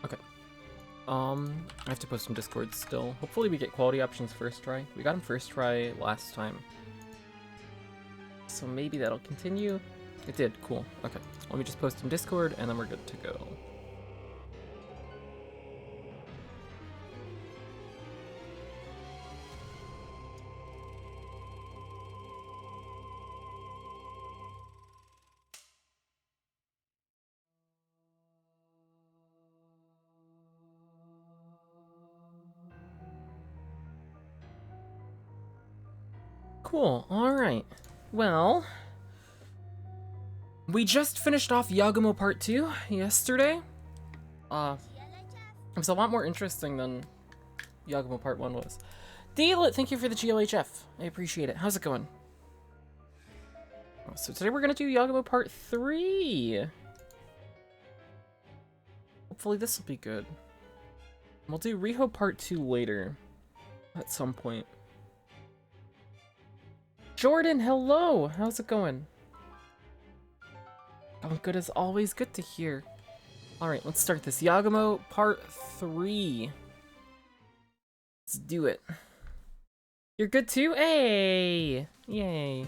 Okay. I have to post some Discord still. Hopefully we get quality options first try. We got them first try last time. So maybe that'll continue. It did, cool. Okay. Let me just post in Discord and then we're good to go. Cool, alright. Well, we just finished off Yagumo Part 2 yesterday. It was a lot more interesting than Yagumo Part 1 was. Deal it, thank you for the GLHF. I appreciate it. How's it going? So today we're gonna do Yagumo Part 3. Hopefully this will be good. We'll do Riho Part 2 later. At some point. Jordan, hello! How's it going? Oh, good as always. Good to hear. Alright, let's start this. Yagumo Part 3. Let's do it. You're good too? Hey! Yay.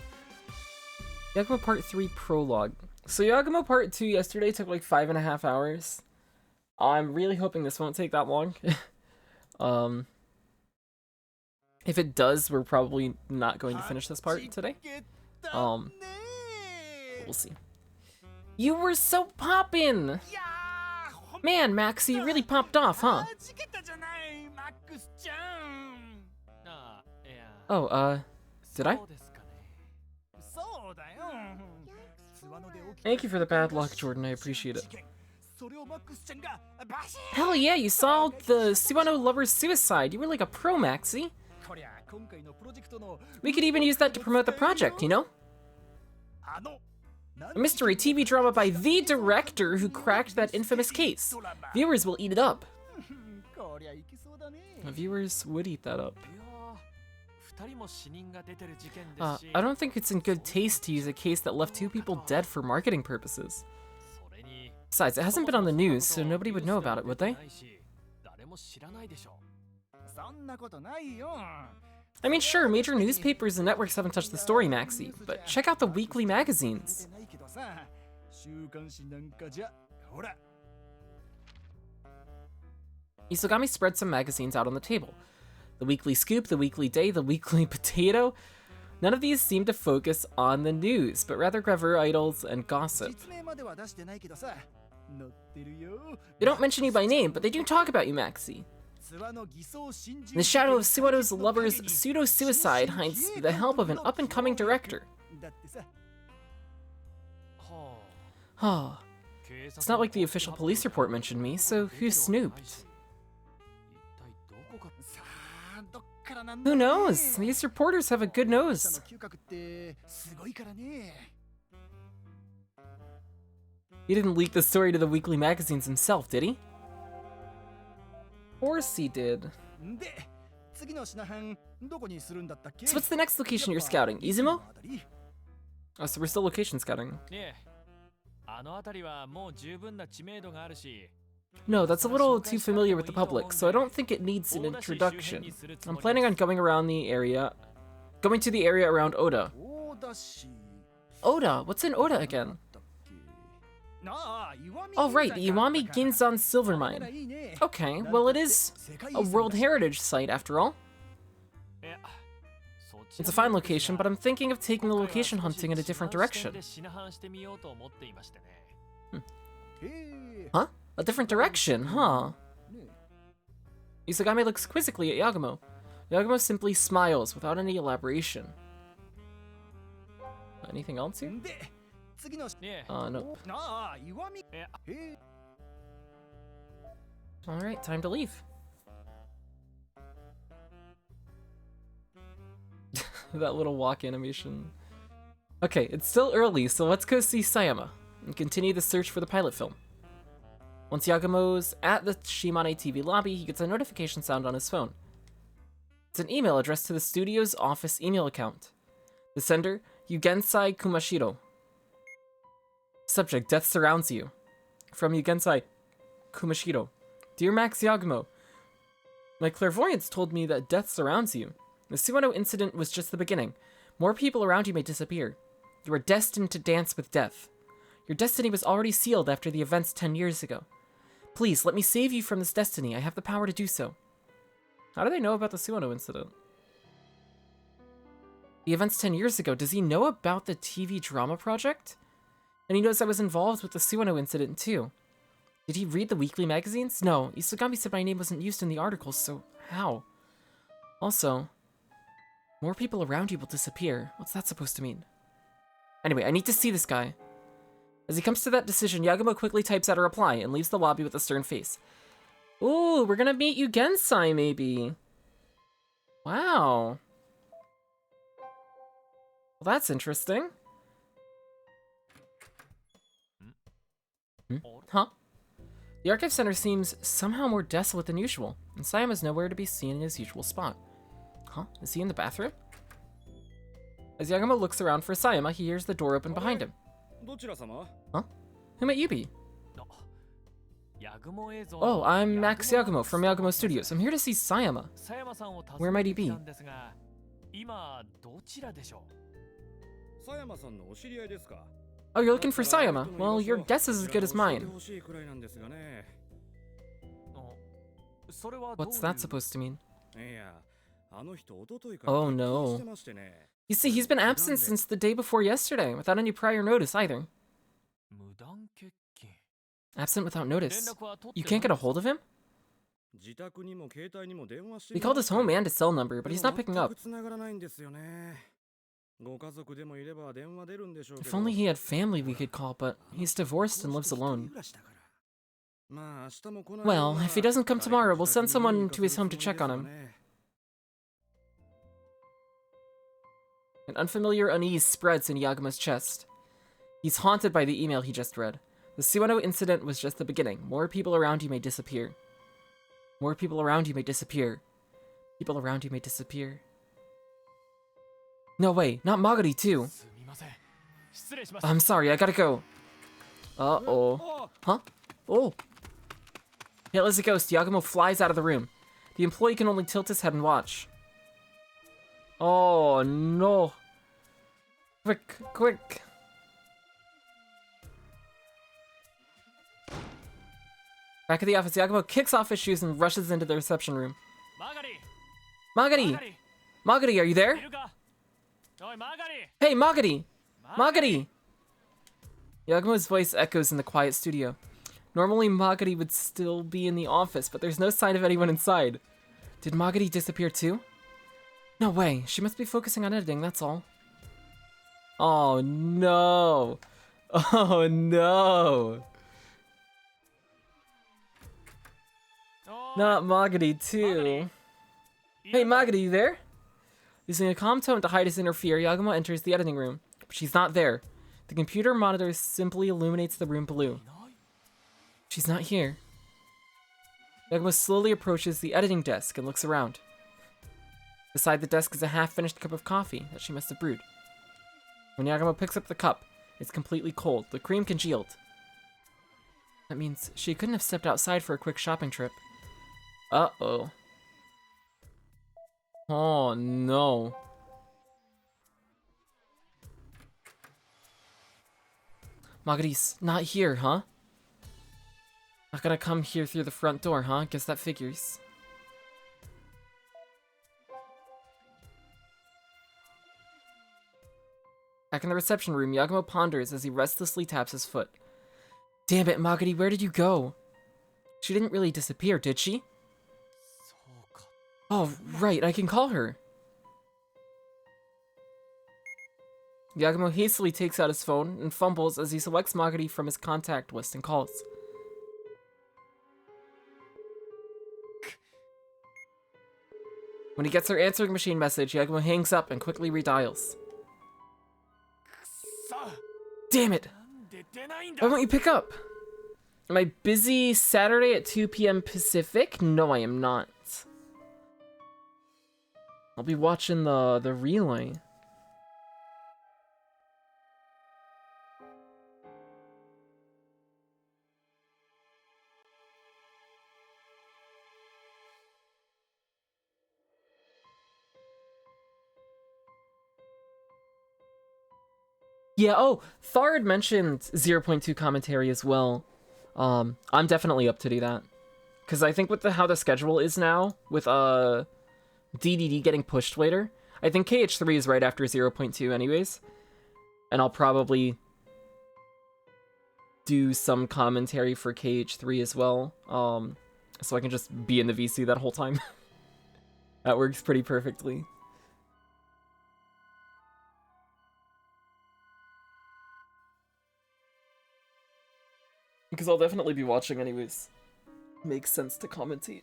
Yagumo Part 3 Prologue. So Yagumo Part 2 yesterday took like 5.5 hours. I'm really hoping this won't take that long. If it does, we're probably not going to finish this part today. We'll see. You were so poppin'! Man, Maxie, you really popped off, huh? Oh, did I? Thank you for the bad luck, Jordan, I appreciate it. Hell yeah, you saw the Suwano lover's suicide. You were like a pro, Maxie. We could even use that to promote the project, you know? A mystery TV drama by the director who cracked that infamous case. Viewers will eat it up. Viewers would eat that up. I don't think it's in good taste to use a case that left 2 people dead for marketing purposes. Besides, it hasn't been on the news, so nobody would know about it, would they? I mean, sure, major newspapers and networks haven't touched the story, Maxie, but check out the weekly magazines. Isogami spread some magazines out on the table. The Weekly Scoop, the Weekly Day, the Weekly Potato. None of these seem to focus on the news, but rather cover idols and gossip. They don't mention you by name, but they do talk about you, Maxie. In the shadow of Suwano's lover's pseudo-suicide hides the help of an up-and-coming director. Oh, it's not like the official police report mentioned me, so who snooped? Who knows? These reporters have a good nose. He didn't leak the story to the weekly magazines himself, did he? Of course he did. So what's the next location you're scouting? Izumo? Oh, so we're still location scouting. No, that's a little too familiar with the public, so I don't think it needs an introduction. I'm planning on going to the area around Oda. Oda? What's in Oda again? Oh right, the Iwami Ginzan silver mine. Okay, well it is a World Heritage Site after all. It's a fine location, but I'm thinking of taking the location hunting in a different direction. Huh? A different direction, huh? Isogami looks quizzically at Yagumo. Yagumo simply smiles without any elaboration. Anything else here? Nope. Alright, time to leave. That little walk animation. Okay, it's still early, so let's go see Sayama and continue the search for the pilot film. Once Yagumo's at the Shimane TV lobby, he gets a notification sound on his phone. It's an email addressed to the studio's office email account. The sender, Yugensai Kumashiro. Subject, death surrounds you. From Yugensai Kumashiro. Dear Max Yagumo, my clairvoyance told me that death surrounds you. The Suwano incident was just the beginning. More people around you may disappear. You are destined to dance with death. Your destiny was already sealed after the events 10 years ago. Please, let me save you from this destiny. I have the power to do so. How do they know about the Suwano incident? The events 10 years ago, does he know about the TV drama project? And he knows I was involved with the Suwano incident too. Did he read the weekly magazines? No, Isagami said my name wasn't used in the articles, so how? Also, more people around you will disappear. What's that supposed to mean? Anyway, I need to see this guy. As he comes to that decision, Yagumo quickly types out a reply and leaves the lobby with a stern face. Ooh, we're gonna meet you Gensai, maybe. Wow. Well, that's interesting. Huh? The Archive Center seems somehow more desolate than usual, and Sayama's nowhere to be seen in his usual spot. Huh? Is he in the bathroom? As Yagumo looks around for Sayama, he hears the door open behind him. Huh? Who might you be? Oh, I'm Max Yagumo from Yagumo Studios. I'm here to see Sayama. Where might he be? Oh, you're looking for Sayama? Well, your guess is as good as mine. What's that supposed to mean? Oh no. You see, he's been absent since the day before yesterday, without any prior notice either. Absent without notice? You can't get a hold of him? We called his home and his cell number, but he's not picking up. If only he had family we could call, but he's divorced and lives alone. Well, if he doesn't come tomorrow, we'll send someone to his home to check on him. An unfamiliar unease spreads in Yagumo's chest. He's haunted by the email he just read. The Suwano incident was just the beginning. More people around you may disappear. More people around you may disappear. People around you may disappear. No way, not Magari too. I'm sorry, I gotta go. Uh-oh. Huh? Oh. Pale as a ghost, Yagumo flies out of the room. The employee can only tilt his head and watch. Oh no. Quick, quick. Back at the office, Yagumo kicks off his shoes and rushes into the reception room. Magari! Magari, are you there? Hey, Magari! Magari! Yagumo's voice echoes in the quiet studio. Normally, Magari would still be in the office, but there's no sign of anyone inside. Did Magari disappear too? No way. She must be focusing on editing, that's all. Oh no. Oh no. Not Magari too. Hey Magari, you there? Using a calm tone to hide his inner fear, Yagumo enters the editing room. But she's not there. The computer monitor simply illuminates the room blue. She's not here. Yagumo slowly approaches the editing desk and looks around. Beside the desk is a half-finished cup of coffee that she must have brewed. When Yagumo picks up the cup, it's completely cold, the cream congealed. That means she couldn't have stepped outside for a quick shopping trip. Uh-oh. Oh no. Magari's not here, huh? Not gonna come here through the front door, huh? Guess that figures. Back in the reception room, Yagumo ponders as he restlessly taps his foot. Damn it, Magari, where did you go? She didn't really disappear, did she? Oh, right, I can call her. Yagumo hastily takes out his phone and fumbles as he selects Magari from his contact list and calls. When he gets her answering machine message, Yagumo hangs up and quickly redials. Damn it! Why won't you pick up? Am I busy Saturday at 2 p.m. Pacific? No, I am not. I'll be watching the relay. Yeah, oh, Thar had mentioned 0.2 commentary as well. I'm definitely up to do that. Because I think with how the schedule is now, with DDD getting pushed later, I think KH3 is right after 0.2 anyways. And I'll probably do some commentary for KH3 as well. So I can just be in the VC that whole time. That works pretty perfectly. Because I'll definitely be watching anyways. Makes sense to commentate.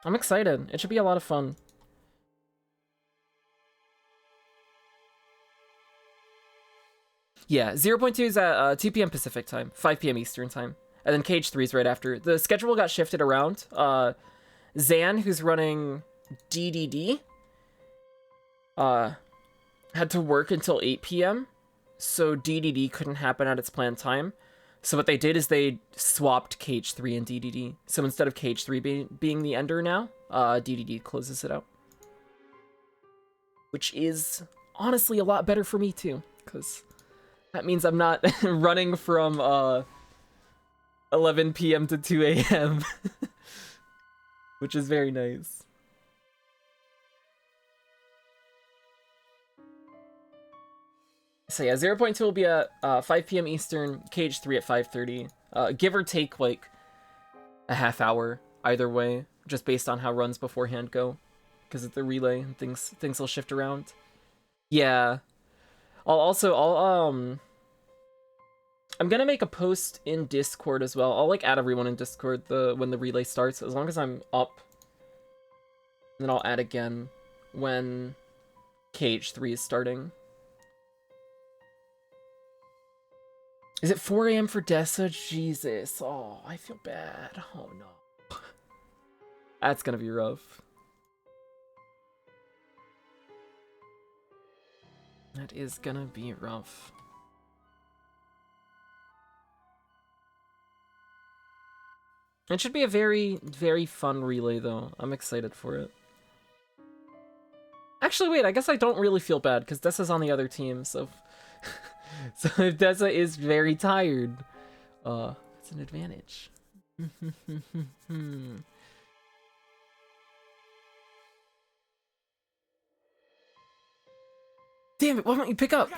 I'm excited. It should be a lot of fun. Yeah, 0.2 is at 2 p.m. Pacific time, 5 p.m. Eastern time. And then KH3 is right after. The schedule got shifted around. Zan, who's running DDD, had to work until 8 p.m., so DDD couldn't happen at its planned time. So what they did is they swapped KH3 and DDD. So instead of KH3 being the ender now, DDD closes it out. Which is honestly a lot better for me too, because that means I'm not running from 11 p.m. to 2 a.m. Which is very nice. So yeah, 0.2 will be at 5 p.m. Eastern, KH3 at 5:30. Give or take like a half hour either way, just based on how runs beforehand go, because of the relay and things will shift around. Yeah, I'm gonna make a post in Discord as well. I'll like add everyone in Discord when the relay starts, as long as I'm up. And then I'll add again when KH3 is starting. Is it 4 a.m. for Dessa? Jesus. Oh, I feel bad. Oh, no. That's gonna be rough. That is gonna be rough. It should be a very, very fun relay, though. I'm excited for it. Actually, wait, I guess I don't really feel bad, because Dessa's on the other team, so... So if Dessa is very tired, it's an advantage. Damn it, why don't you pick up?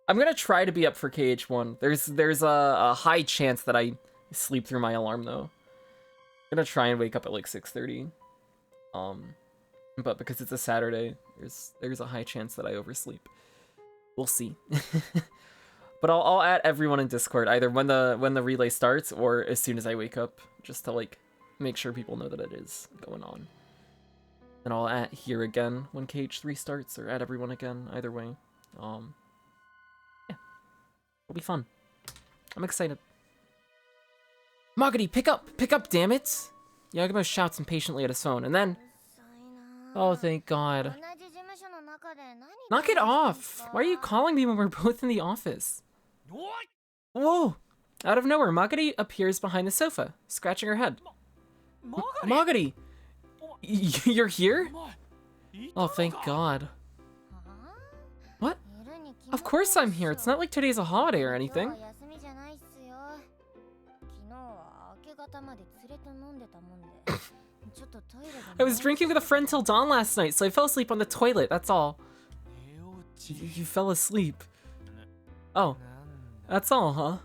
I'm gonna try to be up for KH1. There's a high chance that I sleep through my alarm, though. I'm gonna try and wake up at like 6:30. But because it's a Saturday, there's a high chance that I oversleep. We'll see. But I'll add everyone in Discord either when the relay starts or as soon as I wake up, just to like make sure people know that it is going on. And I'll add here again when KH3 starts, or add everyone again, either way. Yeah. It'll be fun. I'm excited. Magadi, pick up, damn it! Yagumo shouts impatiently at his phone, and then... Oh, thank God. Knock it off! Why are you calling me when we're both in the office? Whoa! Out of nowhere, Magadi appears behind the sofa, scratching her head. Magadi! You're here? Oh, thank God. What? Of course I'm here. It's not like today's a holiday or anything. I was drinking with a friend till dawn last night, so I fell asleep on the toilet, that's all. You fell asleep. Oh, that's all, huh?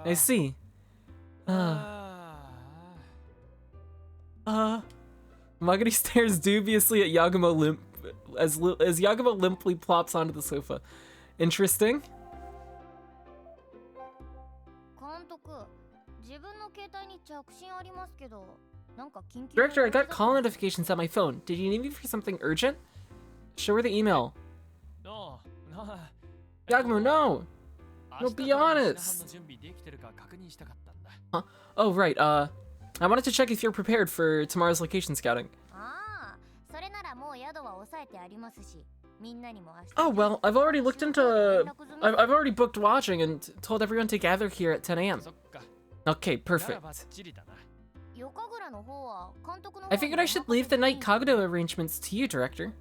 I see. Magadi stares dubiously at Yagumo as Yagumo limply plops onto the sofa. Interesting. Director, I got call notifications on my phone. Did you need me for something urgent? Show her the email. Yagumo, no! No, be honest! Huh? Oh, right, I wanted to check if you're prepared for tomorrow's location scouting. Oh, well, I've already looked into... I've already booked lodging and told everyone to gather here at 10 a.m. Okay, perfect. I figured I should leave the night Kagoda arrangements to you, Director.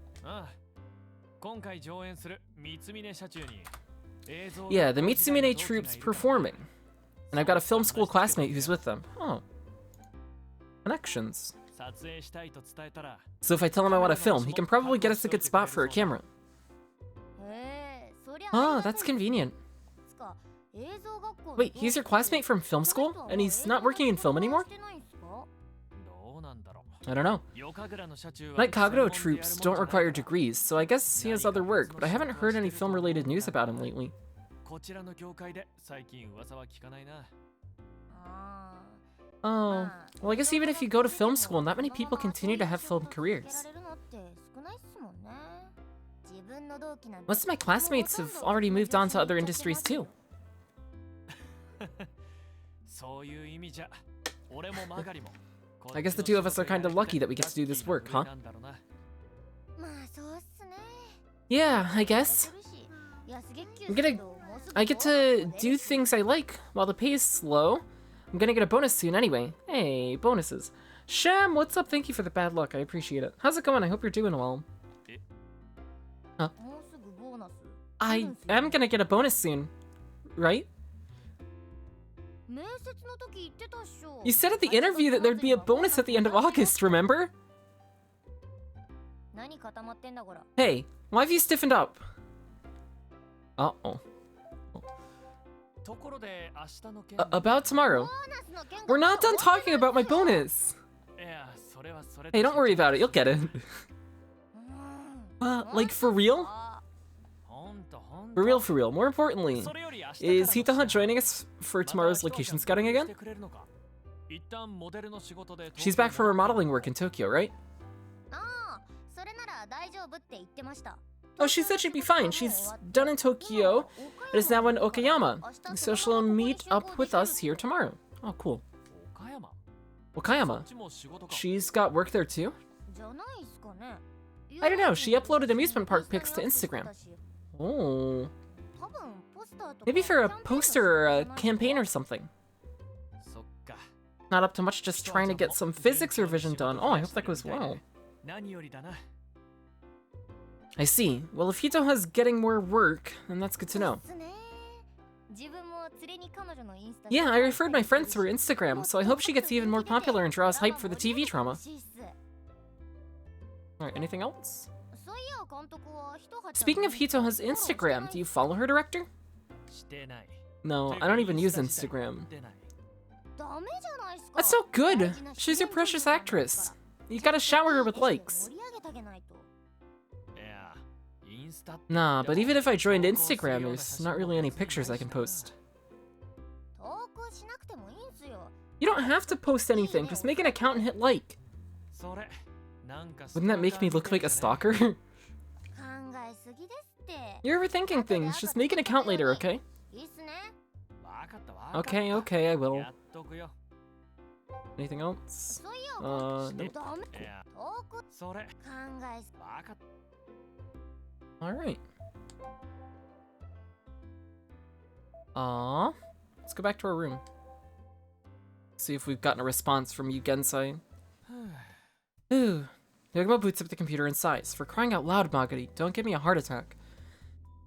Yeah, the Mitsumine troops performing. And I've got a film school classmate who's with them. Oh. Connections. So if I tell him I want to film, he can probably get us a good spot for a camera. Oh, that's convenient. Wait, he's your classmate from film school? And he's not working in film anymore? I don't know. Night Kagoda troops don't require degrees, so I guess he has other work, but I haven't heard any film-related news about him lately. Oh, well I guess even if you go to film school, not many people continue to have film careers. Most of my classmates have already moved on to other industries too. I guess the two of us are kind of lucky that we get to do this work, huh? Yeah, I guess. I get to do things I like while the pay is slow. I'm gonna get a bonus soon anyway. Hey, bonuses. Sham, what's up? Thank you for the bad luck. I appreciate it. How's it going? I hope you're doing well. Huh? I am gonna get a bonus soon, right? You said at the interview that there'd be a bonus at the end of August, remember? Hey, why have you stiffened up? Uh-oh. About tomorrow. We're not done talking about my bonus. Hey, don't worry about it. You'll get it. Like for real? For real, for real. More importantly, is Hitoha joining us for tomorrow's location scouting again? She's back from her modeling work in Tokyo, right? Oh, she said she'd be fine. She's done in Tokyo and is now in Okayama, so she'll meet up with us here tomorrow. Oh, cool. Okayama? She's got work there too? I don't know, she uploaded amusement park pics to Instagram. Oh. Maybe for a poster or a campaign or something. Not up to much, just trying to get some physics revision done. Oh, I hope that goes well. I see. Well, if Hitoha's getting more work, then that's good to know. Yeah, I referred my friends to her Instagram, so I hope she gets even more popular and draws hype for the TV drama. Alright, anything else? Speaking of Hitoha's Instagram, do you follow her, Director? No, I don't even use Instagram. That's so good! She's your precious actress. You gotta shower her with likes. Nah, but even if I joined Instagram, there's not really any pictures I can post. You don't have to post anything, just make an account and hit like. Wouldn't that make me look like a stalker? You're overthinking things, just make an account later, okay? Okay, I will. Anything else? Nope. Alright. Let's go back to our room. See if we've gotten a response from Yugensai. Ooh. Yagumo boots up the computer and sighs. For crying out loud, Magari, don't give me a heart attack.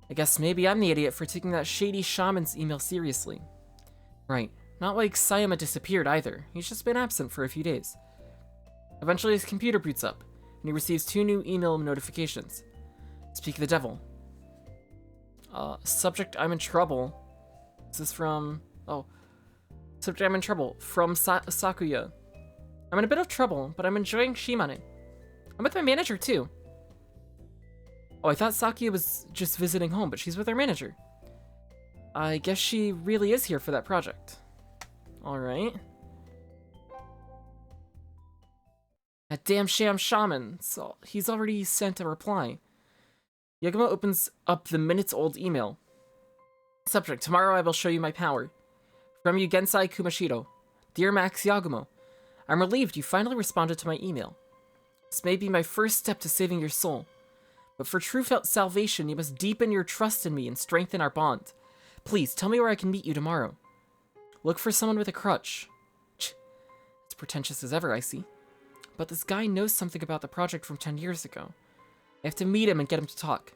I guess maybe I'm the idiot for taking that shady shaman's email seriously. Right. Not like Sayama disappeared either. He's just been absent for a few days. Eventually his computer boots up, and he receives 2 new email notifications. Speak of the devil. Subject, I'm in trouble. This is from... Oh. Subject, I'm in trouble. From Sakuya. I'm in a bit of trouble, but I'm enjoying Shimane. I'm with my manager, too. Oh, I thought Sakuya was just visiting home, but she's with her manager. I guess she really is here for that project. Alright. That damn shaman. So he's already sent a reply. Yagumo opens up the minutes-old email. Subject, tomorrow I will show you my power. From Yugensai Kumashiro. Dear Max Yagumo, I'm relieved you finally responded to my email. This may be my first step to saving your soul. But for true salvation, you must deepen your trust in me and strengthen our bond. Please, tell me where I can meet you tomorrow. Look for someone with a crutch. It's pretentious as ever, I see. But this guy knows something about the project from 10 years ago. I have to meet him and get him to talk.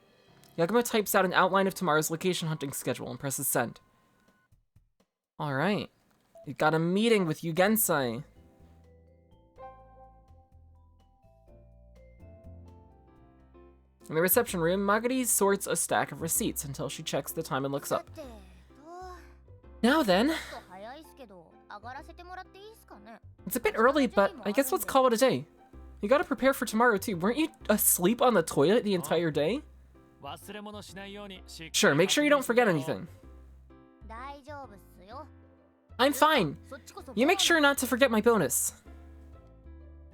Yagumo types out an outline of tomorrow's location hunting schedule and presses send. Alright. You got a meeting with Yugensai. In the reception room, Magari sorts a stack of receipts until she checks the time and looks up. Now then. It's a bit early, but I guess let's call it a day. You gotta prepare for tomorrow too. Weren't you asleep on the toilet the entire day? Sure, make sure you don't forget anything. I'm fine. You make sure not to forget my bonus.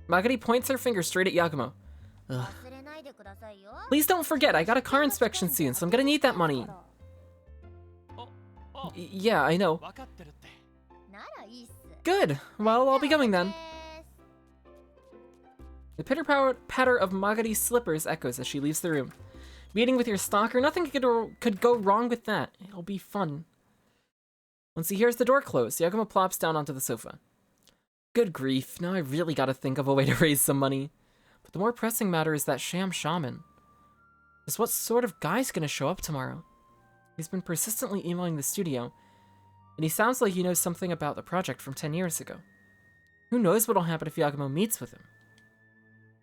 Magari points her finger straight at Yagumo. Ugh. Please don't forget, I got a car inspection soon, so I'm gonna need that money. Yeah, I know. Good. Well, I'll be going then. The pitter-patter of Magari's slippers echoes as she leaves the room. Meeting with your stalker, nothing could go wrong with that. It'll be fun. Once he hears the door close, Yagumo plops down onto the sofa. Good grief, now I really gotta think of a way to raise some money. But the more pressing matter is that sham shaman. Just what sort of guy's gonna show up tomorrow? He's been persistently emailing the studio, and he sounds like he knows something about the project from 10 years ago. Who knows what'll happen if Yagumo meets with him?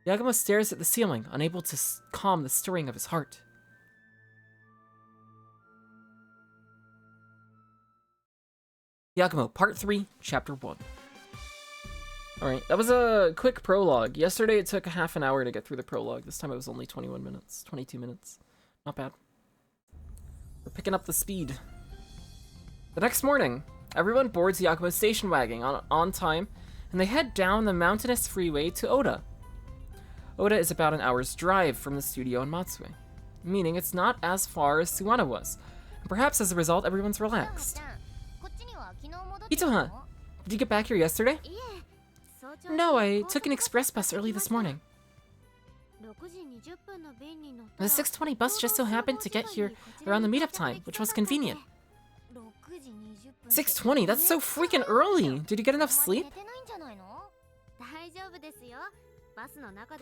Yagumo stares at the ceiling, unable to calm the stirring of his heart. Yagumo, Part 3, Chapter 1. Alright, that was a quick prologue. Yesterday it took a half an hour to get through the prologue. This time it was only 21 minutes, 22 minutes. Not bad. We're picking up the speed. The next morning, everyone boards Yagumo's station wagon on time, and they head down the mountainous freeway to Oda. Oda is about an hour's drive from the studio in Matsue, meaning it's not as far as Suwana was, and perhaps as a result everyone's relaxed. Itoha, did you get back here yesterday? No, I took an express bus early this morning. The 6:20 bus just so happened to get here around the meetup time, which was convenient. 6:20? That's so freaking early! Did you get enough sleep?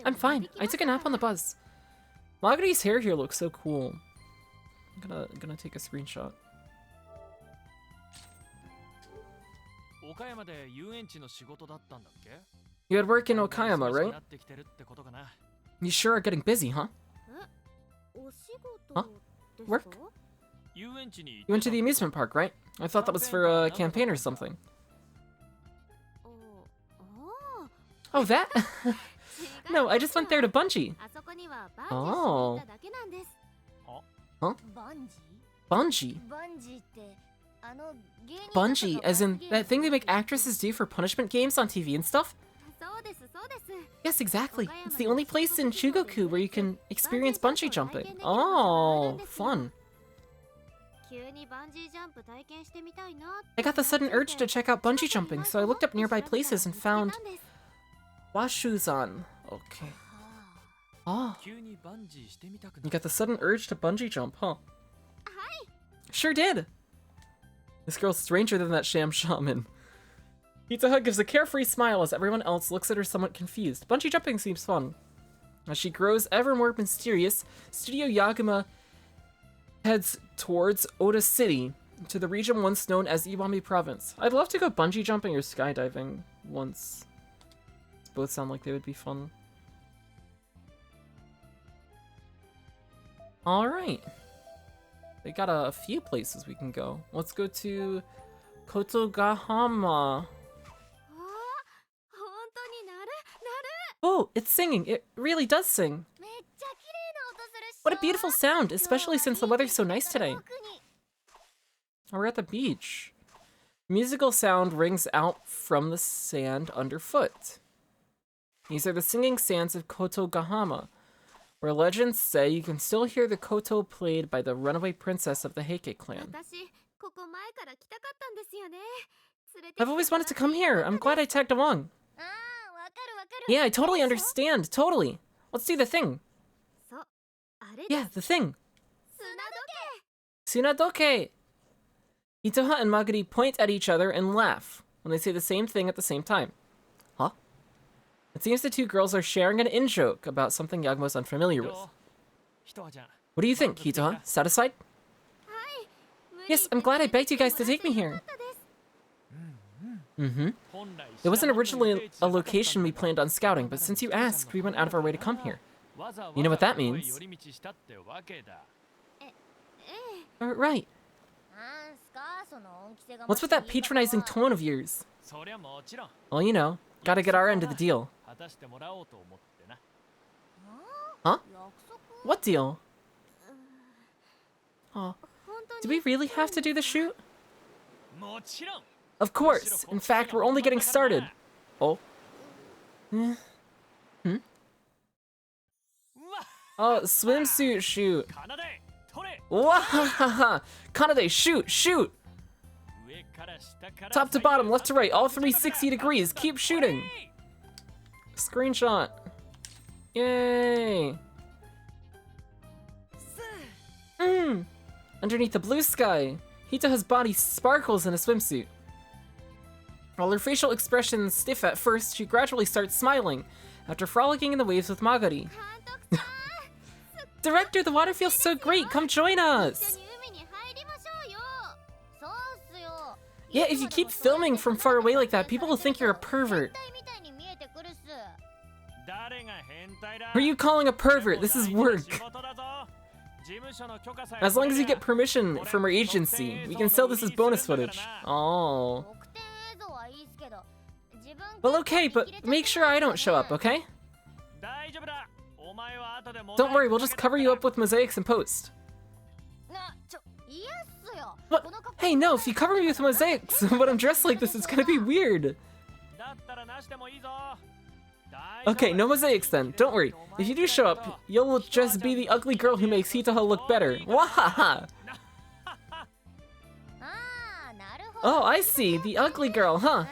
I'm fine. I took a nap on the bus. Magari's hair here looks so cool. I'm gonna take a screenshot. You had work in Okayama, right? You sure are getting busy, huh? Huh? Work? You went to the amusement park, right? I thought that was for a campaign or something. Oh, that? No, I just went there to bungee. Oh. Huh? Bungee? Bungee, as in that thing they make actresses do for punishment games on TV and stuff? Yes, exactly. It's the only place in Chugoku where you can experience bungee jumping. Oh, fun. I got the sudden urge to check out bungee jumping, so I looked up nearby places and found Washuzan. Okay. Oh. You got the sudden urge to bungee jump, huh? Sure did. This girl's stranger than that sham shaman. Itoha gives a carefree smile as everyone else looks at her somewhat confused. Bungee jumping seems fun. As she grows ever more mysterious, Studio Yagumo heads towards Oda City, to the region once known as Iwami Province. I'd love to go bungee jumping or skydiving once. Both sound like they would be fun. Alright. They got a few places we can go. Let's go to Kadokawa. Oh, it's singing. It really does sing. What a beautiful sound, especially since the weather's so nice today. We're at the beach. Musical sound rings out from the sand underfoot. These are the singing sands of Kadokawa, where legends say you can still hear the koto played by the runaway princess of the Heike clan. I've always wanted to come here. I'm glad I tagged along. Yeah, I totally understand. Totally. Let's do the thing. Yeah, the thing. Tsunadoke. Itoha and Magari point at each other and laugh when they say the same thing at the same time. Huh? It seems the two girls are sharing an in-joke about something Yagumo's unfamiliar with. What do you think, Hitoha? Satisfied? Yes, I'm glad I begged you guys to take me here. Mm-hmm. It wasn't originally a location we planned on scouting, but since you asked, we went out of our way to come here. You know what that means? Right. What's with that patronizing tone of yours? Well, you know, gotta get our end of the deal. Huh? What deal? Oh, do we really have to do the shoot? Of course. In fact, we're only getting started. Oh. Hmm? Oh, swimsuit shoot. Wahahaha! Kanade, shoot, shoot! Top to bottom, left to right, all 360 degrees. Keep shooting. Screenshot. Yay! Underneath the blue sky, Hitoha's body sparkles in a swimsuit. While her facial expression is stiff at first, she gradually starts smiling after frolicking in the waves with Magari. Director, the water feels so great. Come join us. Yeah, if you keep filming from far away like that, people will think you're a pervert. Who are you calling a pervert? This is work. As long as you get permission from our agency, we can sell this as bonus footage. Oh. Well, okay, but make sure I don't show up, okay? Don't worry, we'll just cover you up with mosaics and post. What? Hey, no, if you cover me with mosaics, when I'm dressed like this, it's gonna be weird. Okay, no mosaics then. Don't worry. If you do show up, you'll just be the ugly girl who makes Hitoha look better. Wahaha! Oh, I see. The ugly girl, huh?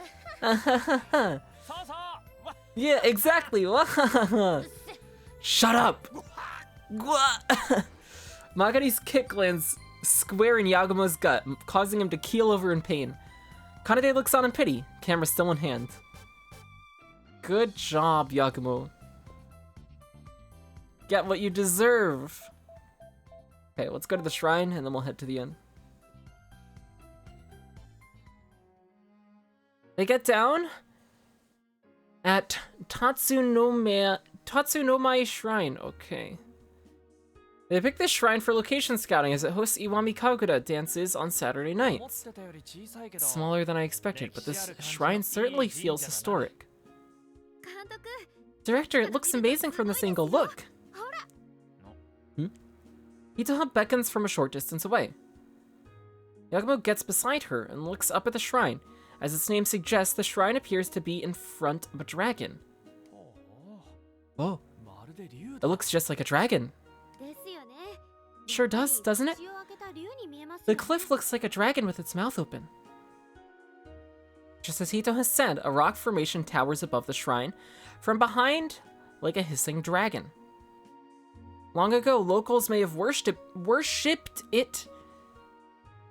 Yeah, exactly. Wahaha! Shut up! Magari's kick lands square in Yagumo's gut, causing him to keel over in pain. Kanade looks on in pity, camera still in hand. Good job, Yagumo. Get what you deserve. Okay, let's go to the shrine and then we'll head to the inn. They get down at Tatsunomai Shrine. Okay. They picked this shrine for location scouting as it hosts Iwami Kagura dances on Saturday nights. It's smaller than I expected, but this shrine certainly feels historic. Director, it looks amazing from this angle. Look! Hitoha beckons from a short distance away. Yagumo gets beside her and looks up at the shrine. As its name suggests, the shrine appears to be in front of a dragon. Oh. It looks just like a dragon. Sure does, doesn't it? The cliff looks like a dragon with its mouth open. Just as Hito has said, a rock formation towers above the shrine, from behind like a hissing dragon. Long ago, locals may have worshipped it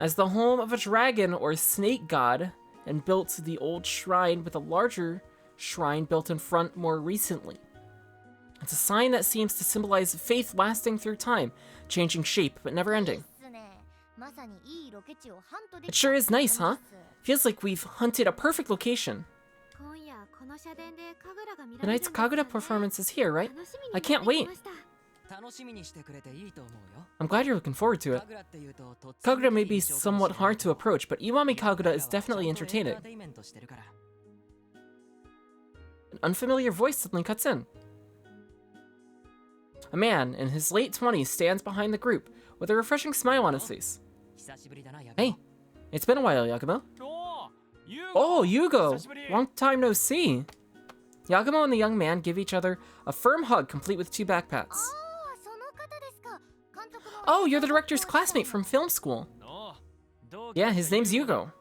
as the home of a dragon or snake god, and built the old shrine with a larger shrine built in front more recently. It's a sign that seems to symbolize faith lasting through time, changing shape but never ending. It sure is nice, huh? Feels like we've hunted a perfect location. Tonight's Kagura performance is here, right? I can't wait. I'm glad you're looking forward to it. Kagura may be somewhat hard to approach, but Iwami Kagura is definitely entertaining. An unfamiliar voice suddenly cuts in. A man in his late 20s stands behind the group with a refreshing smile on his face. Hey, it's been a while, Yagumo. Oh, Yugo! Long time no see. Yagumo and the young man give each other a firm hug complete with 2 backpats. Oh, you're the director's classmate from film school. Yeah, his name's Yugo.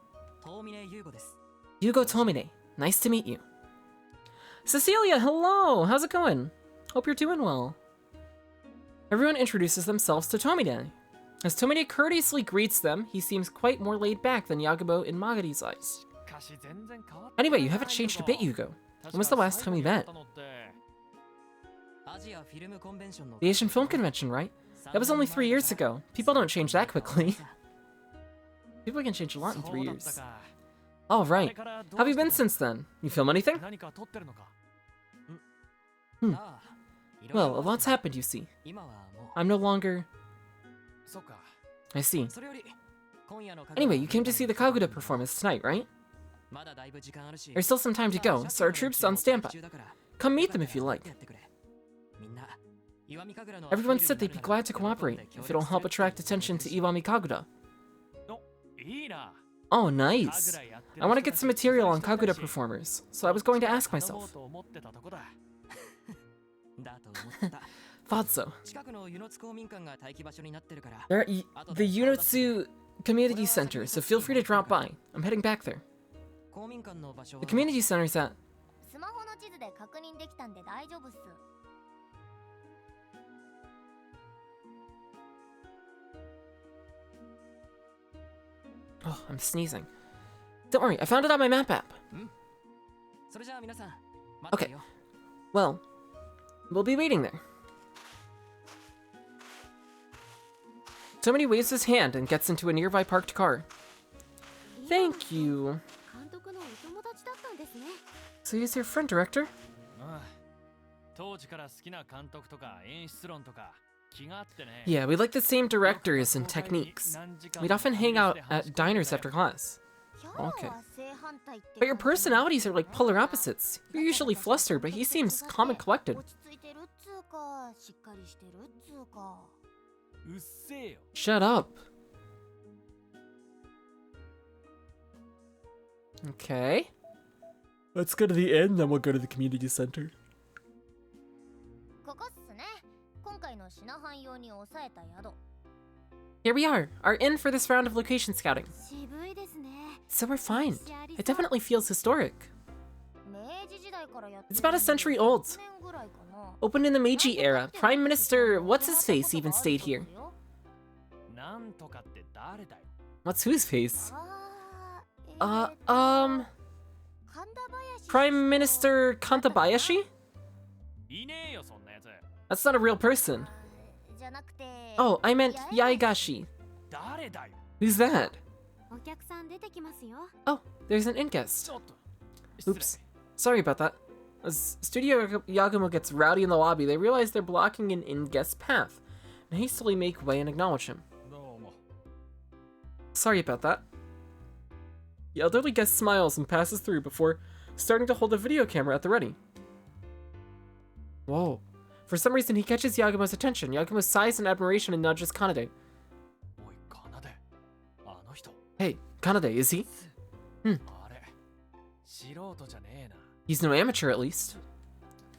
Yugo Tomine. Nice to meet you. Cecilia, hello! How's it going? Hope you're doing well. Everyone introduces themselves to Tomine. As Tomine courteously greets them, he seems quite more laid back than Yagumo in Magari's eyes. Anyway, you haven't changed a bit, Yugo. When was the last time we met? The Asian Film Convention, right? That was only 3 years ago. People don't change that quickly. People can change a lot in 3 years. All right. How have you been since then? You film anything? Well, a lot's happened, you see. I'm no longer... I see. Anyway, you came to see the Kaguya performance tonight, right? There's still some time to go, so our troops on standby. Come meet them if you like. Everyone said they'd be glad to cooperate, if it'll help attract attention to Iwami Kaguya. Oh, nice. I want to get some material on Kaguya performers, so I was going to ask myself. Thought so. They're at the Yunotsu Community Center, so feel free to drop by. I'm heading back there. The community center's at... Oh, I'm sneezing. Don't worry, I found it on my map app. Okay. Well, we'll be waiting there. Somebody waves his hand and gets into a nearby parked car. Thank you. So he's your friend, director? Yeah, we like the same directors and techniques. We'd often hang out at diners after class. Okay. But your personalities are like polar opposites. You're usually flustered, but he seems calm and collected. Shut up. Okay. Let's go to the inn, then we'll go to the community center. Here we are, our inn for this round of location scouting. So refined. It definitely feels historic. It's about a century old. Opened in the Meiji era. Prime Minister what's-his-face even stayed here. What's whose face? Prime Minister Kantabayashi? That's not a real person. Oh, I meant Yaigashi. Who's that? Oh, there's an in-guest. Oops. Sorry about that. As Studio Yagumo gets rowdy in the lobby, they realize they're blocking an in-guest's path, and hastily make way and acknowledge him. Sorry about that. The elderly guest smiles and passes through before starting to hold a video camera at the ready. Whoa. For some reason, he catches Yagumo's attention. Yagumo sighs in admiration and nudges Kanade. Hey, Kanade, is he? He's no amateur, at least.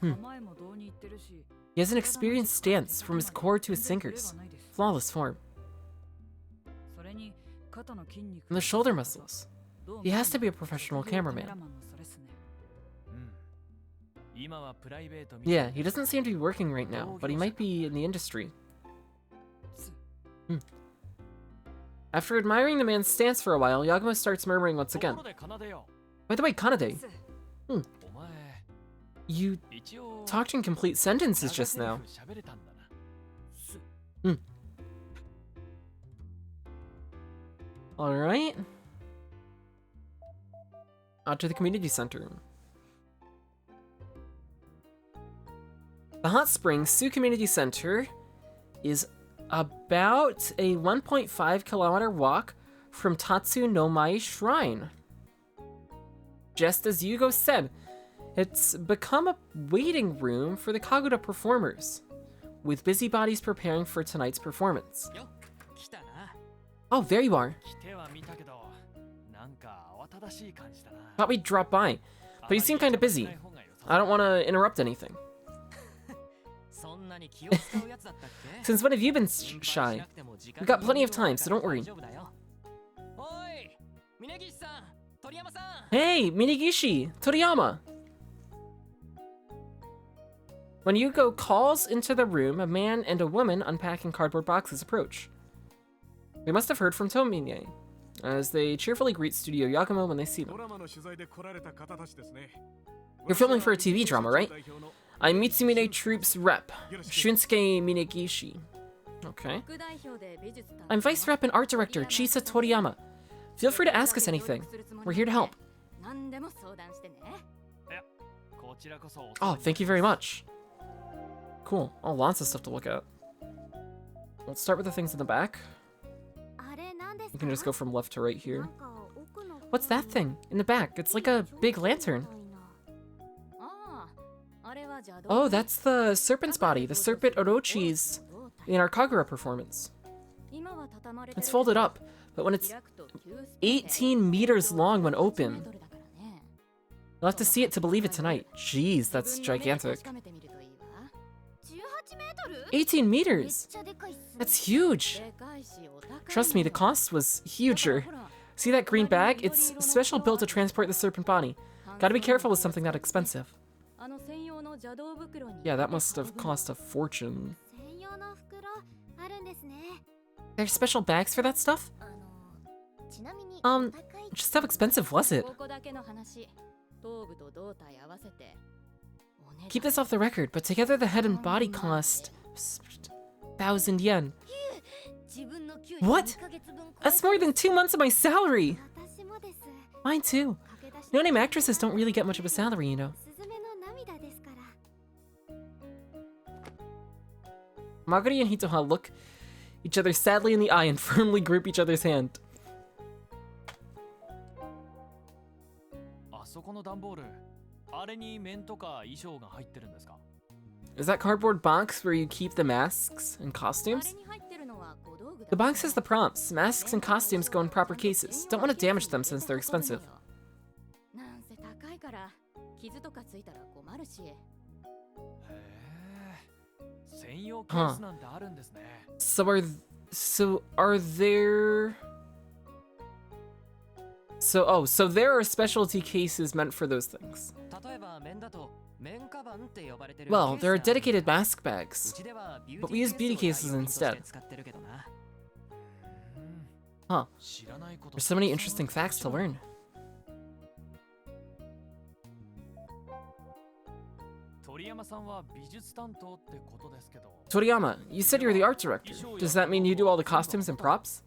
He has an experienced stance from his core to his fingers. Flawless form. And the shoulder muscles. He has to be a professional cameraman. Yeah, he doesn't seem to be working right now, but he might be in the industry. After admiring the man's stance for a while, Yagumo starts murmuring once again. By the way, Kanade. You talked in complete sentences just now. Alright. Out to the community center. The Hot Springs Sioux Community Center is about a 1.5 kilometer walk from Tatsu no Mai Shrine. Just as Yugo said, it's become a waiting room for the Kaguya performers, with busybodies preparing for tonight's performance. Oh, there you are. Thought we'd drop by, but you seem kind of busy. I don't want to interrupt anything. Since when have you been shy? We've got plenty of time, so don't worry. Hey, Minagishi, Toriyama! When Yugo calls into the room, a man and a woman unpacking cardboard boxes approach. They must have heard from Tomine, as they cheerfully greet Studio Yagumo when they see them. You're filming for a TV drama, right? I'm Mitsumine Troops Rep, Shunsuke Minegishi. Okay. I'm Vice Rep and Art Director, Chisa Toriyama. Feel free to ask us anything. We're here to help. Oh, thank you very much. Cool. Oh, lots of stuff to look at. Let's start with the things in the back. You can just go from left to right here. What's that thing in the back? It's like a big lantern. Oh, that's the serpent's body, the serpent Orochi's in our Kagura performance. It's folded up, but when it's 18 meters long when open. You'll have to see it to believe it tonight. Jeez, that's gigantic. 18 meters! That's huge! Trust me, the cost was huger. See that green bag? It's special built to transport the serpent body. Gotta be careful with something that expensive. Yeah, that must have cost a fortune. There's special bags for that stuff? Just how expensive was it? Keep this off the record, but together the head and body cost 1,000 yen. What? That's more than 2 months of my salary! Mine too. No-name actresses don't really get much of a salary, you know. Magari and Hitoha look each other sadly in the eye and firmly grip each other's hand. Is that cardboard box where you keep the masks and costumes? The box has the prompts. Masks and costumes go in proper cases. Don't want to damage them since they're expensive. Huh. So there are specialty cases meant for those things. Well, there are dedicated mask bags, but we use beauty cases instead. Huh. There's so many interesting facts to learn. Toriyama, you said you're the art director. Does that mean you do all the costumes and props?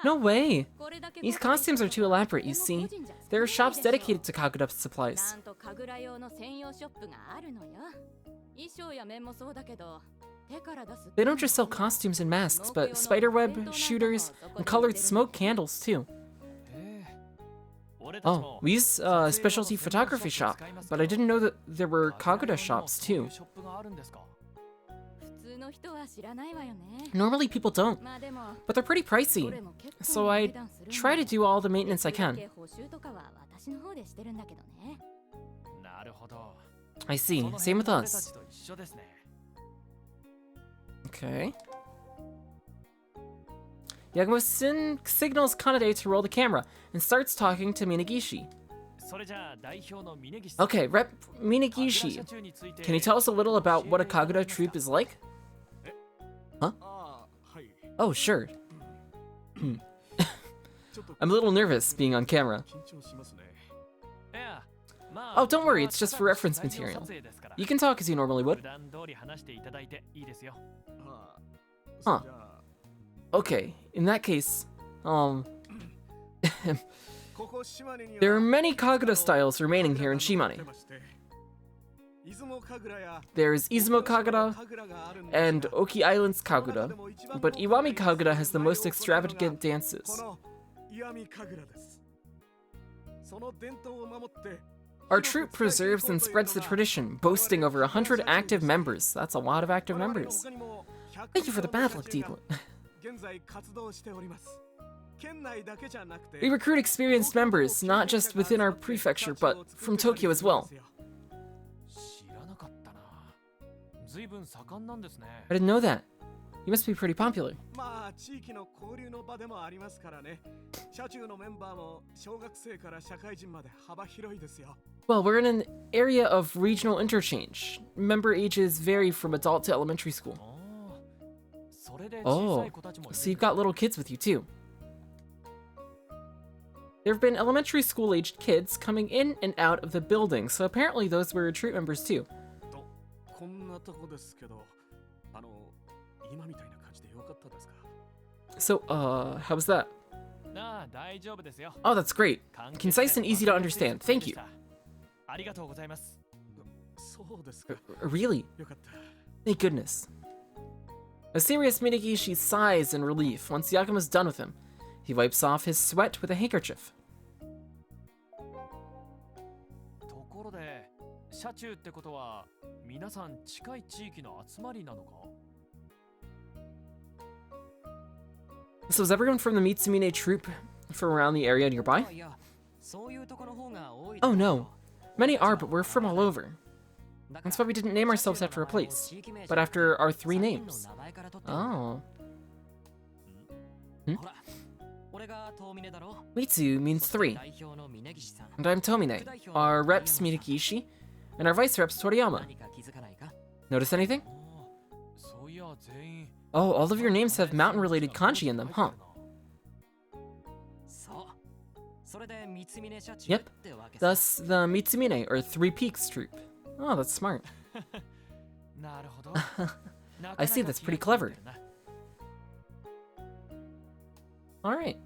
No way! These costumes are too elaborate, you see. There are shops dedicated to Kagura supplies. They don't just sell costumes and masks, but spiderweb, shooters, and colored smoke candles too. Oh, we use a specialty photography shop, but I didn't know that there were Kagura shops too. Normally people don't, but they're pretty pricey, so I try to do all the maintenance I can. I see, same with us. Okay. Yagumo signals Kanade to roll the camera and starts talking to Minegishi. Okay, Rep Minegishi, can you tell us a little about what a Kagura troupe is like? Huh? Oh, sure. I'm a little nervous being on camera. Oh, don't worry, it's just for reference material. You can talk as you normally would. Huh. Okay, in that case, there are many Kagura styles remaining here in Shimane. There's Izumo Kagura and Oki Island's Kagura, but Iwami Kagura has the most extravagant dances. Our troupe preserves and spreads the tradition, boasting over 100 active members. That's a lot of active members. Thank you for the bad luck, Deedle. We recruit experienced members, not just within our prefecture, but from Tokyo as well. I didn't know that. You must be pretty popular. Well, we're in an area of regional interchange. Member ages vary from adult to elementary school. Oh, so you've got little kids with you too. There have been elementary school-aged kids coming in and out of the building, so apparently those were troop members too. So, how was that? Oh, that's great. Concise and easy to understand. Thank you. Really? Thank goodness. A serious Minagishi sighs in relief once Yagumo's done with him. He wipes off his sweat with a handkerchief. So is everyone from the Mitsumine troop from around the area nearby? Oh no. Many are, but we're from all over. That's why we didn't name ourselves after a place, but after our 3 names. Oh. Mitsu means 3. And I'm Tomine. Our rep's Minagishi, and our vice rep's Toriyama. Notice anything? Oh, all of your names have mountain-related kanji in them, huh? Yep. Thus, the Mitsumine, or 3 Peaks troop. Oh, that's smart. I see, that's pretty clever. Alright.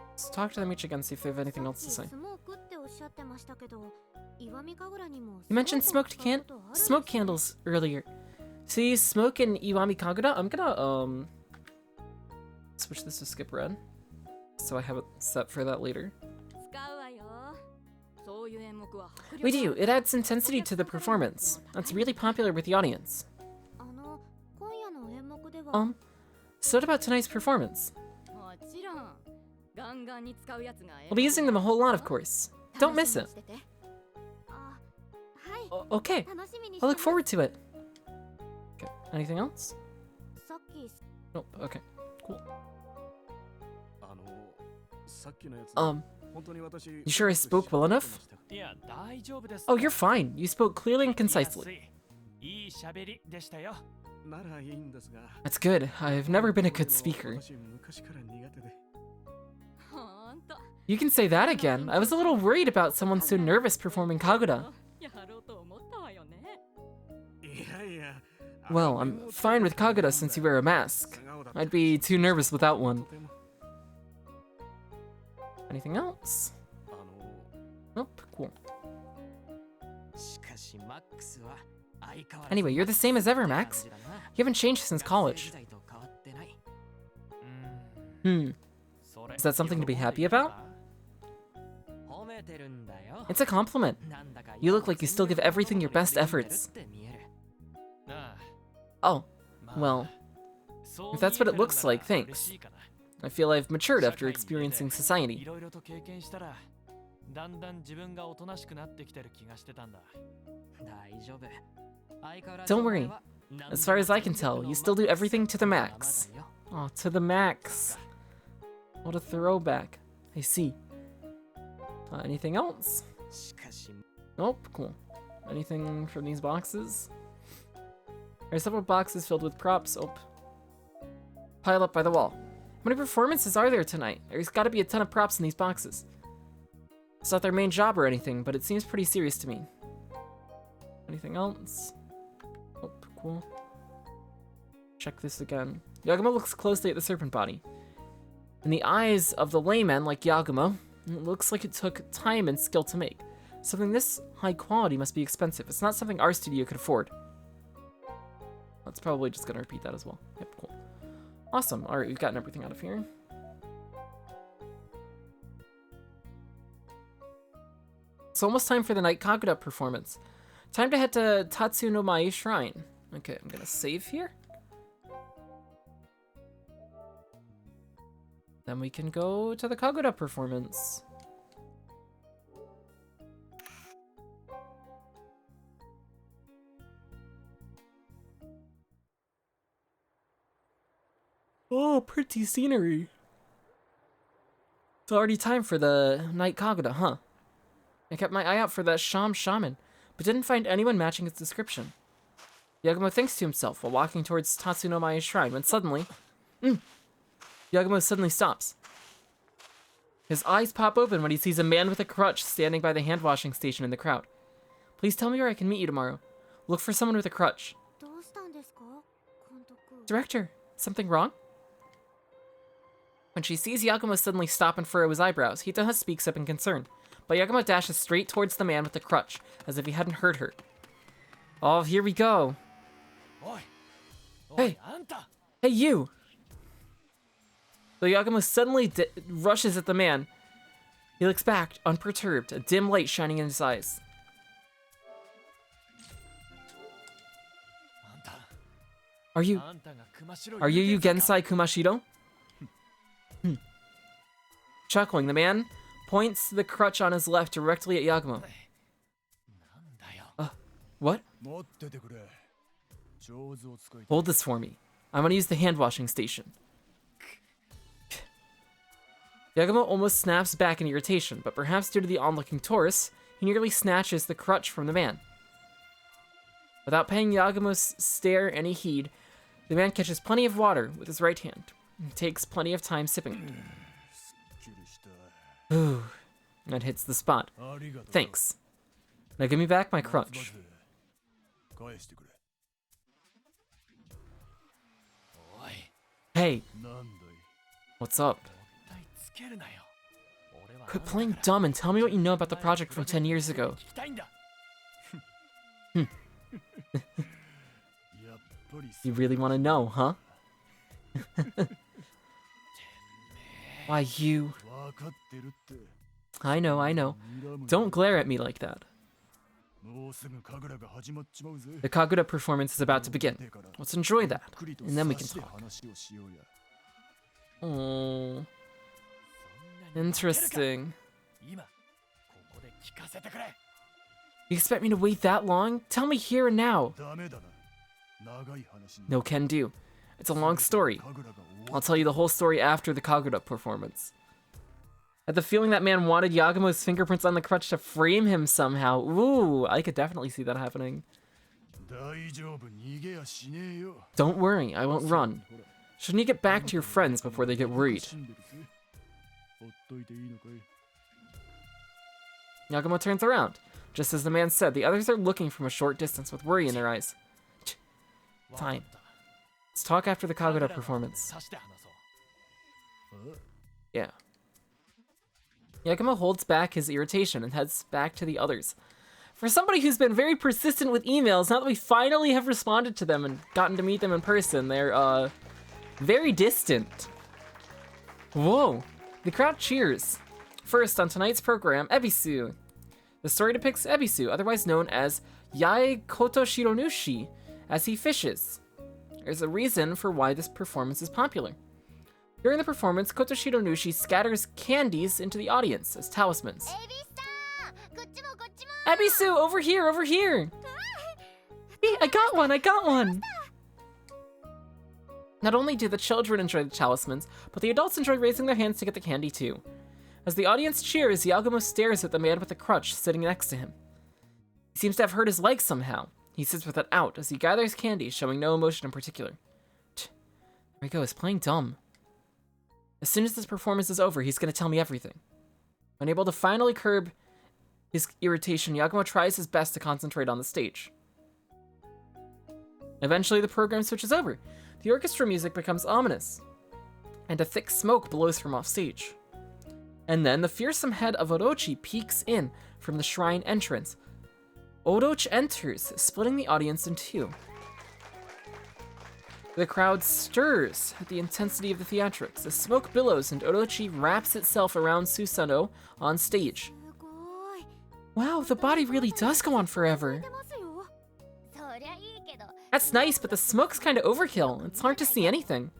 Let's talk to them each again, see if they have anything else to say. You mentioned smoke candles earlier. See, smoke and Iwami Kaguda? I'm gonna, switch this to skip red, so I have it set for that later. We do. It adds intensity to the performance. That's really popular with the audience. So what about tonight's performance? We'll be using them a whole lot, of course. Don't miss it. Okay, I look forward to it. Okay, anything else? Nope, okay, cool. You sure I spoke well enough? Oh, you're fine. You spoke clearly and concisely. That's good. I've never been a good speaker. You can say that again. I was a little worried about someone so nervous performing Kaguda. Well, I'm fine with Kaguda since you wear a mask. I'd be too nervous without one. Anything else? Nope, cool. Anyway, you're the same as ever, Max. You haven't changed since college. Is that something to be happy about? It's a compliment. You look like you still give everything your best efforts. Oh, well, if that's what it looks like, thanks. I feel I've matured after experiencing society. Don't worry. As far as I can tell, you still do everything to the max. Oh, to the max. What a throwback. I see. Anything else? Nope, cool. Anything from these boxes? There are several boxes filled with props. Oh. Pile up by the wall. How many performances are there tonight? There's gotta be a ton of props in these boxes. It's not their main job or anything, but it seems pretty serious to me. Anything else? Oh, cool. Check this again. Yagumo looks closely at the serpent body. In the eyes of the layman like Yagumo, it looks like it took time and skill to make. Something this high quality must be expensive. It's not something our studio could afford. That's probably just gonna repeat that as well. Yep, cool. Awesome. Alright, we've gotten everything out of here. It's almost time for the night Kaguda performance. Time to head to Tatsu no Mai Shrine. Okay, I'm gonna save here. Then we can go to the Kaguda performance. Oh, pretty scenery. It's already time for the night Kaguda, huh? I kept my eye out for that shaman, but didn't find anyone matching its description. Yagumo thinks to himself while walking towards Tatsu no Mai Shrine when suddenly... Yagumo suddenly stops. His eyes pop open when he sees a man with a crutch standing by the hand-washing station in the crowd. Please tell me where I can meet you tomorrow. Look for someone with a crutch. Director, something wrong? When she sees Yagumo suddenly stop and furrow his eyebrows, Hitoha speaks up in concern. But Yagumo dashes straight towards the man with the crutch, as if he hadn't heard her. Oh, here we go. Hey! Hey, you! So Yagumo suddenly rushes at the man. He looks back, unperturbed, a dim light shining in his eyes. Are you Gensai Kumashiro? Chuckling, the man points the crutch on his left directly at Yagumo. What? Hold this for me. I'm gonna use the hand-washing station. Yagumo almost snaps back in irritation, but perhaps due to the onlooking tourists, he nearly snatches the crutch from the man. Without paying Yagumo's stare any heed, the man catches plenty of water with his right hand and takes plenty of time sipping it. Ooh, that hits the spot. Thanks. Now give me back my crutch. Hey, what's up? Quit playing dumb and tell me what you know about the project from 10 years ago. You really want to know, huh? Why, you... I know. Don't glare at me like that. The Kaguda performance is about to begin. Let's enjoy that, and then we can talk. Oh, interesting. You expect me to wait that long? Tell me here and now. No can do. It's a long story. I'll tell you the whole story after the Kaguda performance. I had the feeling that man wanted Yagumo's fingerprints on the crutch to frame him somehow. Ooh, I could definitely see that happening. Don't worry, I won't run. Shouldn't you get back to your friends before they get worried? Yagumo turns around. Just as the man said, the others are looking from a short distance with worry in their eyes. Fine. Let's talk after the Kaguda performance. Yeah. Yagumo holds back his irritation and heads back to the others. For somebody who's been very persistent with emails, now that we finally have responded to them and gotten to meet them in person, they're, very distant. Whoa. The crowd cheers. First, on tonight's program, Ebisu. The story depicts Ebisu, otherwise known as Yae Koto Shironushi, as he fishes. There's a reason for why this performance is popular. During the performance, Koto Shironushi scatters candies into the audience as talismans. Ebisu, over here, over here! Hey, I got one! Not only do the children enjoy the talismans, but the adults enjoy raising their hands to get the candy too. As the audience cheers, Yagumo stares at the man with the crutch sitting next to him. He seems to have hurt his leg somehow. He sits with it out as he gathers candy, showing no emotion in particular. Riho is playing dumb. As soon as this performance is over, he's going to tell me everything. Unable to finally curb his irritation, Yagumo tries his best to concentrate on the stage. Eventually, the program switches over. The orchestra music becomes ominous, and a thick smoke blows from off stage. And then the fearsome head of Orochi peeks in from the shrine entrance. Orochi enters, splitting the audience in two. The crowd stirs at the intensity of the theatrics as smoke billows and Orochi wraps itself around Susanoo on stage. Wow, the body really does go on forever. That's nice, but the smoke's kind of overkill. It's hard to see anything.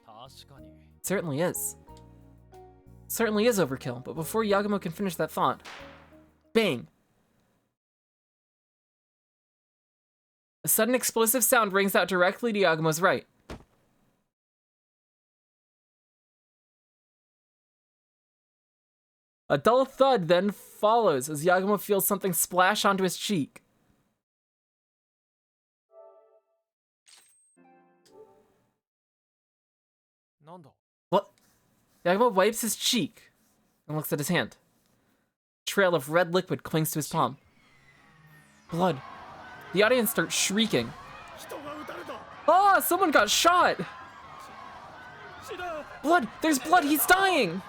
It certainly is. Certainly is overkill, but before Yagumo can finish that thought, bang! A sudden explosive sound rings out directly to Yagumo's right. A dull thud then follows as Yagumo feels something splash onto his cheek. What? Yagumo wipes his cheek and looks at his hand. A trail of red liquid clings to his palm. Blood. The audience starts shrieking. Ah, someone got shot! Blood! There's blood! He's dying!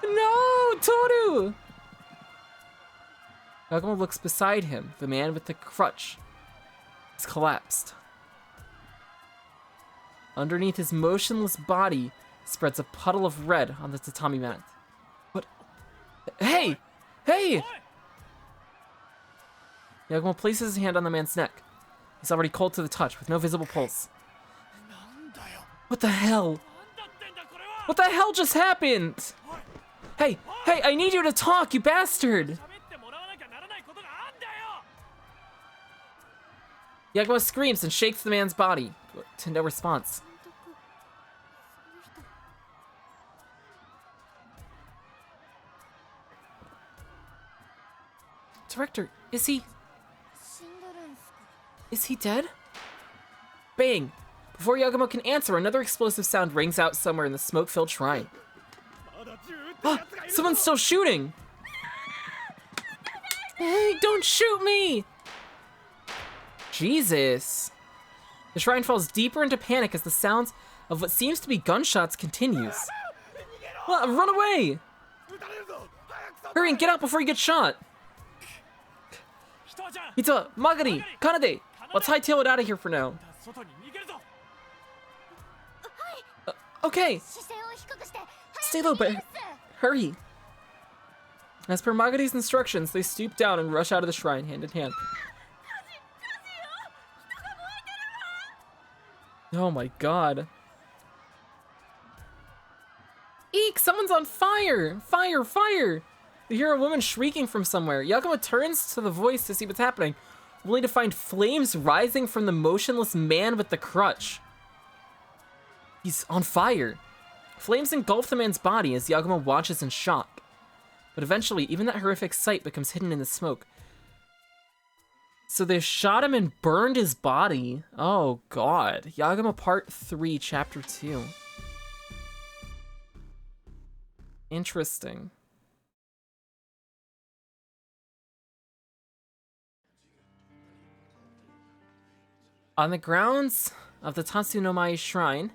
No! Toru! Yagumo looks beside him. The man with the crutch is collapsed. Underneath his motionless body spreads a puddle of red on the tatami mat. What? Hey! Hey! Yagumo places his hand on the man's neck. He's already cold to the touch, with no visible pulse. What the hell? What the hell just happened? Hey, hey, I need you to talk, you bastard! Yagumo screams and shakes the man's body, to no response. Director, is he dead? Bang! Before Yagumo can answer, another explosive sound rings out somewhere in the smoke-filled shrine. Ah, someone's still shooting! Hey, don't shoot me! Jesus. The shrine falls deeper into panic as the sounds of what seems to be gunshots continues. Run away! Hurry and get out before you get shot! Ita, Magari, Kanade! Let's hightail it out of here for now. Okay! Stay low, but hurry! As per Magari's instructions, they stoop down and rush out of the shrine, hand in hand. Oh my god. Eek! Someone's on fire! Fire! Fire! They hear a woman shrieking from somewhere. Yagumo turns to the voice to see what's happening, only to find flames rising from the motionless man with the crutch. He's on fire. Flames engulf the man's body as Yagumo watches in shock. But eventually, even that horrific sight becomes hidden in the smoke. So they shot him and burned his body. Oh god. Yagumo Part 3, Chapter 2. Interesting. On the grounds of the Tatsunomai Shrine,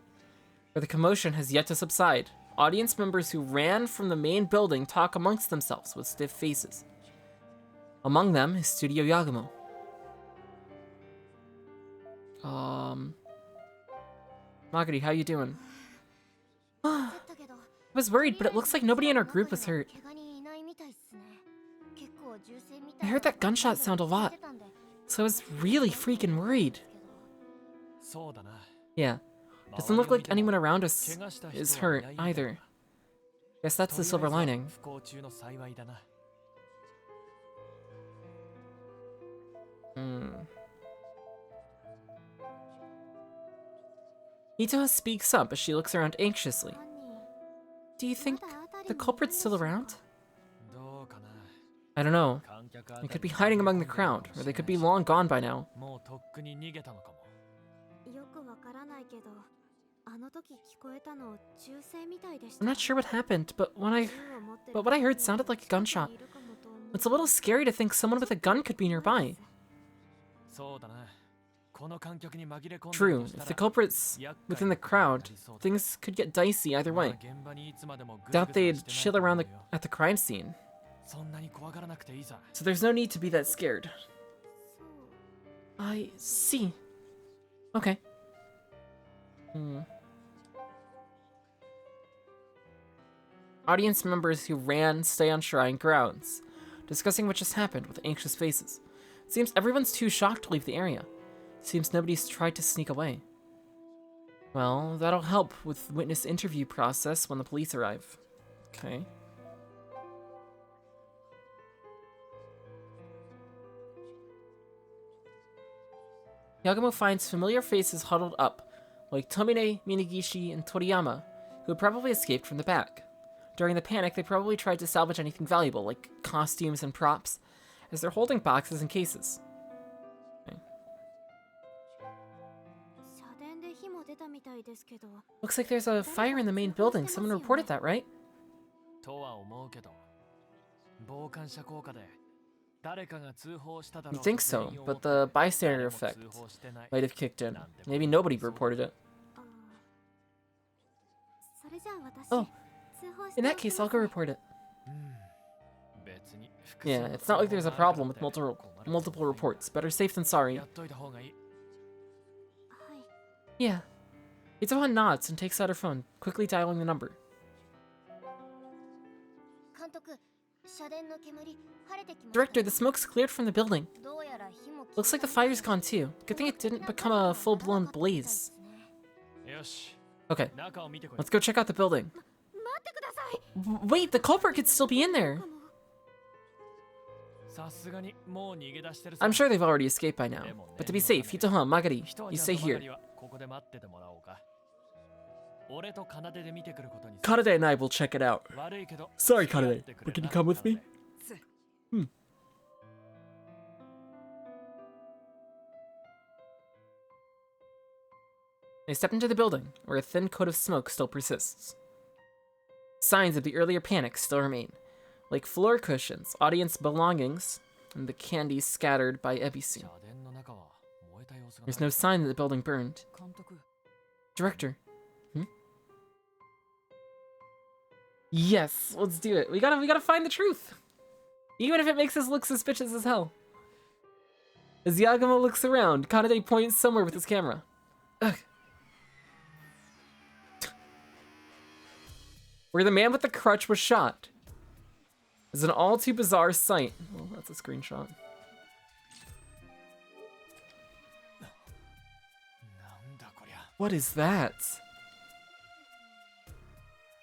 where the commotion has yet to subside, audience members who ran from the main building talk amongst themselves with stiff faces. Among them is Studio Yagumo. Magari, how you doing? I was worried, but it looks like nobody in our group was hurt. I heard that gunshot sound a lot, so I was really freaking worried. Yeah, doesn't look like anyone around us is hurt either. Guess that's the silver lining. Ito speaks up as she looks around anxiously. Do you think the culprit's still around? I don't know. They could be hiding among the crowd, or they could be long gone by now. I'm not sure what happened, but what I heard sounded like a gunshot. It's a little scary to think someone with a gun could be nearby. True, if the culprit's within the crowd, things could get dicey either way. Doubt they'd chill around at the crime scene. So there's no need to be that scared. I see. Okay. Audience members who ran stay on shrine grounds, discussing what just happened with anxious faces. It seems everyone's too shocked to leave the area. Seems nobody's tried to sneak away. Well, that'll help with the witness interview process when the police arrive. Okay. Yagumo finds familiar faces huddled up, like Tomine, Minagishi, and Toriyama, who had probably escaped from the back. During the panic, they probably tried to salvage anything valuable, like costumes and props, as they're holding boxes and cases. Okay. Looks like there's a fire in the main building. Someone reported that, right? You think so, but the bystander effect might have kicked in. Maybe nobody reported it. Oh, in that case, I'll go report it. Yeah, it's not like there's a problem with multiple reports. Better safe than sorry. Yeah. Itsuhan nods and takes out her phone, quickly dialing the number. Director, the smoke's cleared from the building. Looks like the fire's gone too. Good thing it didn't become a full-blown blaze. Okay, let's go check out the building. Wait, the culprit could still be in there. I'm sure they've already escaped by now. But to be safe, Hitohan, Magari, you stay here. Kanade and I will check it out. Sorry, Kanade, but can you come with me? They step into the building, where a thin coat of smoke still persists. Signs of the earlier panic still remain, like floor cushions, audience belongings, and the candy scattered by Ebisu. There's no sign that the building burned. Director. Yes, let's do it. We gotta find the truth. Even if it makes us look suspicious as hell. As Yagumo looks around, Kanade points somewhere with his camera. Ugh. Where the man with the crutch was shot. Is an all too bizarre sight. Well, that's a screenshot. What is that?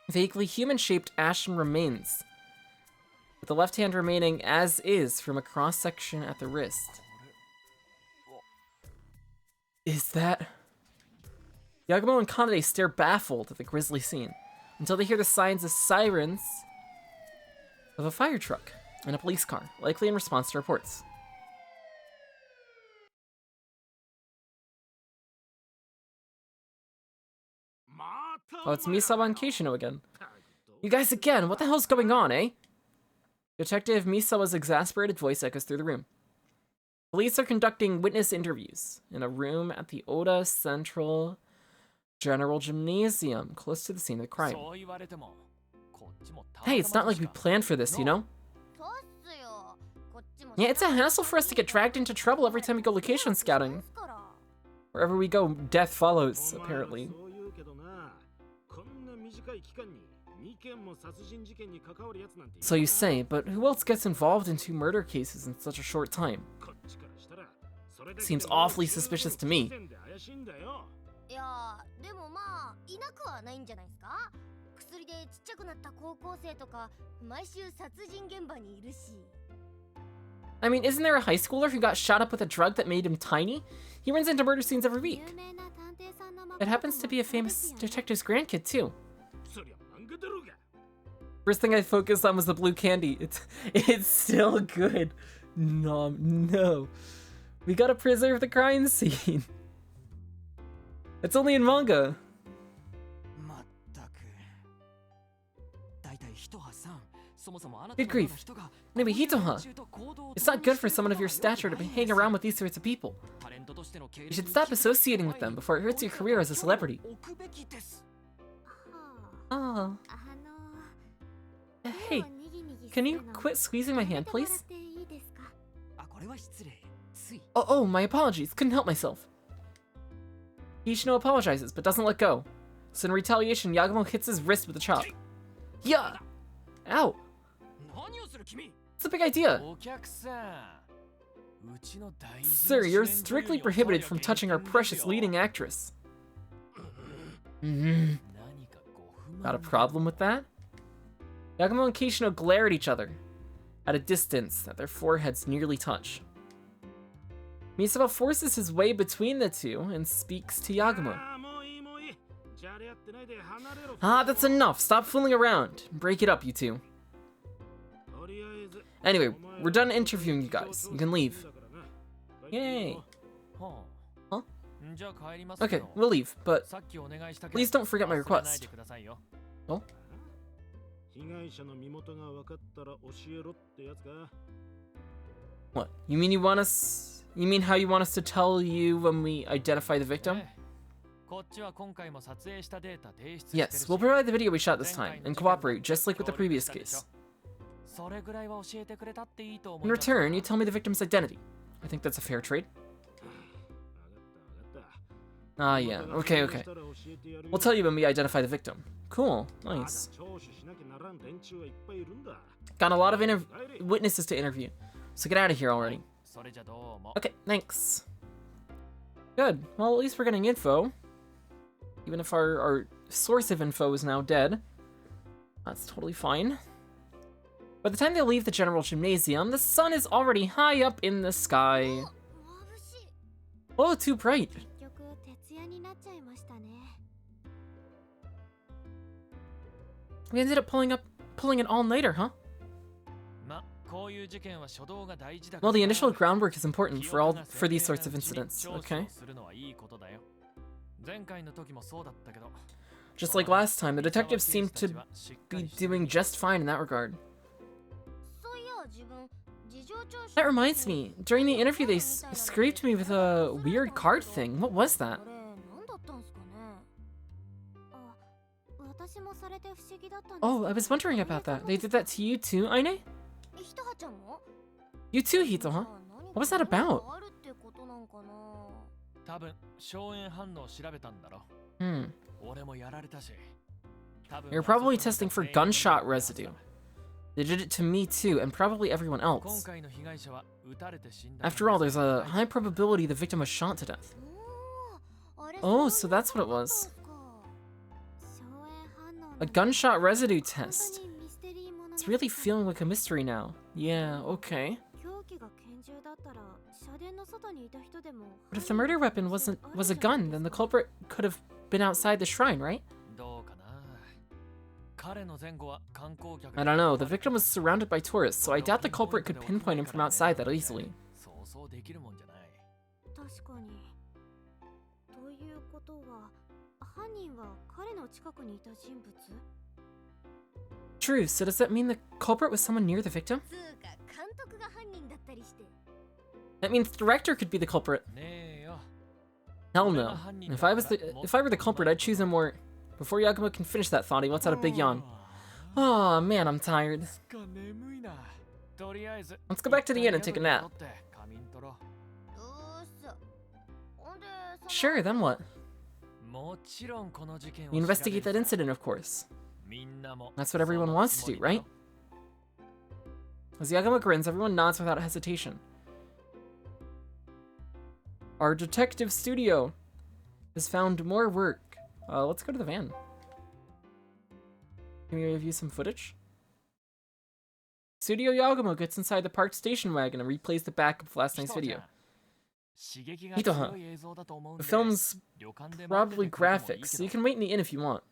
Vaguely human-shaped ashen remains, with the left hand remaining as is from a cross-section at the wrist. Is that... Yagumo and Kanade stare baffled at the grisly scene, until they hear the signs of sirens of a fire truck and a police car, likely in response to reports. Oh, it's Misawa and Keishino again. You guys again, what the hell's going on, eh? Detective Misawa's exasperated voice echoes through the room. Police are conducting witness interviews in a room at the Oda Central General Gymnasium, close to the scene of the crime. Hey, it's not like we planned for this, you know? Yeah, it's a hassle for us to get dragged into trouble every time we go location scouting. Wherever we go, death follows, apparently. So you say, but who else gets involved in 2 murder cases in such a short time? Seems awfully suspicious to me. I mean, isn't there a high schooler who got shot up with a drug that made him tiny? He runs into murder scenes every week. It happens to be a famous detective's grandkid, too. First thing I focused on was the blue candy. It's still good. No. We gotta preserve the crime scene. It's only in manga. Good grief. Maybe Hitoha. It's not good for someone of your stature to be hanging around with these sorts of people. You should stop associating with them before it hurts your career as a celebrity. Oh. Hey, can you quit squeezing my hand, please? Oh, my apologies. Couldn't help myself. Keishino apologizes, but doesn't let go. So in retaliation, Yagumo hits his wrist with a chop. Yeah! Ow! It's a big idea. Sir, you're strictly prohibited from touching our precious leading actress. Got a problem with that? Yagumo and Keishino glare at each other, at a distance that their foreheads nearly touch. Misawa forces his way between the two and speaks to Yagumo. Ah, that's enough. Stop fooling around. Break it up, you two. Anyway, we're done interviewing you guys. You can leave. Yay. Huh? Okay, we'll leave, but please don't forget my request. Oh? What? You mean you want us... You mean how you want us to tell you when we identify the victim? Yes, we'll provide the video we shot this time, and cooperate, just like with the previous case. In return, you tell me the victim's identity. I think that's a fair trade. Ah, yeah. Okay, okay. We'll tell you when we identify the victim. Cool. Nice. Got a lot of witnesses to interview, so get out of here already. Okay, thanks. Good. Well, at least we're getting info. Even if our source of info is now dead. That's totally fine. By the time they leave the general gymnasium, the sun is already high up in the sky. Oh, too bright. We ended up pulling an all-nighter, huh? Well, the initial groundwork is important for these sorts of incidents, okay? Just like last time, the detectives seem to be doing just fine in that regard. That reminds me, during the interview they scraped me with a weird card thing. What was that? Oh, I was wondering about that. They did that to you too, Aine? You too, Hito, huh? What was that about? You're probably testing for gunshot residue. They did it to me too, and probably everyone else. After all, there's a high probability the victim was shot to death. Oh, so that's what it was. A gunshot residue test. It's really feeling like a mystery now. Yeah, okay. But if the murder weapon was a gun, then the culprit could have been outside the shrine, right? I don't know, the victim was surrounded by tourists, so I doubt the culprit could pinpoint him from outside that easily. True, so does that mean the culprit was someone near the victim? That means the director could be the culprit. Hell no. If I were the culprit, I'd choose him more. Before Yagumo can finish that thought, he lets out a big yawn. Oh man, I'm tired. Let's go back to the inn and take a nap. Sure, then what? We investigate that incident, of course. That's what everyone wants to do, right? As Yagumo grins, everyone nods without hesitation. Our detective studio has found more work. Let's go to the van. Can we review some footage? Studio Yagumo gets inside the parked station wagon and replays the backup of last night's video. Hito-han, the film's probably graphics, so you can wait in the inn if you want.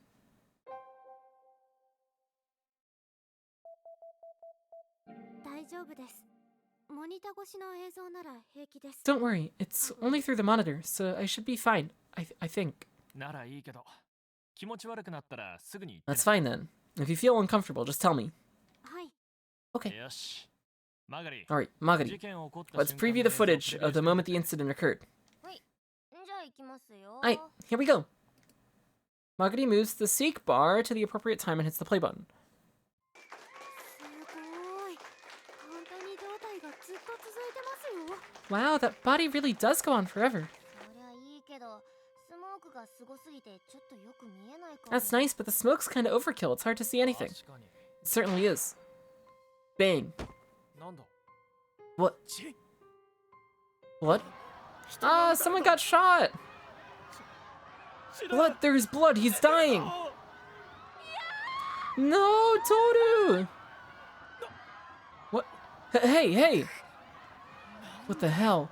Don't worry, it's only through the monitor, so I should be fine, I think. That's fine then. If you feel uncomfortable, just tell me. Okay. Alright, Magari, let's preview the footage of the moment the incident occurred. Alright, here we go. Magari moves the seek bar to the appropriate time and hits the play button. Wow, that body really does go on forever. That's nice, but the smoke's kind of overkill. It's hard to see anything. It certainly is. Bang. What? What? Ah, someone got shot! Blood, there's blood, he's dying! No, Toru! What? Hey, hey! What the hell?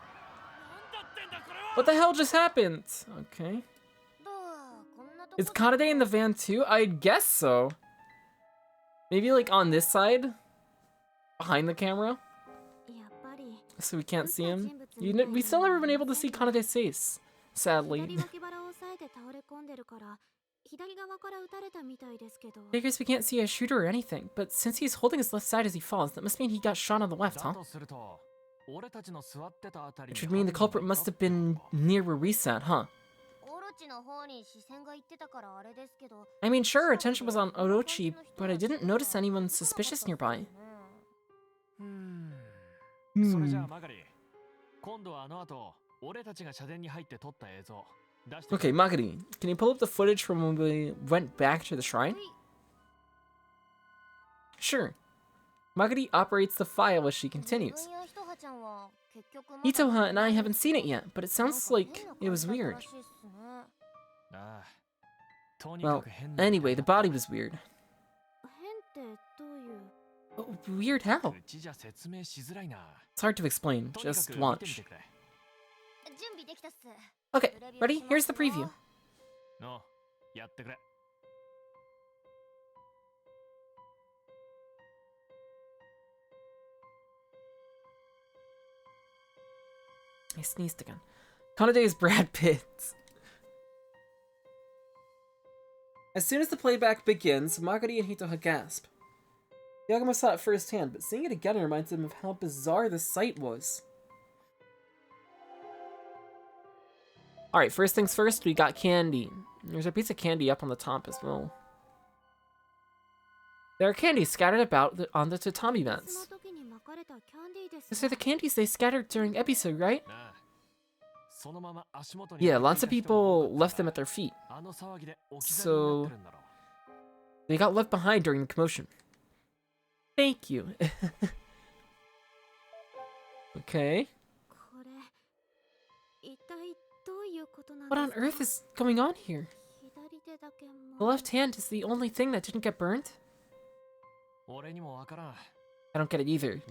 What the hell just happened? Okay. Is Kanade in the van too? I guess so. Maybe like on this side? Behind the camera? So we can't see him? We still never been able to see Kanade's face. sadly. Figures we can't see a shooter or anything, but since he's holding his left side as he falls, that must mean he got shot on the left, huh? Which would mean the culprit must have been near where we sat, huh? I mean, sure, attention was on Orochi, but I didn't notice anyone suspicious nearby. Okay, Magari, can you pull up the footage from when we went back to the shrine? Sure. Magari operates the file as she continues. Itoha and I haven't seen it yet, but it sounds like it was weird. Well, anyway, the body was weird. Weird how? It's hard to explain, just watch. Okay, ready? Here's the preview. I sneezed again. Kanade is Brad Pitt. As soon as the playback begins, Magari and Hitoha gasp. Yagumo saw it firsthand, but seeing it again reminds him of how bizarre the sight was. Alright, first things first, we got candy. There's a piece of candy up on the top as well. There are candies scattered about on the tatami mats. These are the candies they scattered during episode, right? Yeah, lots of people left them at their feet. So they got left behind during the commotion. Thank you. Okay. What on earth is going on here? The left hand is the only thing that didn't get burned? I don't get it either.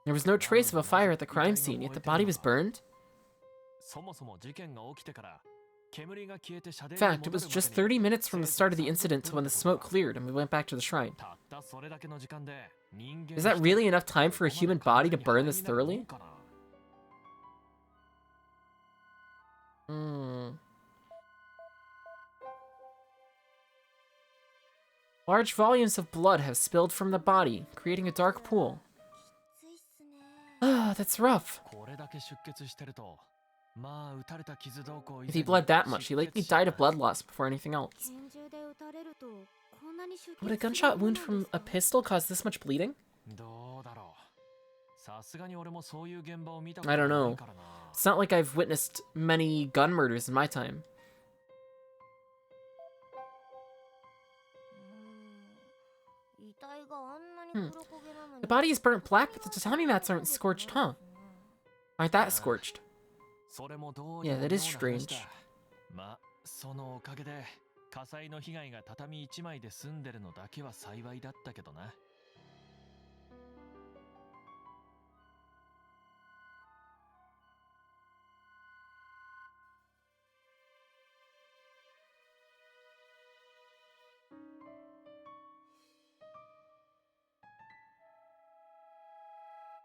There was no trace of a fire at the crime scene, yet the body was burned? In fact, it was just 30 minutes from the start of the incident to when the smoke cleared and we went back to the shrine. Is that really enough time for a human body to burn this thoroughly? Large volumes of blood have spilled from the body, creating a dark pool. Ah, that's rough. If he bled that much, he likely died of blood loss before anything else. Would a gunshot wound from a pistol cause this much bleeding? I don't know. It's not like I've witnessed many gun murders in my time. The body is burnt black, but the tatami mats aren't scorched, huh? Aren't that scorched? Yeah, that is strange.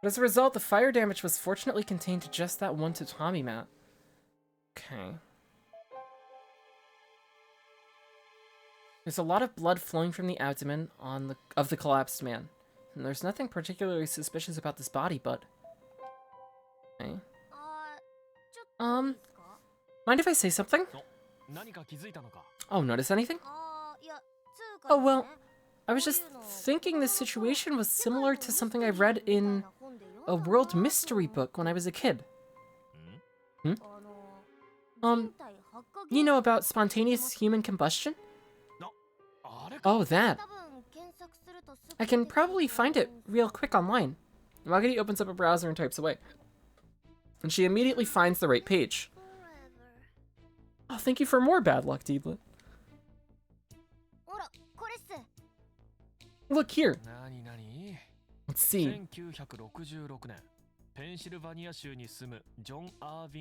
But as a result, the fire damage was fortunately contained to just that one tatami mat. Okay. There's a lot of blood flowing from the abdomen of the collapsed man. And there's nothing particularly suspicious about this body, but... Okay. Mind if I say something? Oh, notice anything? Oh, well, I was just thinking this situation was similar to something I read in a world mystery book when I was a kid. You know about spontaneous human combustion? Oh, that. I can probably find it real quick online. Magari opens up a browser and types away. And she immediately finds the right page. Oh, thank you for more bad luck, Deedlit. Look here. Let's see.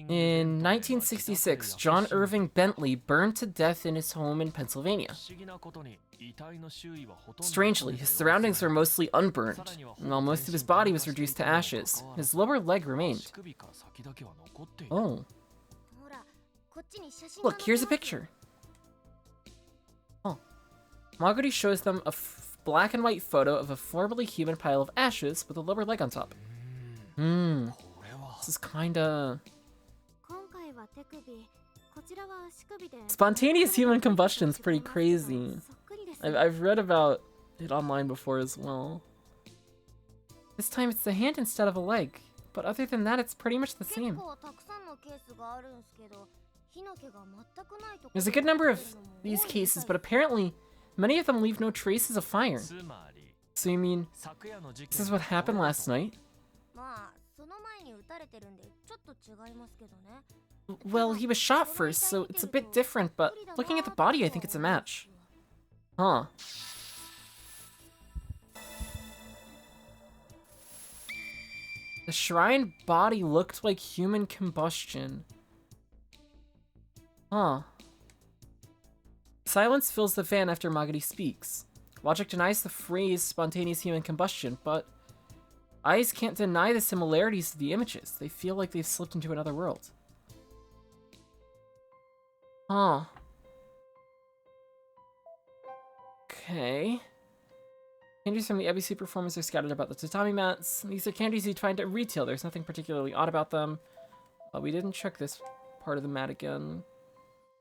In 1966, John Irving Bentley burned to death in his home in Pennsylvania. Strangely, his surroundings were mostly unburned, while most of his body was reduced to ashes. His lower leg remained. Oh. Look, here's a picture. Oh. Maguri shows them a black and white photo of a formerly human pile of ashes with a lower leg on top. This is kinda... Spontaneous human combustion is pretty crazy. I've read about it online before as well. This time it's the hand instead of a leg, but other than that it's pretty much the same. There's a good number of these cases, but apparently many of them leave no traces of fire. So you mean, this is what happened last night? Well, he was shot first, so it's a bit different, but looking at the body, I think it's a match. Huh. The shrine body looked like human combustion. Huh. Silence fills the van after Maguri speaks. Logic denies the phrase spontaneous human combustion, but eyes can't deny the similarities to the images. They feel like they've slipped into another world. Huh. Okay. Candies from the ABC performance are scattered about the tatami mats. These are candies you'd find at retail. There's nothing particularly odd about them. We didn't check this part of the mat again.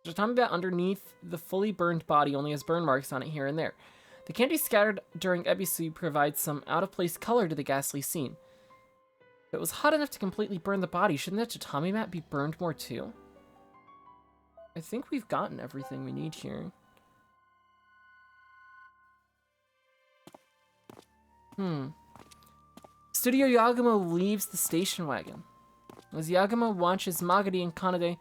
The tatami mat underneath the fully burned body only has burn marks on it here and there. The candy scattered during ebisu provides some out-of-place color to the ghastly scene. If it was hot enough to completely burn the body, shouldn't the tatami mat be burned more too? I think we've gotten everything we need here. Studio Yagumo leaves the station wagon. As Yagumo watches Maguri and Kanade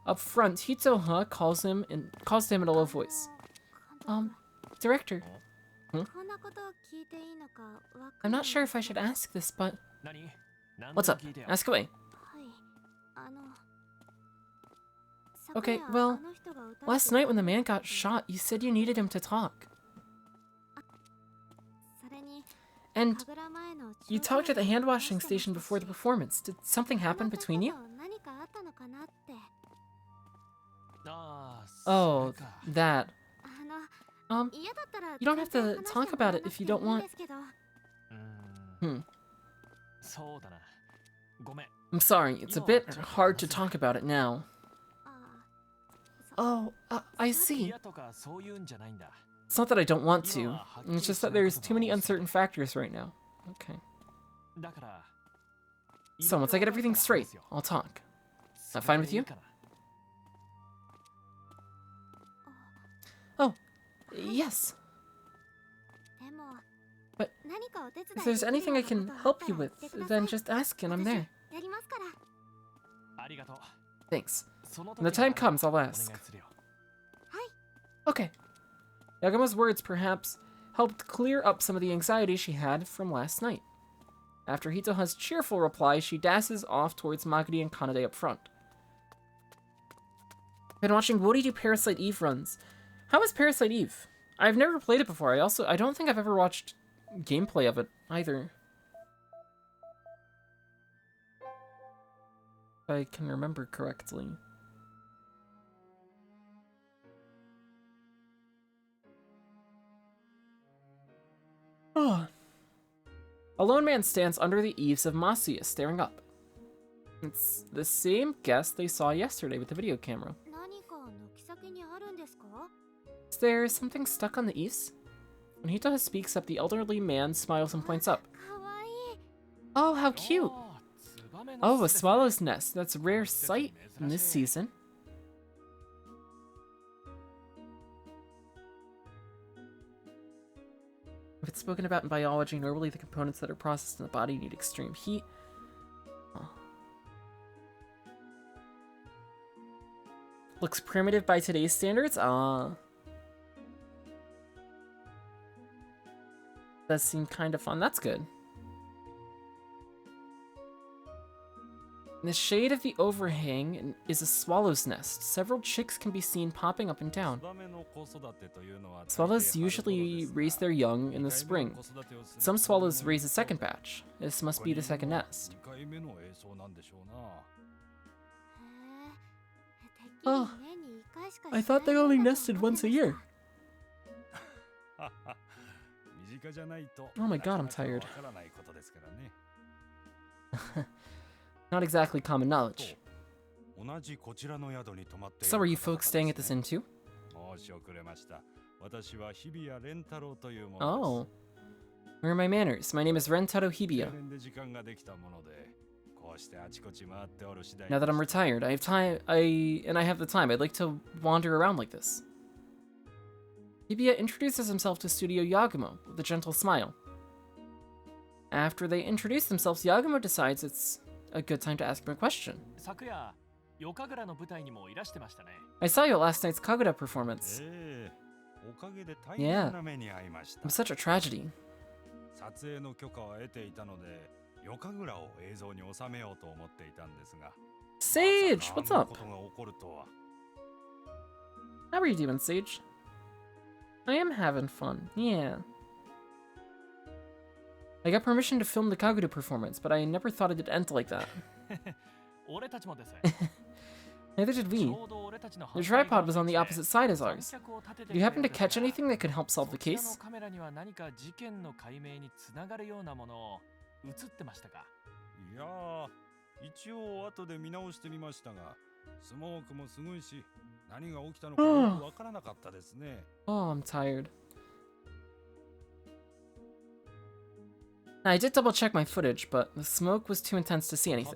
up front, Hitoha calls him to him in a low voice. Director. I'm not sure if I should ask this, but... What's up? Ask away. Okay, well, last night when the man got shot, you said you needed him to talk. And you talked at the hand-washing station before the performance. Did something happen between you? Oh, that. You don't have to talk about it if you don't want. I'm sorry, it's a bit hard to talk about it now. Oh, I see. It's not that I don't want to. It's just that there's too many uncertain factors right now. Okay. So, once I get everything straight, I'll talk. Is that fine with you? Oh, yes. But if there's anything I can help you with, then just ask and I'm there. Thanks. When the time comes, I'll ask. Okay. Yagumo's words perhaps helped clear up some of the anxiety she had from last night. After Hitoha's cheerful reply, she dashes off towards Maguri and Kanade up front. Been watching Woody do Parasite Eve runs. How is Parasite Eve? I've never played it before. I don't think I've ever watched gameplay of it either. If I can remember correctly. Oh. A lone man stands under the eaves of Masuya, staring up. It's the same guest they saw yesterday with the video camera. Is there something stuck on the eaves? When Hitoha speaks up, the elderly man smiles and points up. Oh, how cute! Oh, a swallow's nest. That's a rare sight in this season. If it's spoken about in biology, normally the components that are processed in the body need extreme heat. Oh. Looks primitive by today's standards? Does seem kind of fun. That's good. In the shade of the overhang is a swallow's nest. Several chicks can be seen popping up and down. Swallows usually raise their young in the spring. Some swallows raise a second batch. This must be the second nest. Oh, I thought they only nested once a year. Oh my god, I'm tired. Not exactly common knowledge. So are you folks staying at this inn too? Oh. Where are my manners? My name is Rintaro Yagumo. Now that I'm retired, I have time. I have the time. I'd like to wander around like this. Yagumo introduces himself to Studio Yagumo with a gentle smile. After they introduce themselves, Yagumo decides it's a good time to ask him a question. I saw you at last night's Kaguda performance. Yeah, it was such a tragedy. Sage, what's up? How are you doing, Sage? I am having fun, yeah. I got permission to film the Kaguda performance, but I never thought it'd end like that. Neither did we. The tripod was on the opposite side as ours. Did you happen to catch anything that could help solve the case? Oh, I'm tired. I did double check my footage, but the smoke was too intense to see anything.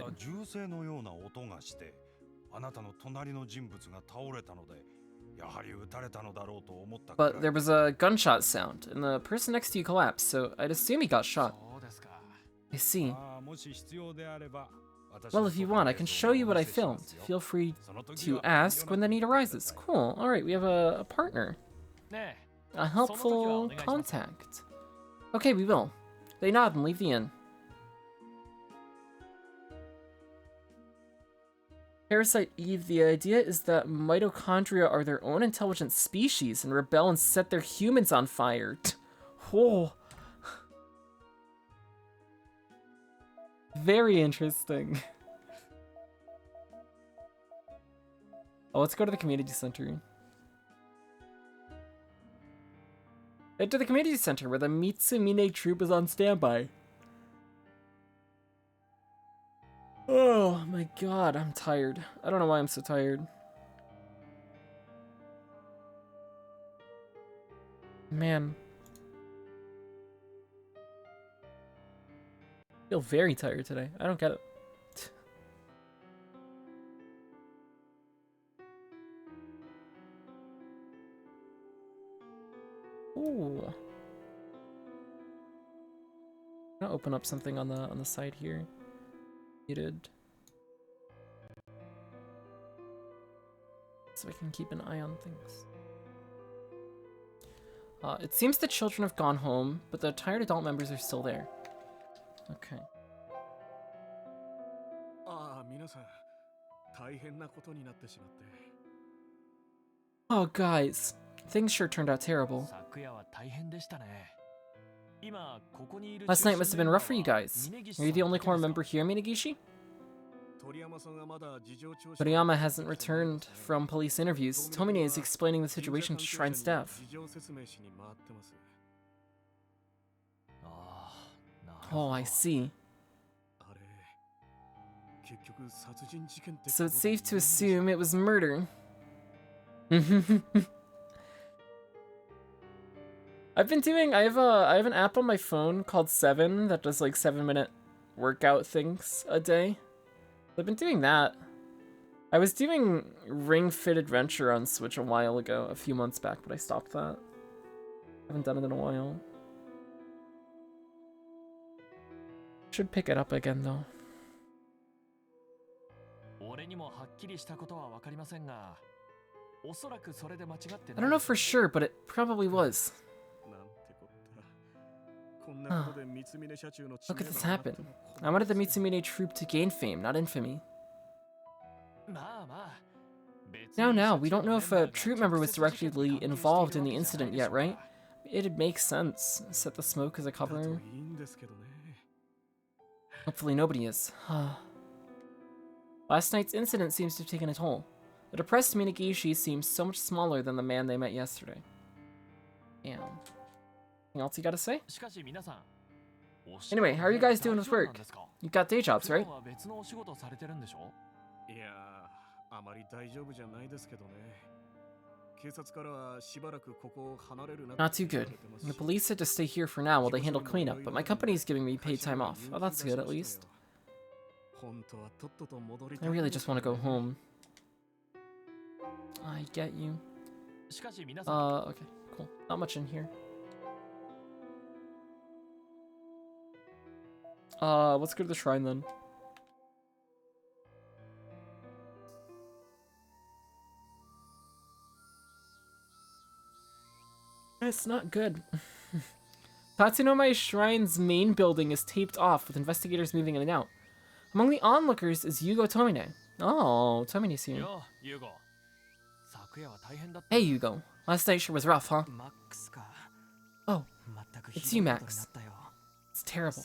But there was a gunshot sound, and the person next to you collapsed, so I'd assume he got shot. I see. Well, if you want, I can show you what I filmed. Feel free to ask when the need arises. Cool. Alright, we have a partner. A helpful contact. Okay, we will. They nod and leave the inn. Parasite Eve, the idea is that mitochondria are their own intelligent species and rebel and set their humans on fire. Oh. Very interesting. Oh, let's go to the community center. Head to the community center where the Mitsumine troop is on standby. Oh my god, I'm tired. I don't know why I'm so tired. Man. I feel very tired today. I don't get it. Ooh. I'm gonna open up something on the side here. Muted. So I can keep an eye on things. It seems the children have gone home, but the tired adult members are still there. Okay. Oh, guys. Things sure turned out terrible. Last night must have been rough for you guys. Are you the only core member here, Minagishi? Toriyama hasn't returned from police interviews. Tomine is explaining the situation to Shrine staff. Oh, I see. So it's safe to assume it was murder. I have an app on my phone called 7 that does like 7-minute workout things a day. I've been doing that. I was doing Ring Fit Adventure on Switch a while ago, a few months back, but I stopped that. Haven't done it in a while. Should pick it up again though. I don't know for sure, but it probably was. Huh. How could this happen? I wanted the Mitsumine troop to gain fame, not infamy. Now, we don't know if a troop member was directly involved in the incident yet, right? It'd make sense. Set the smoke as a cover. Hopefully nobody is. Last night's incident seems to have taken a toll. The depressed Minagishi seems so much smaller than the man they met yesterday. Damn. Anything else you gotta say? Anyway, how are you guys doing with work? You've got day jobs, right? Not too good. The police said to stay here for now while they handle cleanup, but my company's giving me paid time off. Oh, that's good at least. I really just want to go home. I get you. Okay, cool. Not much in here. Let's go to the shrine then. It's not good. Tatsunome Shrine's main building is taped off, with investigators moving in and out. Among the onlookers is Yugo Tomine. Oh, Tomine's here. Hey, Yugo. Last night sure was rough, huh? Oh, it's you, Max. It's terrible.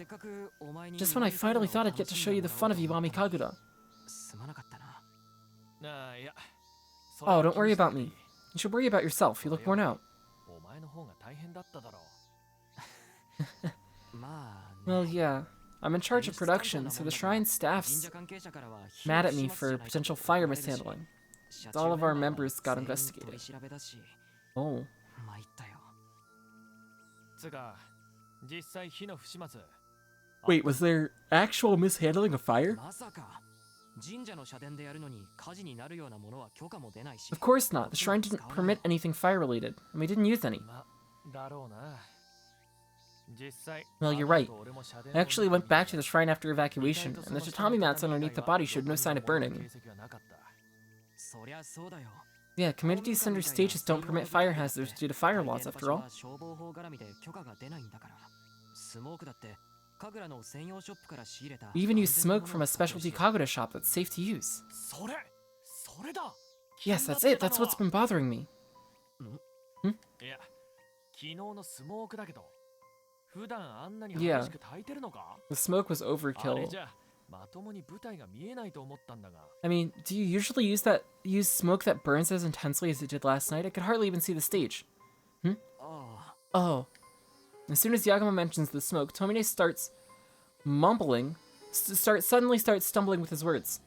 Just when I finally thought I'd get to show you the fun of Iwami Kagura. Oh, don't worry about me. You should worry about yourself. You look worn out. Well, yeah. I'm in charge of production, so the shrine staff's mad at me for potential fire mishandling. All of our members got investigated. Oh. Wait, was there actual mishandling of fire? Of course not. The shrine didn't permit anything fire-related, and we didn't use any. Well, you're right. I actually went back to the shrine after evacuation, and the tatami mats underneath the body showed no sign of burning. Yeah, community center stages don't permit fire hazards due to fire laws, after all. We even use smoke from a specialty Kagura shop that's safe to use. Yes, that's it. That's what's been bothering me. Yeah, the smoke was overkill. I mean, do you usually use smoke that burns as intensely as it did last night? I could hardly even see the stage. Oh. As soon as Yagumo mentions the smoke, Tomine starts mumbling, suddenly starts stumbling with his words.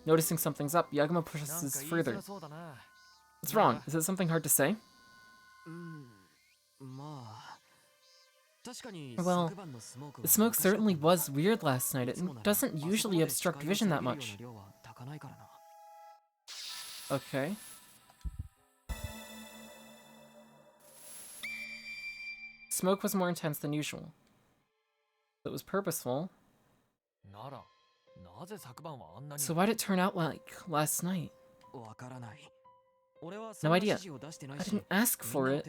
Noticing something's up, Yagumo pushes further. What's wrong? Is it something hard to say? Well, the smoke certainly was weird last night. It doesn't usually obstruct vision that much. Okay. Smoke was more intense than usual. It was purposeful. So why'd it turn out like last night? No idea. I didn't ask for it,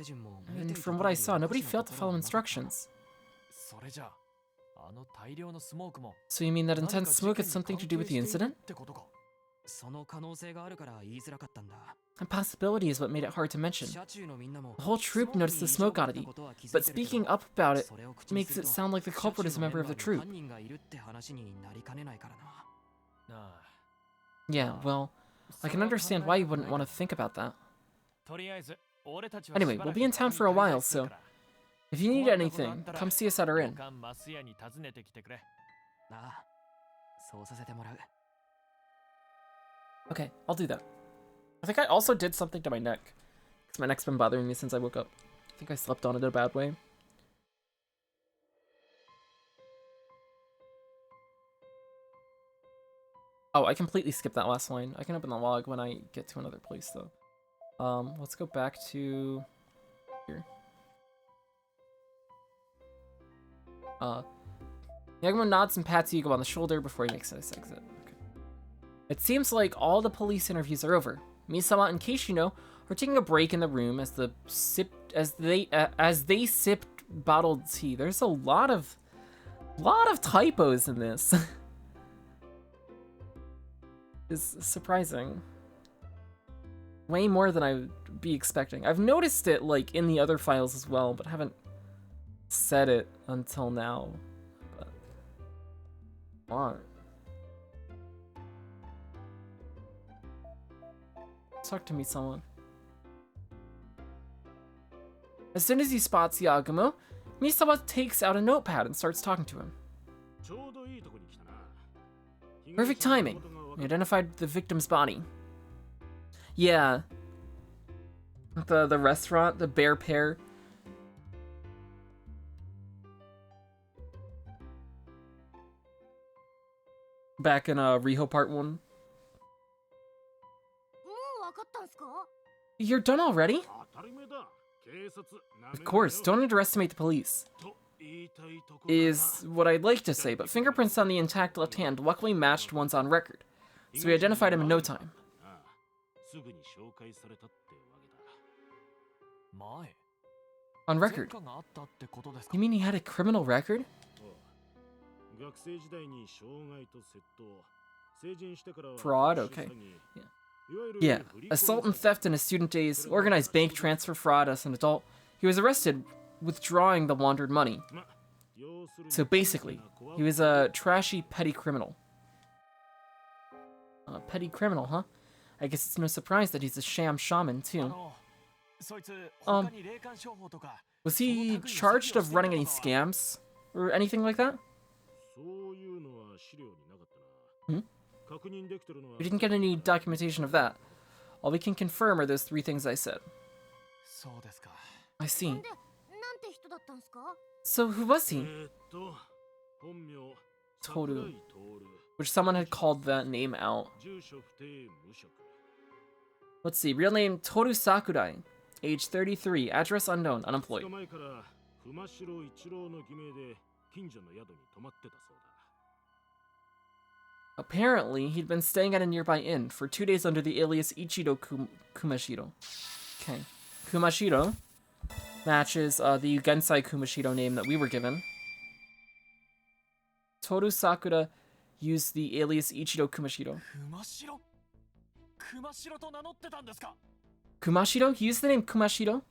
and from what I saw, nobody failed to follow instructions. So you mean that intense smoke had something to do with the incident? A possibility is what made it hard to mention. The whole troop noticed the smoke oddity, but speaking up about it makes it sound like the culprit is a member of the troop. Yeah, well, I can understand why you wouldn't want to think about that. Anyway, we'll be in town for a while, so if you need anything, come see us at our inn. Okay, I'll do that. I think I also did something to my neck, because my neck's been bothering me since I woke up. I think I slept on it in a bad way. Oh, I completely skipped that last line. I can open the log when I get to another place, though. Let's go back to here. Yagumo nods and pats Yugo on the shoulder before he makes his exit. Okay. It seems like all the police interviews are over. Misama and Keishino are taking a break in the room as they sipped bottled tea. There's a lot of is surprising. Way more than I would be expecting. I've noticed it, like, in the other files as well, but haven't said it until now. But... Why? Talk to me, someone. As soon as he spots Yagumo, Misawa takes out a notepad and starts talking to him. Perfect timing. We identified the victim's body. Yeah. The restaurant, the bear pair. Back in Riho Part 1. You're done already? Of course, don't underestimate the police. Is what I'd like to say, but fingerprints on the intact left hand luckily matched ones on record, so we identified him in no time. On record? You mean he had a criminal record? Fraud? Okay. Yeah, assault and theft in his student days, organized bank transfer fraud as an adult. He was arrested withdrawing the laundered money. So basically, he was a trashy petty criminal. Petty criminal, huh? I guess it's no surprise that he's a sham shaman, too. Was he charged of running any scams? Or anything like that? We didn't get any documentation of that. All we can confirm are those 3 things I said. I see. So who was he? Toru. Which someone had called that name out. Let's see, real name Toru Sakurai. Age 33, address unknown, unemployed. Apparently, he'd been staying at a nearby inn for 2 days under the alias Ichiro Kumashiro. Okay. Kumashiro matches the Ugensai Kumashiro name that we were given. Toru Sakura used the alias Ichiro Kumashiro. Kumashiro? He used the name Kumashiro?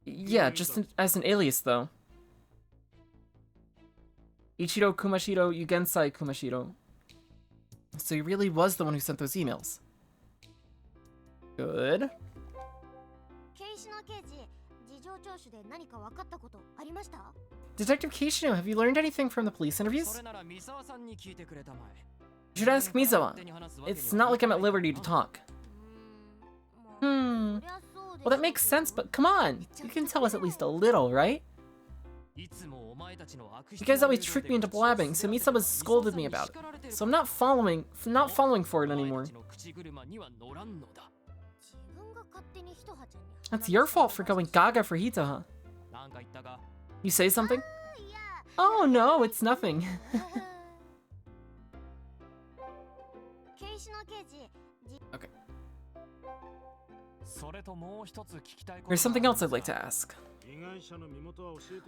Yeah, just as an alias, though. Ichiro Kumashiro, Ugensai Kumashiro. So he really was the one who sent those emails. Good. Detective Keishino, have you learned anything from the police interviews? You should ask Misawa. It's not like I'm at liberty to talk. Well, that makes sense, but come on! You can tell us at least a little, right? You guys always trick me into blabbing, so Misawa scolded me about it. So I'm not falling for it anymore. That's your fault for going gaga for Hito, huh? You say something? Oh no, it's nothing. Okay. There's something else I'd like to ask.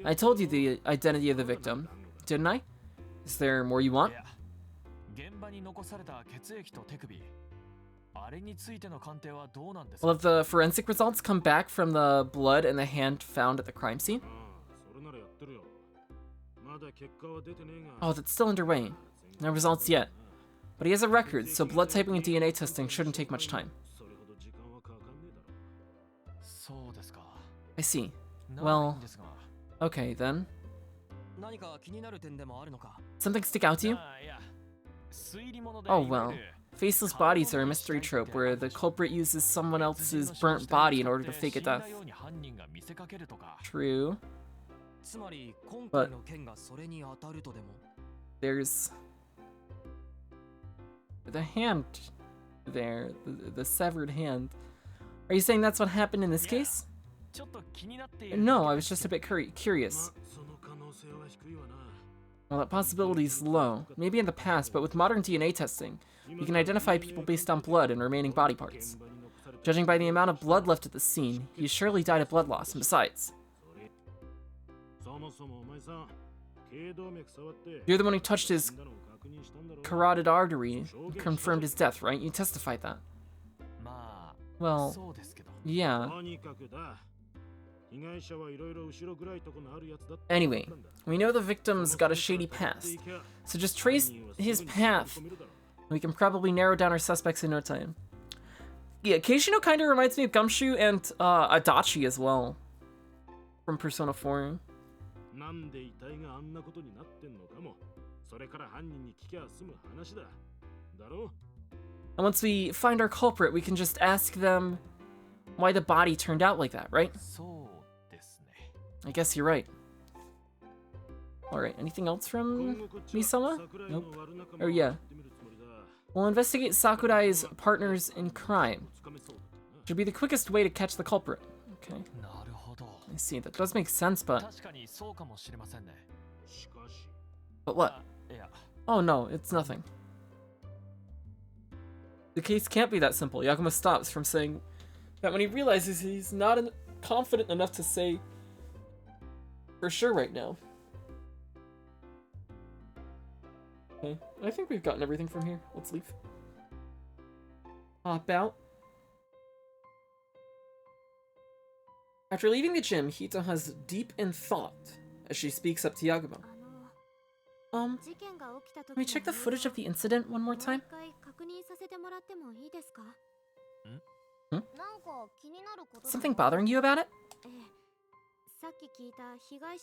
I told you the identity of the victim, didn't I? Is there more you want? Well, have the forensic results come back from the blood and the hand found at the crime scene? Oh, that's still underway. No results yet. But he has a record, so blood typing and DNA testing shouldn't take much time. I see. Well, okay then. Something stick out to you? Oh well. Faceless bodies are a mystery trope where the culprit uses someone else's burnt body in order to fake a death. True. But there's the hand there, the severed hand. Are you saying that's what happened in this case? No, I was just a bit curious. Well, that possibility's low. Maybe in the past, but with modern DNA testing, we can identify people based on blood and remaining body parts. Judging by the amount of blood left at the scene, he surely died of blood loss, and besides... You're the one who touched his carotid artery confirmed his death, right? You testified that. Well, yeah. Anyway, we know the victim's got a shady past, so just trace his path. We can probably narrow down our suspects in no time. Yeah, Keishino kind of reminds me of Gumshoe and Adachi as well, from Persona 4. And once we find our culprit, we can just ask them why the body turned out like that, right? I guess you're right. Alright, anything else from Misama? Nope. Oh yeah. We'll investigate Sakurai's partners in crime. Should be the quickest way to catch the culprit. Okay. I see, that does make sense, but... But what? Oh no, it's nothing. The case can't be that simple. Yagumo stops from saying that when he realizes he's not confident enough to say for sure right now. Okay, I think we've gotten everything from here. Let's leave. Hop out. After leaving the gym, Hitoha's deep in thought as she speaks up to Yagumo. Can we check the footage of the incident one more time? Hmm? Something bothering you about it?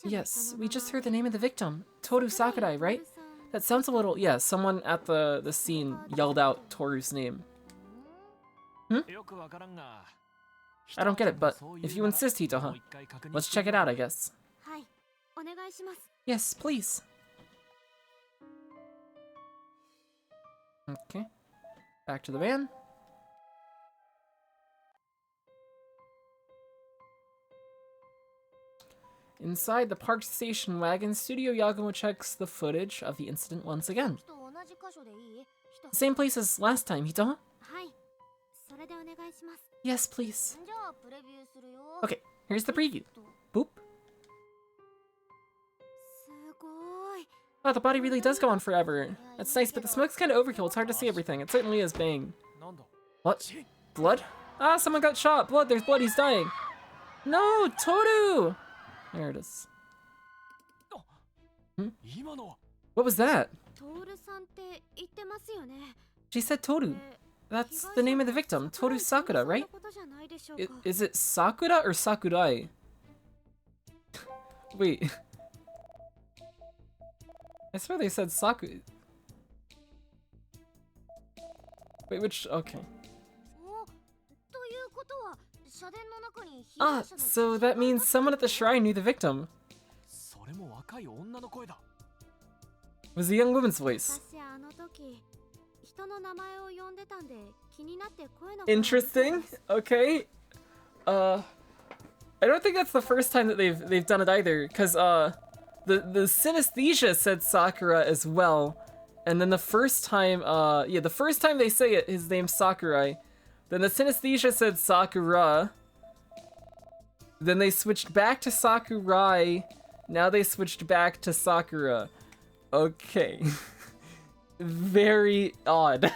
Yes, we just heard the name of the victim. Toru Sakurai, right? That sounds a little... Yeah, someone at the scene yelled out Toru's name. Hmm? I don't get it, but if you insist, Hitoha, let's check it out, I guess. Yes, please. Okay. Back to the van. Inside the parked station wagon, Studio Yagumo checks the footage of the incident once again. Same place as last time, Hitoha? Yes, please. Okay, here's the preview. Boop. Oh, the body really does go on forever. That's nice, but the smoke's kind of overkill. It's hard to see everything. It certainly is bang. What? Blood? Ah, someone got shot. Blood, there's blood. He's dying. No, Toru! There it is. Hmm? What was that? She said Toru. That's the name of the victim, Toru Sakura, right? Is it Sakura or Sakurai? Wait. I swear they said Saku. Wait, which... Okay. Ah, so that means someone at the shrine knew the victim. It was a young woman's voice. Interesting. Okay. I don't think that's the first time that they've done it either, because the synesthesia said Sakura as well, and then the first time the first time they say it, his name's Sakurai. Then the synesthesia said Sakura. Then they switched back to Sakurai. Now they switched back to Sakura. Okay. Very odd.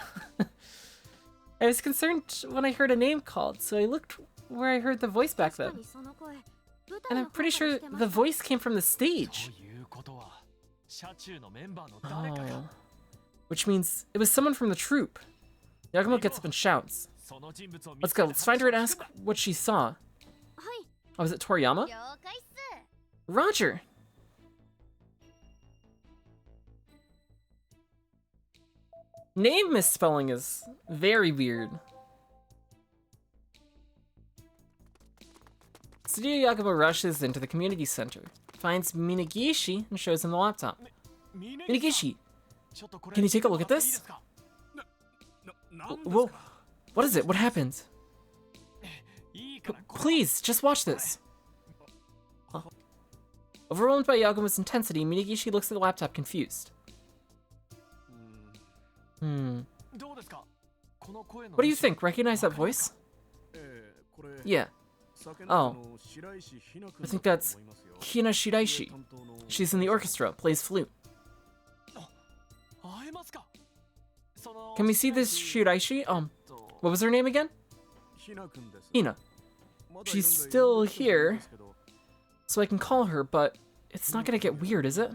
I was concerned when I heard a name called, so I looked where I heard the voice back then. And I'm pretty sure the voice came from the stage. Oh. Which means it was someone from the troupe. Yagumo gets up and shouts. Let's go, let's find her and ask what she saw. Oh, is it Toriyama? Roger! Name misspelling is very weird. Studio Yagumo rushes into the community center, finds Minagishi, and shows him the laptop. Minagishi, can you take a look at this? Whoa, what is it? What happened? Please, just watch this. Huh? Overwhelmed by Yagumo's intensity, Minagishi looks at the laptop confused. What do you think? Recognize that voice? Yeah. Oh. I think that's Hina Shiraishi. She's in the orchestra, plays flute. Can we see this Shiraishi? What was her name again? Hina. She's still here, so I can call her, but it's not gonna get weird, is it?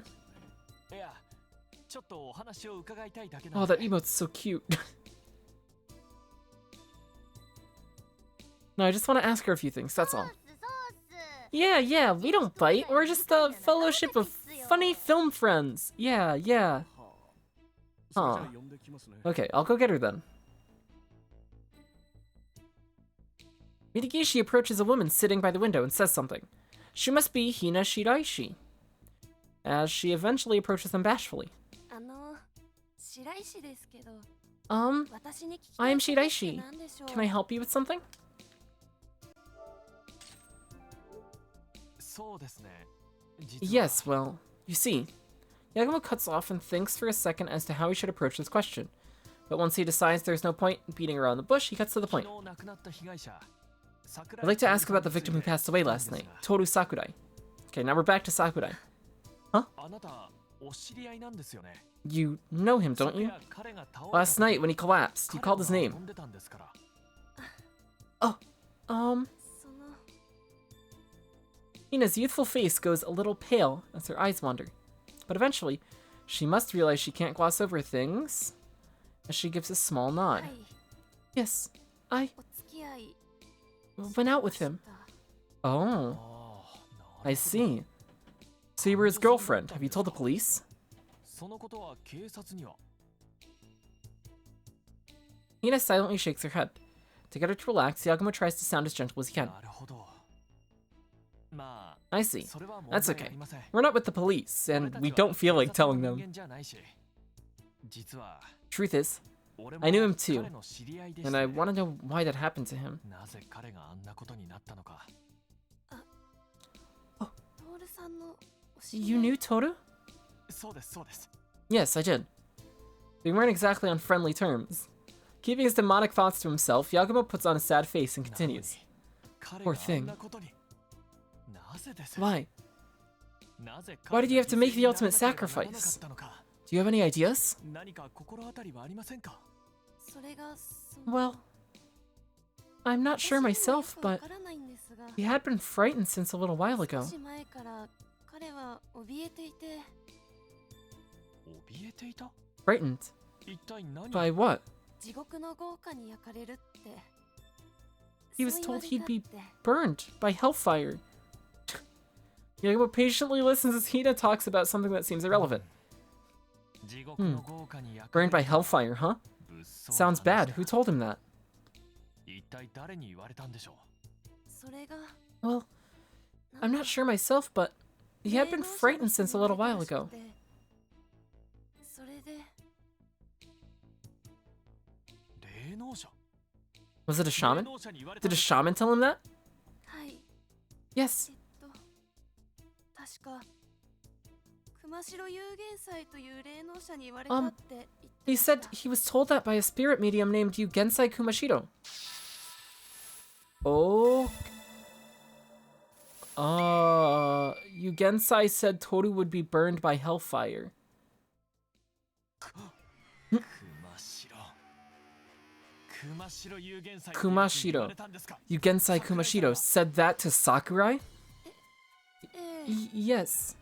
Oh, that emote's so cute. No, I just want to ask her a few things, that's all. Yeah, we don't fight. We're just a fellowship of funny film friends. Yeah. Huh. Okay, I'll go get her then. Miyagishi approaches a woman sitting by the window and says something. She must be Hina Shiraishi. As she eventually approaches them bashfully. I am Shiraishi. Can I help you with something? Yes, well, you see, Yagumo cuts off and thinks for a second as to how he should approach this question. But once he decides there's no point in beating around the bush, he cuts to the point. I'd like to ask about the victim who passed away last night, Toru Sakurai. Okay, now we're back to Sakurai. Huh? You know him, don't you? Last night when he collapsed, you called his name. Hina's youthful face goes a little pale as her eyes wander. But eventually, she must realize she can't gloss over things, as she gives a small nod. Yes, I went out with him. Oh, I see. So you were his girlfriend. Have you told the police? Hina silently shakes her head. To get her to relax, Yagumo tries to sound as gentle as he can. I see. That's okay. We're not with the police, and we don't feel like telling them. Truth is, I knew him too, and I want to know why that happened to him. Oh. You knew Toru? Yes, I did. We weren't exactly on friendly terms. Keeping his demonic thoughts to himself, Yagumo puts on a sad face and continues. Poor thing. Why? Why did you have to make the ultimate sacrifice? Do you have any ideas? Well, I'm not sure myself, but he had been frightened since a little while ago. Frightened? By what? He was told he'd be burned by hellfire. Yagumo patiently listens as Hina talks about something that seems irrelevant. Burned by hellfire, huh? Sounds bad. Who told him that? Well, I'm not sure myself, but he had been frightened since a little while ago. Was it a shaman? Did a shaman tell him that? Yes. He said he was told that by a spirit medium named Yugensai Kumashiro. Oh. Yugensai said Toru would be burned by hellfire. Kumashiro. Yugensai Kumashiro said that to Sakurai? Yes.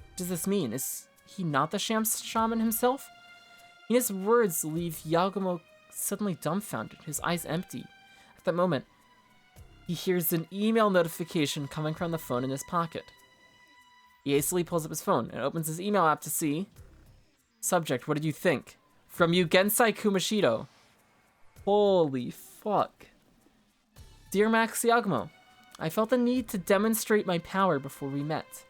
What does this mean? Is he not the shaman himself? Hina's words leave Yagumo suddenly dumbfounded, his eyes empty. At that moment, he hears an email notification coming from the phone in his pocket. He hastily pulls up his phone and opens his email app to see. Subject, what did you think? From Yugensai Kumashiro. Holy fuck. Dear Max Yagumo, I felt the need to demonstrate my power before we met.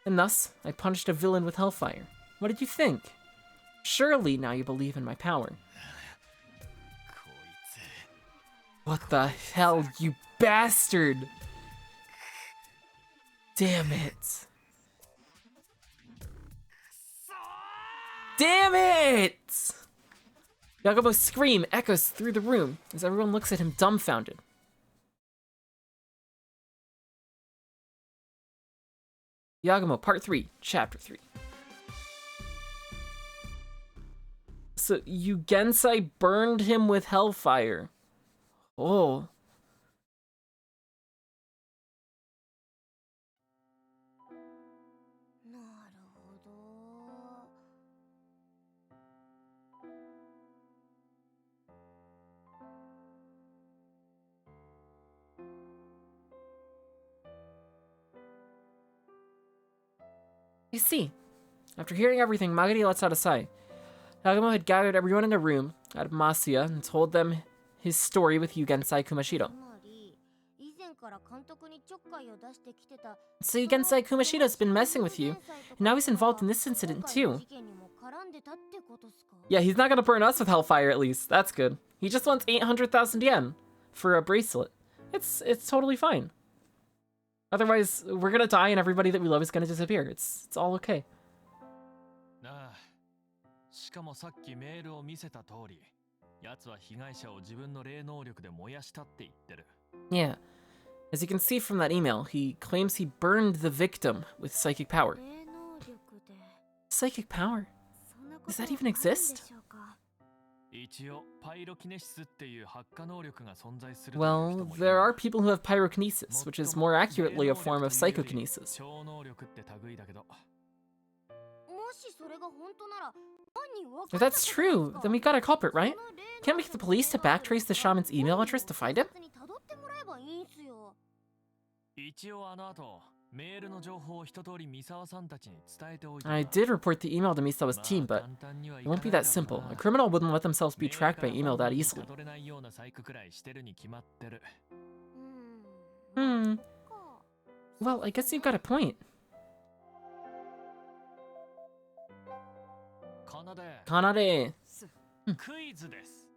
And thus, I punished a villain with hellfire. What did you think? Surely now you believe in my power. What the hell, you bastard! Damn it! Damn it! Yagumo's scream echoes through the room as everyone looks at him dumbfounded. Yagumo Part 3, Chapter 3. So Yugensai burned him with hellfire. Oh. You see, after hearing everything, Magari lets out a sigh. Yagumo had gathered everyone in a room at Masuya and told them his story with Yugensai Kumashiro. So Yugensai Kumashiro's been messing with you, and now he's involved in this incident too. Yeah, he's not gonna burn us with hellfire at least. That's good. He just wants 800,000 yen for a bracelet. It's totally fine. Otherwise, we're gonna die and everybody that we love is gonna disappear. It's all okay. Yeah. As you can see from that email, he claims he burned the victim with psychic power. Psychic power? Does that even exist? Well, there are people who have pyrokinesis, which is more accurately a form of psychokinesis. If that's true, then we got a culprit, right? Can't we get the police to backtrace the shaman's email address to find him? I did report the email to Misawa's team, but it won't be that simple. A criminal wouldn't let themselves be tracked by email that easily. Well, I guess you've got a point. Kanade.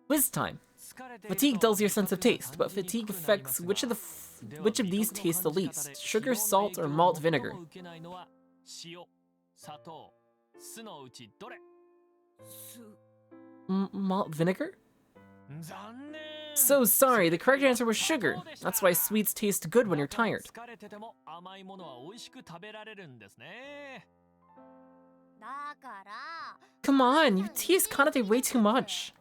Quiz time. Fatigue dulls your sense of taste, but fatigue affects which of these tastes the least? Sugar, salt, or malt vinegar? Malt vinegar? So sorry, the correct answer was sugar. That's why sweets taste good when you're tired. Come on, you tease Kanade way too much.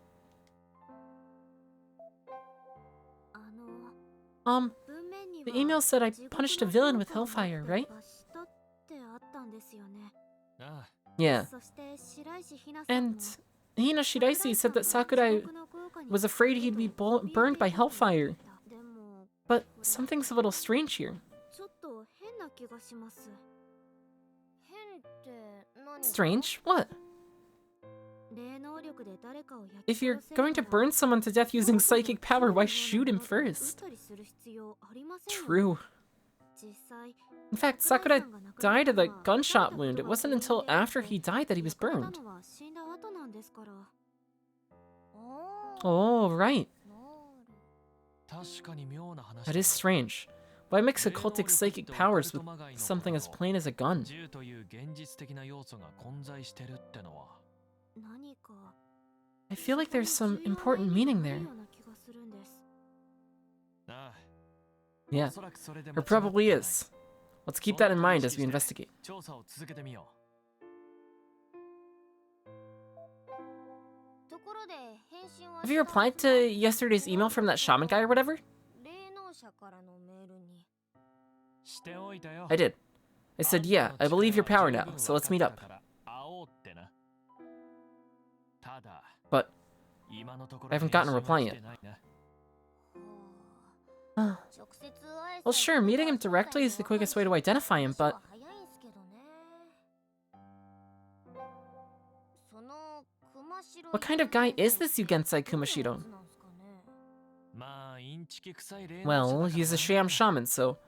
The email said I punished a villain with hellfire, right? Yeah. And Hina Shiraisi said that Sakurai was afraid he'd be burned by hellfire. But something's a little strange here. Strange? What? If you're going to burn someone to death using psychic power, why shoot him first? True. In fact, Sakurai died of a gunshot wound. It wasn't until after he died that he was burned. Oh, right. That is strange. Why mix occultic psychic powers with something as plain as a gun? I feel like there's some important meaning there. Yeah, there probably is. Let's keep that in mind as we investigate. Have you replied to yesterday's email from that shaman guy or whatever? I did. I said, yeah, I believe your power now, so let's meet up. But I haven't gotten a reply yet. Well, sure, meeting him directly is the quickest way to identify him, but... What kind of guy is this Yugensai Kumashiro? Well, he's a sham shaman, so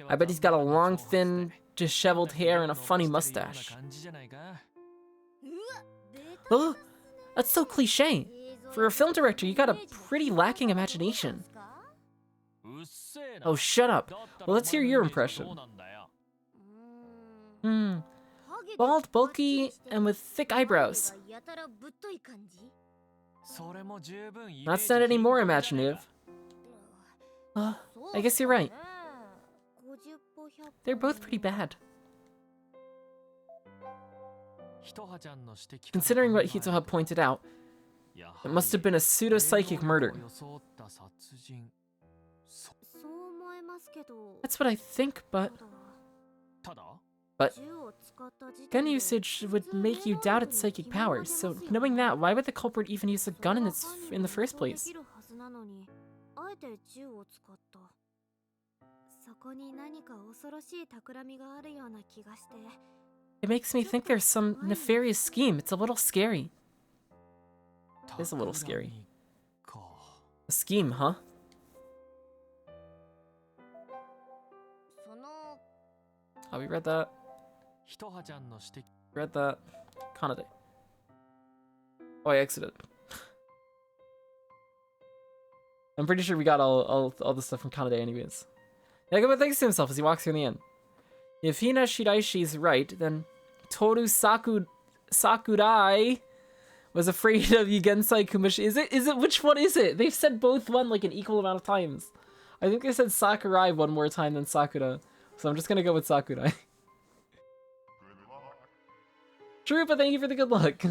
I bet he's got a long, thin, disheveled hair and a funny mustache. Oh, that's so cliche. For a film director, you got a pretty lacking imagination. Oh, shut up. Well, let's hear your impression. Bald, bulky, and with thick eyebrows. That's not any more imaginative. I guess you're right. They're both pretty bad. Considering what Hitoha pointed out, It must have been a pseudo-psychic murder. That's what I think, but gun usage would make you doubt its psychic powers, so knowing that, why would the culprit even use a gun in the first place? It makes me think there's some nefarious scheme. It's a little scary. It is a little scary. A scheme, huh? Oh, we read that. Read that. Kanade. Oh, I exited. I'm pretty sure we got all the stuff from Kanade anyways. Yagumo thinks to himself as he walks through the inn. If Hina Shiraishi's right, then Toru Sakurai was afraid of Yugensai Kumashi. Is it which one is it? They've said both one like an equal amount of times. I think they said Sakurai one more time than Sakura. So I'm just gonna go with Sakurai. True, but thank you for the good luck.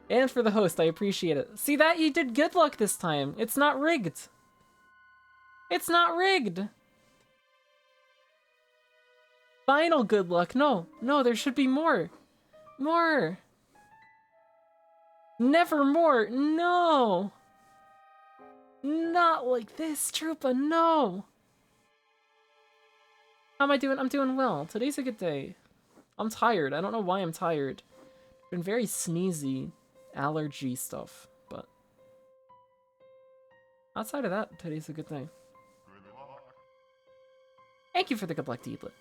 And for the host, I appreciate it. See that? You did good luck this time. It's not rigged. It's not rigged. Final good luck. No, there should be more. More. Never more. No. Not like this, Troopa. No. How am I doing? I'm doing well. Today's a good day. I'm tired. I don't know why I'm tired. Been very sneezy. Allergy stuff. But outside of that, today's a good day. Thank you for the good luck, Deedlet.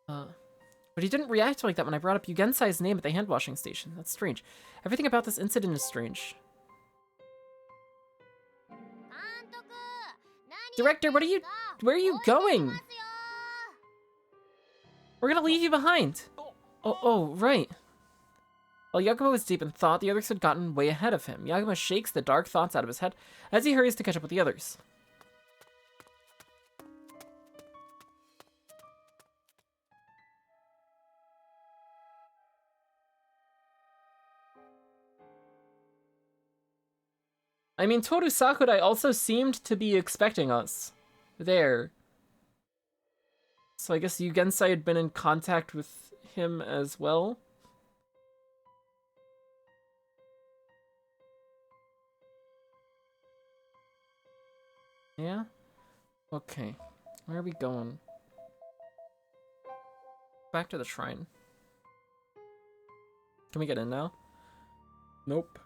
But he didn't react like that when I brought up Yugensai's name at the hand washing station. That's strange. Everything about this incident is strange. Director, where are you going? We're gonna leave you behind. Oh, right. While Yagumo was deep in thought, the others had gotten way ahead of him. Yagumo shakes the dark thoughts out of his head as he hurries to catch up with the others. I mean, Toru Sakurai also seemed to be expecting us there. So I guess Yugensai had been in contact with him as well. Yeah? Okay. Where are we going? Back to the shrine. Can we get in now? Nope.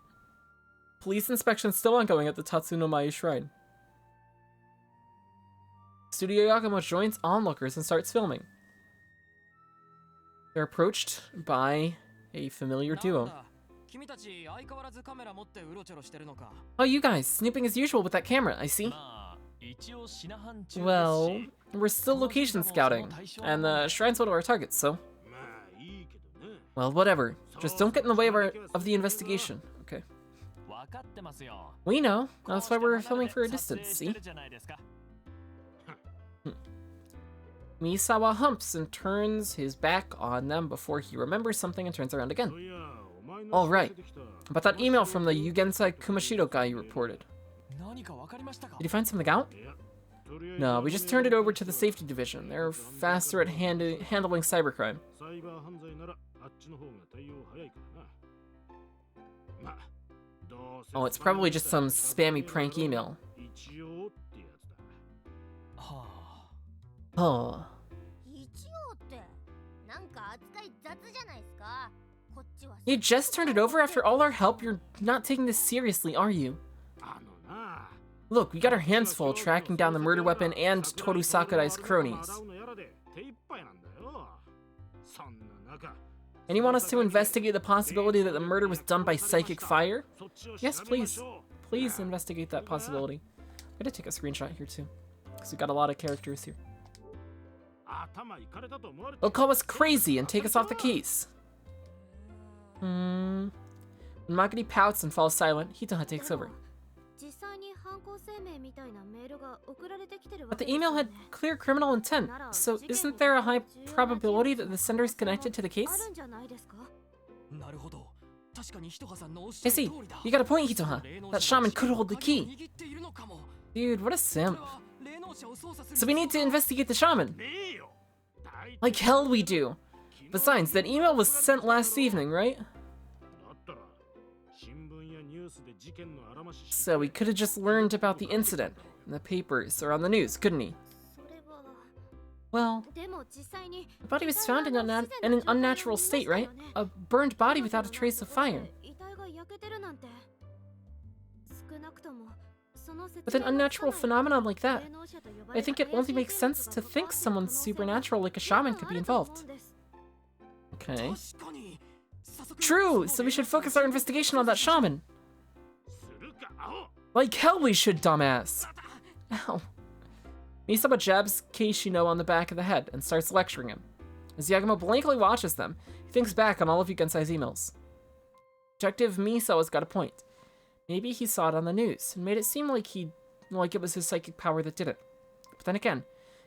Police inspection still ongoing at the Tatsunomai Shrine. Studio Yagumo joins onlookers and starts filming. They're approached by a familiar duo. Oh, you guys, snooping as usual with that camera, I see. Well, we're still location scouting, and the shrine's one of our targets, so... Well, whatever. Just don't get in the way of the investigation, okay? We know. That's why we're filming for a distance, see? Misawa humps and turns his back on them before he remembers something and turns around again. Alright. About that email from the Yugensai Kumashiro guy you reported. Did you find something out? No, we just turned it over to the safety division. They're faster at handling cybercrime. Oh, it's probably just some spammy prank email. Oh. You just turned it over after all our help? You're not taking this seriously, are you? Look, we got our hands full tracking down the murder weapon and Toru Sakurai's cronies. And you want us to investigate the possibility that the murder was done by psychic fire? Yes, please. Please investigate that possibility. I'm gonna take a screenshot here too, because we got a lot of characters here. They'll call us crazy and take us off the case. When Magari pouts and falls silent, Hitoha takes over. But the email had clear criminal intent, so isn't there a high probability that the sender is connected to the case? I see. You got a point, Hitoha. That shaman could hold the key. Dude, what a simp. So we need to investigate the shaman. Like hell we do. Besides, that email was sent last evening, right? So he could have just learned about the incident in the papers or on the news, couldn't he? Well, the body was found in an unnatural state, right? A burned body without a trace of fire. With an unnatural phenomenon like that, I think it only makes sense to think someone supernatural like a shaman could be involved. Okay. True, so we should focus our investigation on that shaman. Like hell we should, dumbass. Ow. Misaba jabs Keishino on the back of the head and starts lecturing him. As Yagumo blankly watches them, he thinks back on all of Yugensai's emails. Detective Misawa's got a point. Maybe he saw it on the news and made it seem like it was his psychic power that did it. But then again,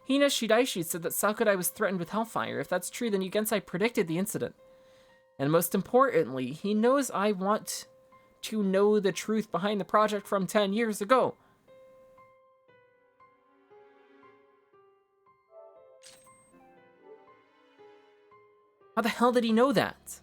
Hina Shidaishi said that Sakurai was threatened with hellfire. If that's true, then Yugensai predicted the incident. And most importantly, he knows I want to know the truth behind the project from 10 years ago. How the hell did he know that?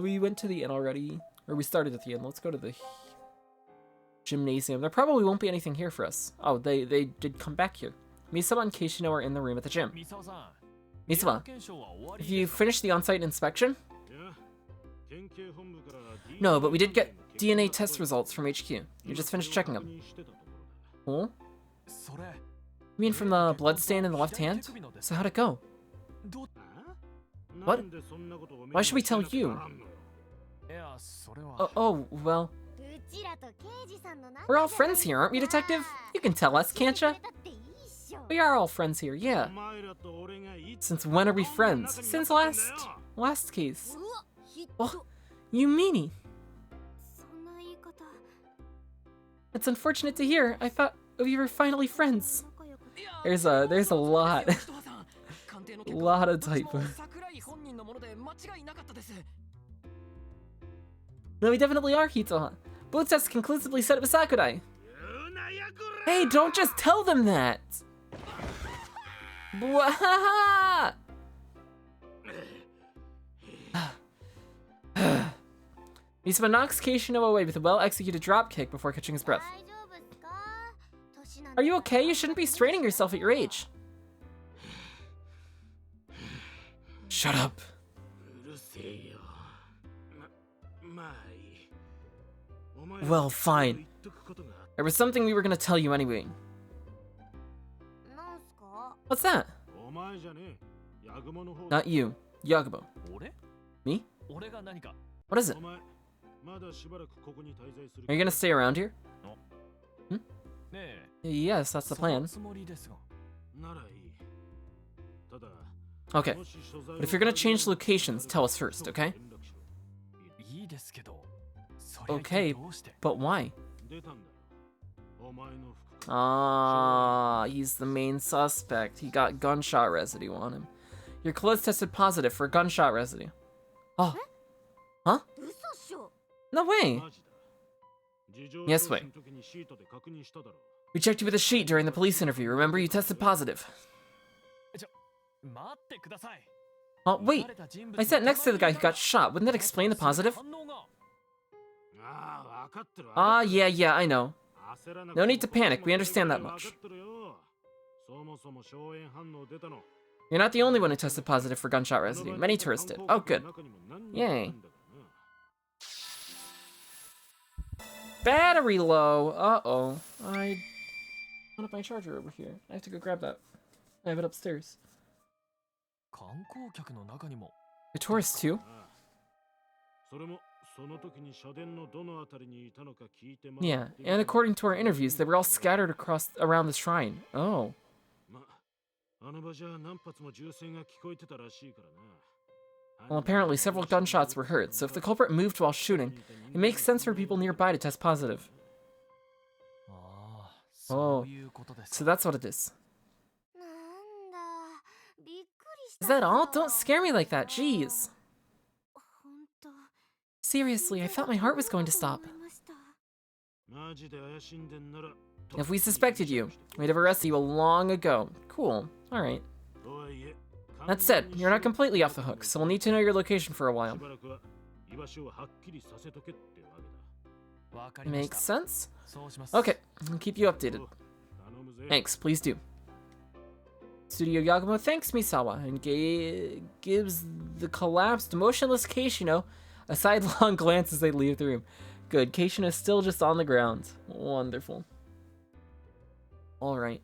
We went to the inn already. Or we started at the inn. Let's go to the gymnasium. There probably won't be anything here for us. Oh, they did come back here. Misaba and Keishino are in the room at the gym. Misaba, have you finished the on-site inspection? No, but we did get DNA test results from HQ. You just finished checking them. Huh? You mean from the blood stain in the left hand? So how'd it go? What? Why should we tell you? Oh, well... We're all friends here, aren't we, Detective? You can tell us, can't ya? We are all friends here, yeah. Since when are we friends? Since last case. Oh, you meanie. It's unfortunate to hear. I thought we were finally friends. There's a lot. Lot of typos. No, we definitely are, Hitoha. Both tests conclusively said it was Sakurai. Hey, don't just tell them that! Bwahaha! Misaba knocks Keishino away with a well-executed dropkick before catching his breath. Are you okay? You shouldn't be straining yourself at your age. Shut up. Well, fine. There was something we were gonna tell you anyway. What's that? Not you. Yagumo. Me? What is it? Are you gonna stay around here? Hmm? Yes, that's the plan. Okay, but if you're gonna change locations, tell us first, okay? Okay, but why? Ah, he's the main suspect. He got gunshot residue on him. Your clothes tested positive for gunshot residue. Oh. Huh? No way. Yes, wait. We checked you with a sheet during the police interview. Remember, you tested positive. Oh, wait. I sat next to the guy who got shot. Wouldn't that explain the positive? Ah, yeah, I know. No need to panic. We understand that much. You're not the only one who tested positive for gunshot residue. Many tourists did. Oh, good. Yay. Battery low. Uh-oh. I put up my charger over here. I have to go grab that. I have it upstairs. The tourists too? Yeah, and according to our interviews, they were all scattered around the shrine. Oh. Well, apparently several gunshots were heard, so if the culprit moved while shooting, it makes sense for people nearby to test positive. Oh, so that's what it is. Is that all? Don't scare me like that, jeez. Seriously, I thought my heart was going to stop. If we suspected you, we'd have arrested you long ago. Cool, alright. That said, you're not completely off the hook, so we'll need to know your location for a while. Makes sense? Okay, I'll keep you updated. Thanks, please do. Studio Yagumo thanks Misawa and gives the collapsed, motionless Keishino a sidelong glance as they leave the room. Good, Keishino is still just on the ground. Wonderful. Alright.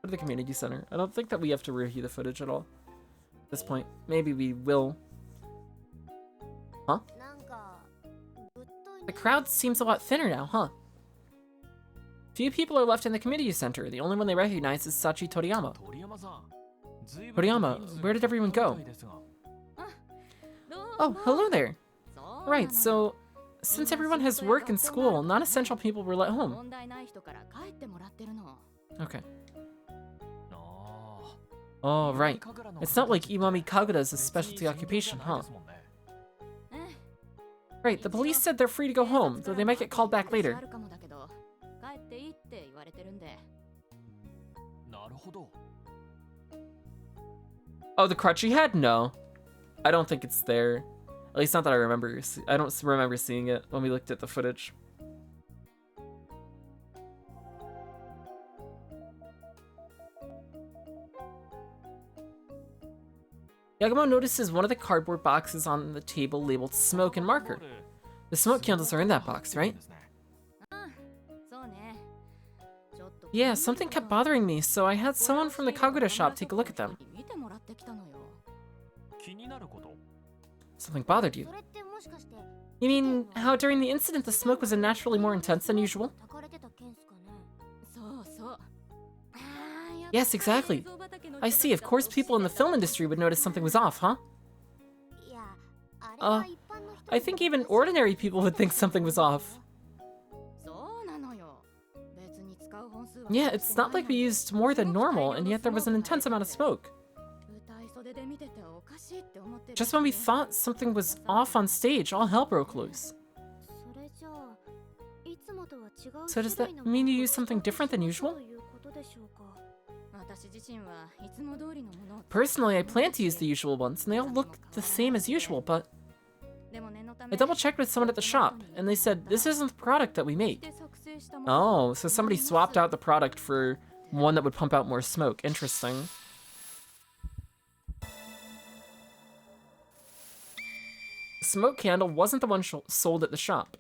Go to the community center. I don't think that we have to review the footage at all. At this point. Maybe we will. Huh? The crowd seems a lot thinner now, huh? Few people are left in the community center. The only one they recognize is Sachi Toriyama. Toriyama, where did everyone go? Oh, hello there. Right, so since everyone has work and school, non-essential people were let home. Okay. Oh, right. It's not like Imami Kagura's a specialty occupation, huh? Right, the police said they're free to go home, though they might get called back later. Oh, the crutch he had? No. I don't think it's there. At least not that I remember. I don't remember seeing it when we looked at the footage. Yagumo notices one of the cardboard boxes on the table labeled smoke and marker. The smoke candles are in that box, right? Yeah, something kept bothering me, so I had someone from the Kagura shop take a look at them. Something bothered you? You mean how during the incident the smoke was unnaturally more intense than usual? Yes, exactly. I see, of course people in the film industry would notice something was off, huh? I think even ordinary people would think something was off. Yeah, it's not like we used more than normal, and yet there was an intense amount of smoke. Just when we thought something was off on stage, all hell broke loose. So does that mean you used something different than usual? Personally, I plan to use the usual ones, and they all look the same as usual, but I double-checked with someone at the shop, and they said this isn't the product that we make. Oh, so somebody swapped out the product for one that would pump out more smoke. Interesting. The smoke candle wasn't the one sold at the shop.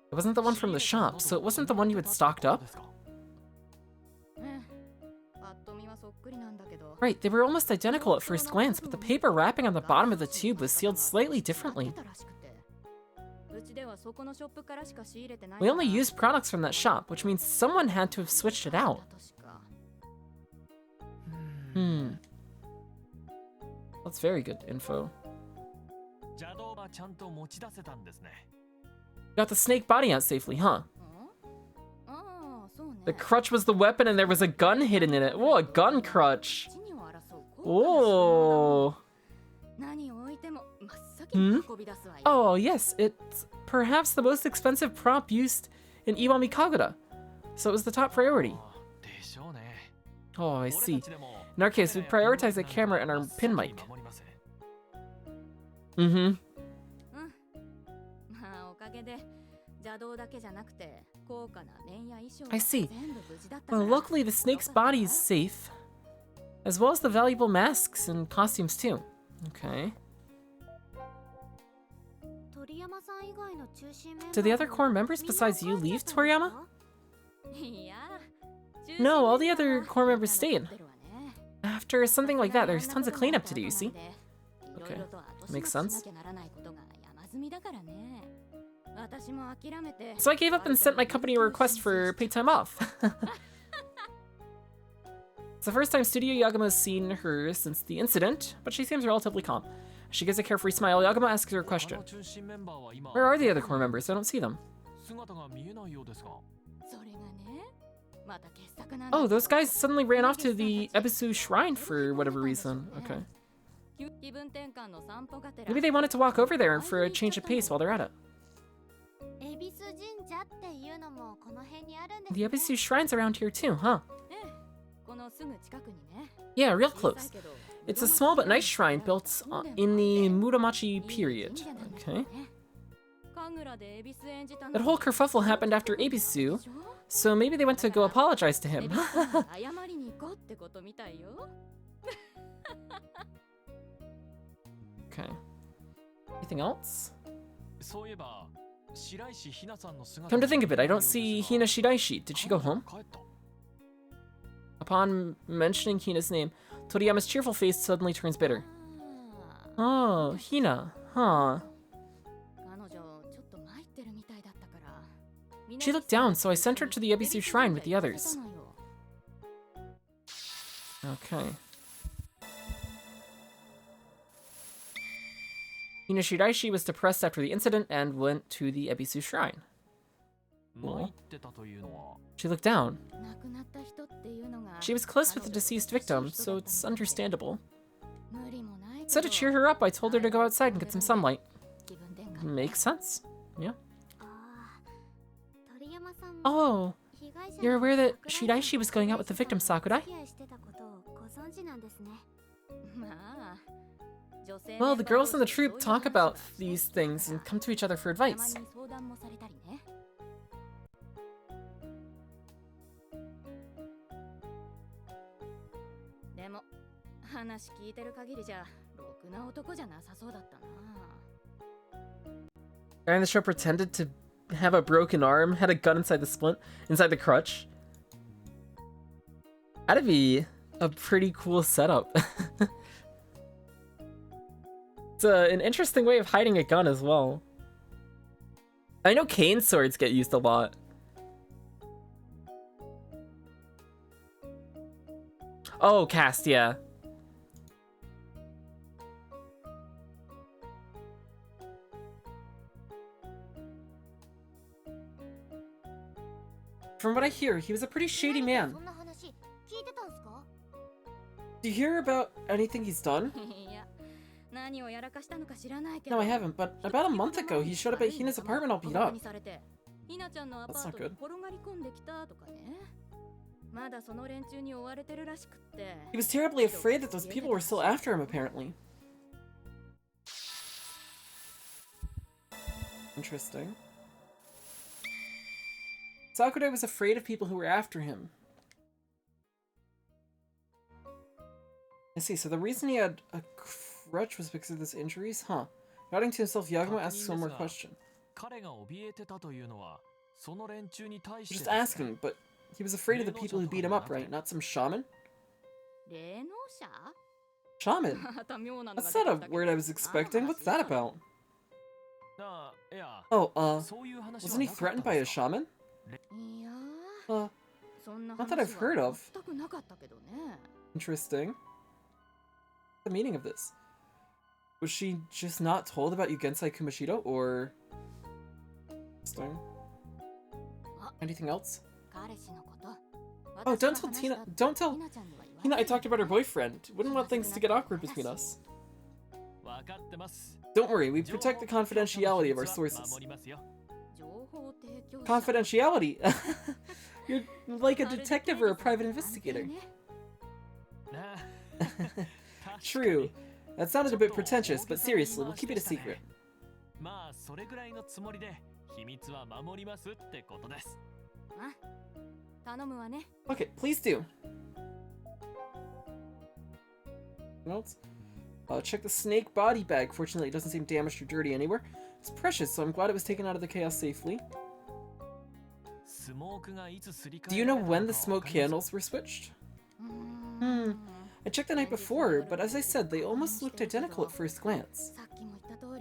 It wasn't the one from the shop, so it wasn't the one you had stocked up? Right, they were almost identical at first glance, but the paper wrapping on the bottom of the tube was sealed slightly differently. We only used products from that shop, which means someone had to have switched it out. That's very good info. Got the snake body out safely, huh? The crutch was the weapon and there was a gun hidden in it. Whoa, a gun crutch. Whoa. Oh, yes, it's perhaps the most expensive prop used in Iwami Kagura. So it was the top priority. Oh, I see. In our case, we prioritize the camera and our pin mic. I see. Well, luckily the snake's body is safe, as well as the valuable masks and costumes too. Okay. Did the other core members besides you leave Toriyama? No, all the other core members stayed. After something like that, there's tons of cleanup to do, you see? Okay. Makes sense. So I gave up and sent my company a request for paid time off. It's the first time Studio Yagumo's seen her since the incident, but she seems relatively calm. She gives a carefree smile. Yagumo asks her a question. Where are the other core members? I don't see them. Oh, those guys suddenly ran off to the Ebisu Shrine for whatever reason. Okay. Maybe they wanted to walk over there for a change of pace while they're at it. The Ebisu Shrine's around here too, huh? Yeah, real close. It's a small but nice shrine built in the Muromachi period. Okay. That whole kerfuffle happened after Ebisu, so maybe they went to go apologize to him. Okay. Anything else? Come to think of it, I don't see Hina Shiraishi. Did she go home? Upon mentioning Hina's name, Toriyama's cheerful face suddenly turns bitter. Oh, Hina, huh? She looked down, so I sent her to the Ebisu Shrine with the others. Okay. Hina Shiraishi was depressed after the incident and went to the Ebisu Shrine. Cool. She looked down. She was close with the deceased victim, so it's understandable. So to cheer her up, I told her to go outside and get some sunlight. Makes sense. Yeah. Oh, you're aware that Shiraishi was going out with the victim, Sakurai? Well, the girls in the troupe talk about these things and come to each other for advice. Guy in the show pretended to have a broken arm, had a gun inside the crutch. That'd be a pretty cool setup. It's an interesting way of hiding a gun as well. I know cane swords get used a lot. Oh, cast, yeah. From what I hear, he was a pretty shady man. Do you hear about anything he's done? No, I haven't, but about a month ago, he showed up at Hina's apartment all beat up. That's not good. He was terribly afraid that those people were still after him, apparently. Interesting. Sakurai was afraid of people who were after him. I see, so the reason he had a crutch was because of his injuries? Huh. Nodding to himself, Yagumo asks one more question. Just asking, but he was afraid of the people who beat him up, right? Not some shaman? Shaman? That's not a word I was expecting. What's that about? Oh, wasn't he threatened by a shaman? Not that I've heard of. Interesting. What's the meaning of this? Was she just not told about Yugensai Kumashido, or... Interesting. Anything else? Oh, don't tell Hina I talked about her boyfriend. Wouldn't want things to get awkward between us. Don't worry, we protect the confidentiality of our sources. Confidentiality? You're like a detective or a private investigator. True. That sounded a bit pretentious, but seriously, we'll keep it a secret. Okay, please do. What else? Check the snake body bag. Fortunately, it doesn't seem damaged or dirty anywhere. It's precious, so I'm glad it was taken out of the chaos safely. Do you know when the smoke candles were switched? I checked the night before, but as I said, they almost looked identical at first glance.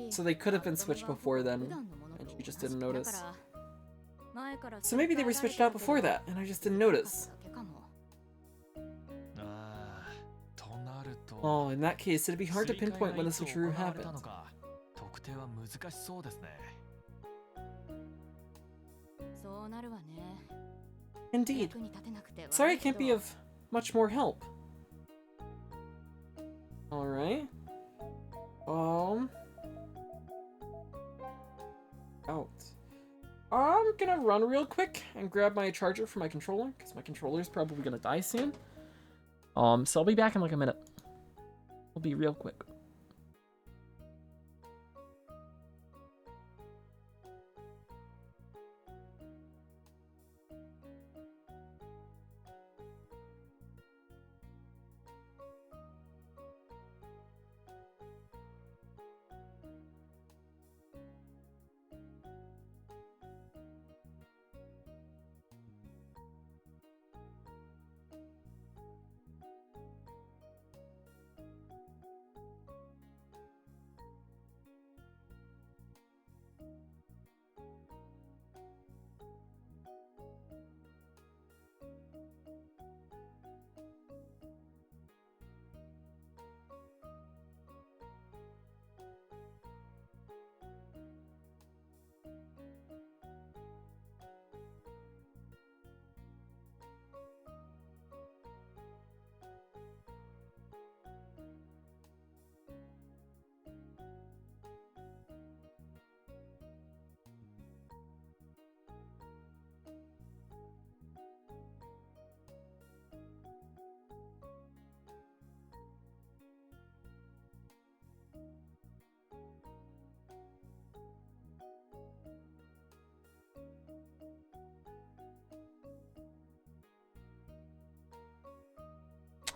So they could have been switched before then, and you just didn't notice. So maybe they were switched out before that, and I just didn't notice. Oh, in that case, it'd be hard to pinpoint when the switcheroo happened. Indeed. Sorry I can't be of much more help. Alright. Out. I'm gonna run real quick and grab my charger for my controller, because my controller's probably gonna die soon. So I'll be back in like a minute. I'll be real quick.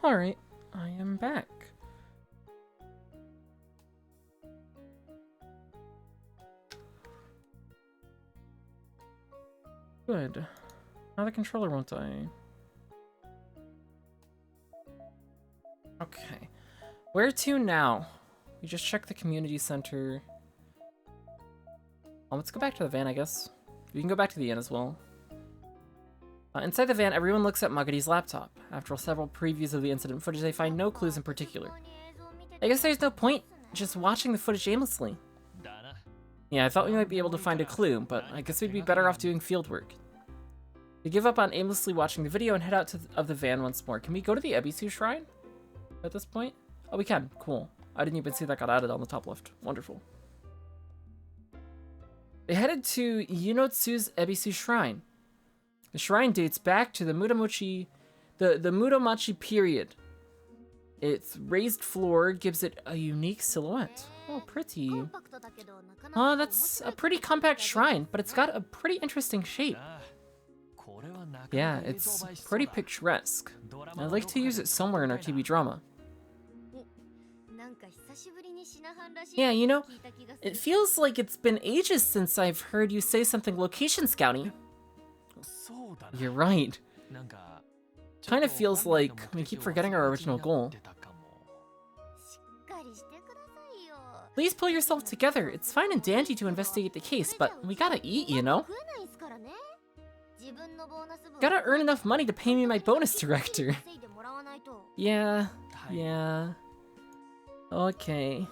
Alright, I am back. Good. Now the controller won't die. Okay. Where to now? We just checked the community center. Let's go back to the van, I guess. We can go back to the inn as well. Inside the van, everyone looks at Muggety's laptop. After several previews of the incident footage, they find no clues in particular. I guess there's no point just watching the footage aimlessly. Yeah, I thought we might be able to find a clue, but I guess we'd be better off doing fieldwork. We give up on aimlessly watching the video and head out of the van once more. Can we go to the Ebisu Shrine at this point? Oh, we can. Cool. I didn't even see that got added on the top left. Wonderful. They headed to Yunotsu's Ebisu Shrine. The shrine dates back to the Muromachi period. Its raised floor gives it a unique silhouette. Oh, pretty. Oh, that's a pretty compact shrine, but it's got a pretty interesting shape. Yeah, it's pretty picturesque. I'd like to use it somewhere in our TV drama. Yeah, you know, it feels like it's been ages since I've heard you say something location scouting. You're right. Kind of feels like we keep forgetting our original goal. Please pull yourself together. It's fine and dandy to investigate the case, but we gotta eat, you know? Gotta earn enough money to pay me my bonus, director. Yeah. Okay.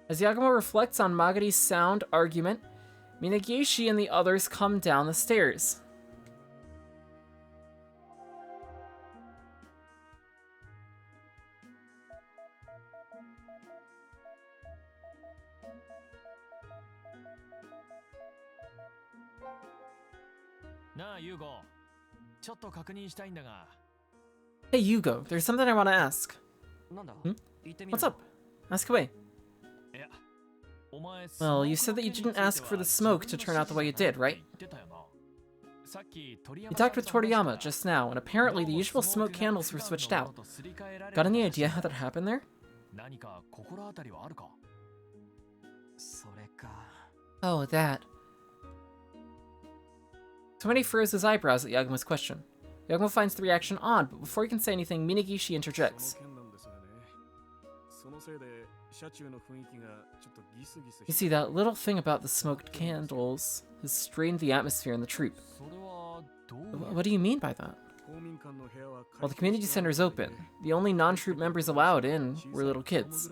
As Yagumo reflects on Magari's sound argument, Minagishi and the others come down the stairs. Hey Yugo, there's something I want to ask. What's up? Ask away. Well, you said that you didn't ask for the smoke to turn out the way it did, right? You talked with Toriyama just now, and apparently the usual smoke candles were switched out. Got any idea how that happened there? Oh, that. Tomine furrows his eyebrows at Yagumo's question. Yagumo finds the reaction odd, but before he can say anything, Minagishi interjects. You see, that little thing about the smoked candles has strained the atmosphere in the troop. What do you mean by that? Well, the community center is open. The only non-troop members allowed in were little kids.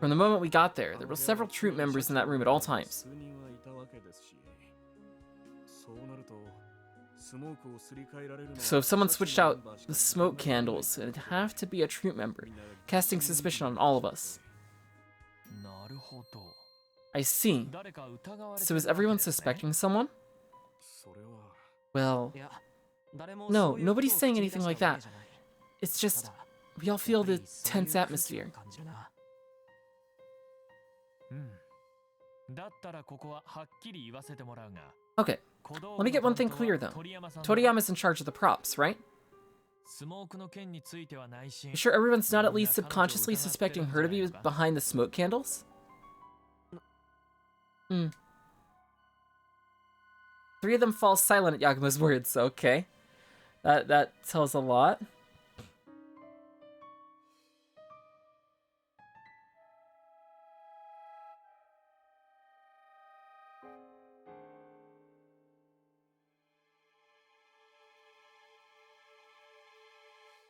From the moment we got there were several troop members in that room at all times. So if someone switched out the smoke candles, it'd have to be a troop member, casting suspicion on all of us. I see. So is everyone suspecting someone? Well, no, nobody's saying anything like that. It's just, we all feel the tense atmosphere. Okay, let me get one thing clear though. Toriyama's in charge of the props, right? You sure everyone's not at least subconsciously suspecting her to be behind the smoke candles? Three of them fall silent at Yagumo's words, okay. That tells a lot.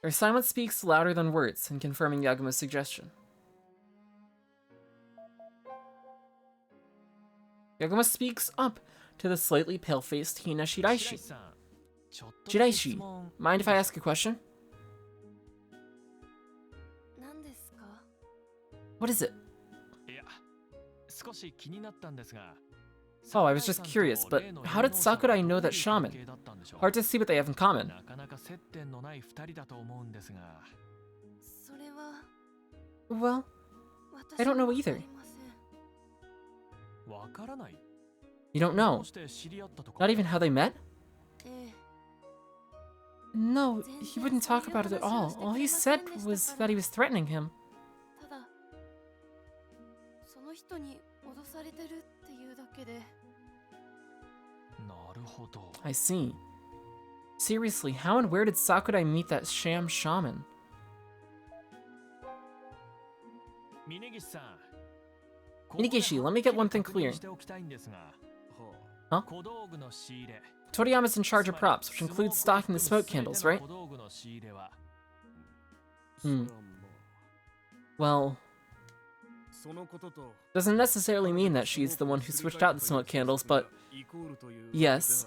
Their silence speaks louder than words in confirming Yagumo's suggestion. Yagumo speaks up to the slightly pale-faced Hina Shiraishi. Shiraishi, mind if I ask a question? What is it? Oh, I was just curious, but how did Sakurai know that shaman? Hard to see what they have in common. Well, I don't know either. You don't know? Not even how they met? No, he wouldn't talk about it at all. All he said was that he was threatening him. I see. Seriously, how and where did Sakurai meet that sham shaman? Minagishi, let me get one thing clear. Huh? Toriyama's in charge of props, which includes stocking the smoke candles, right? Well, doesn't necessarily mean that she's the one who switched out the smoke candles, but yes.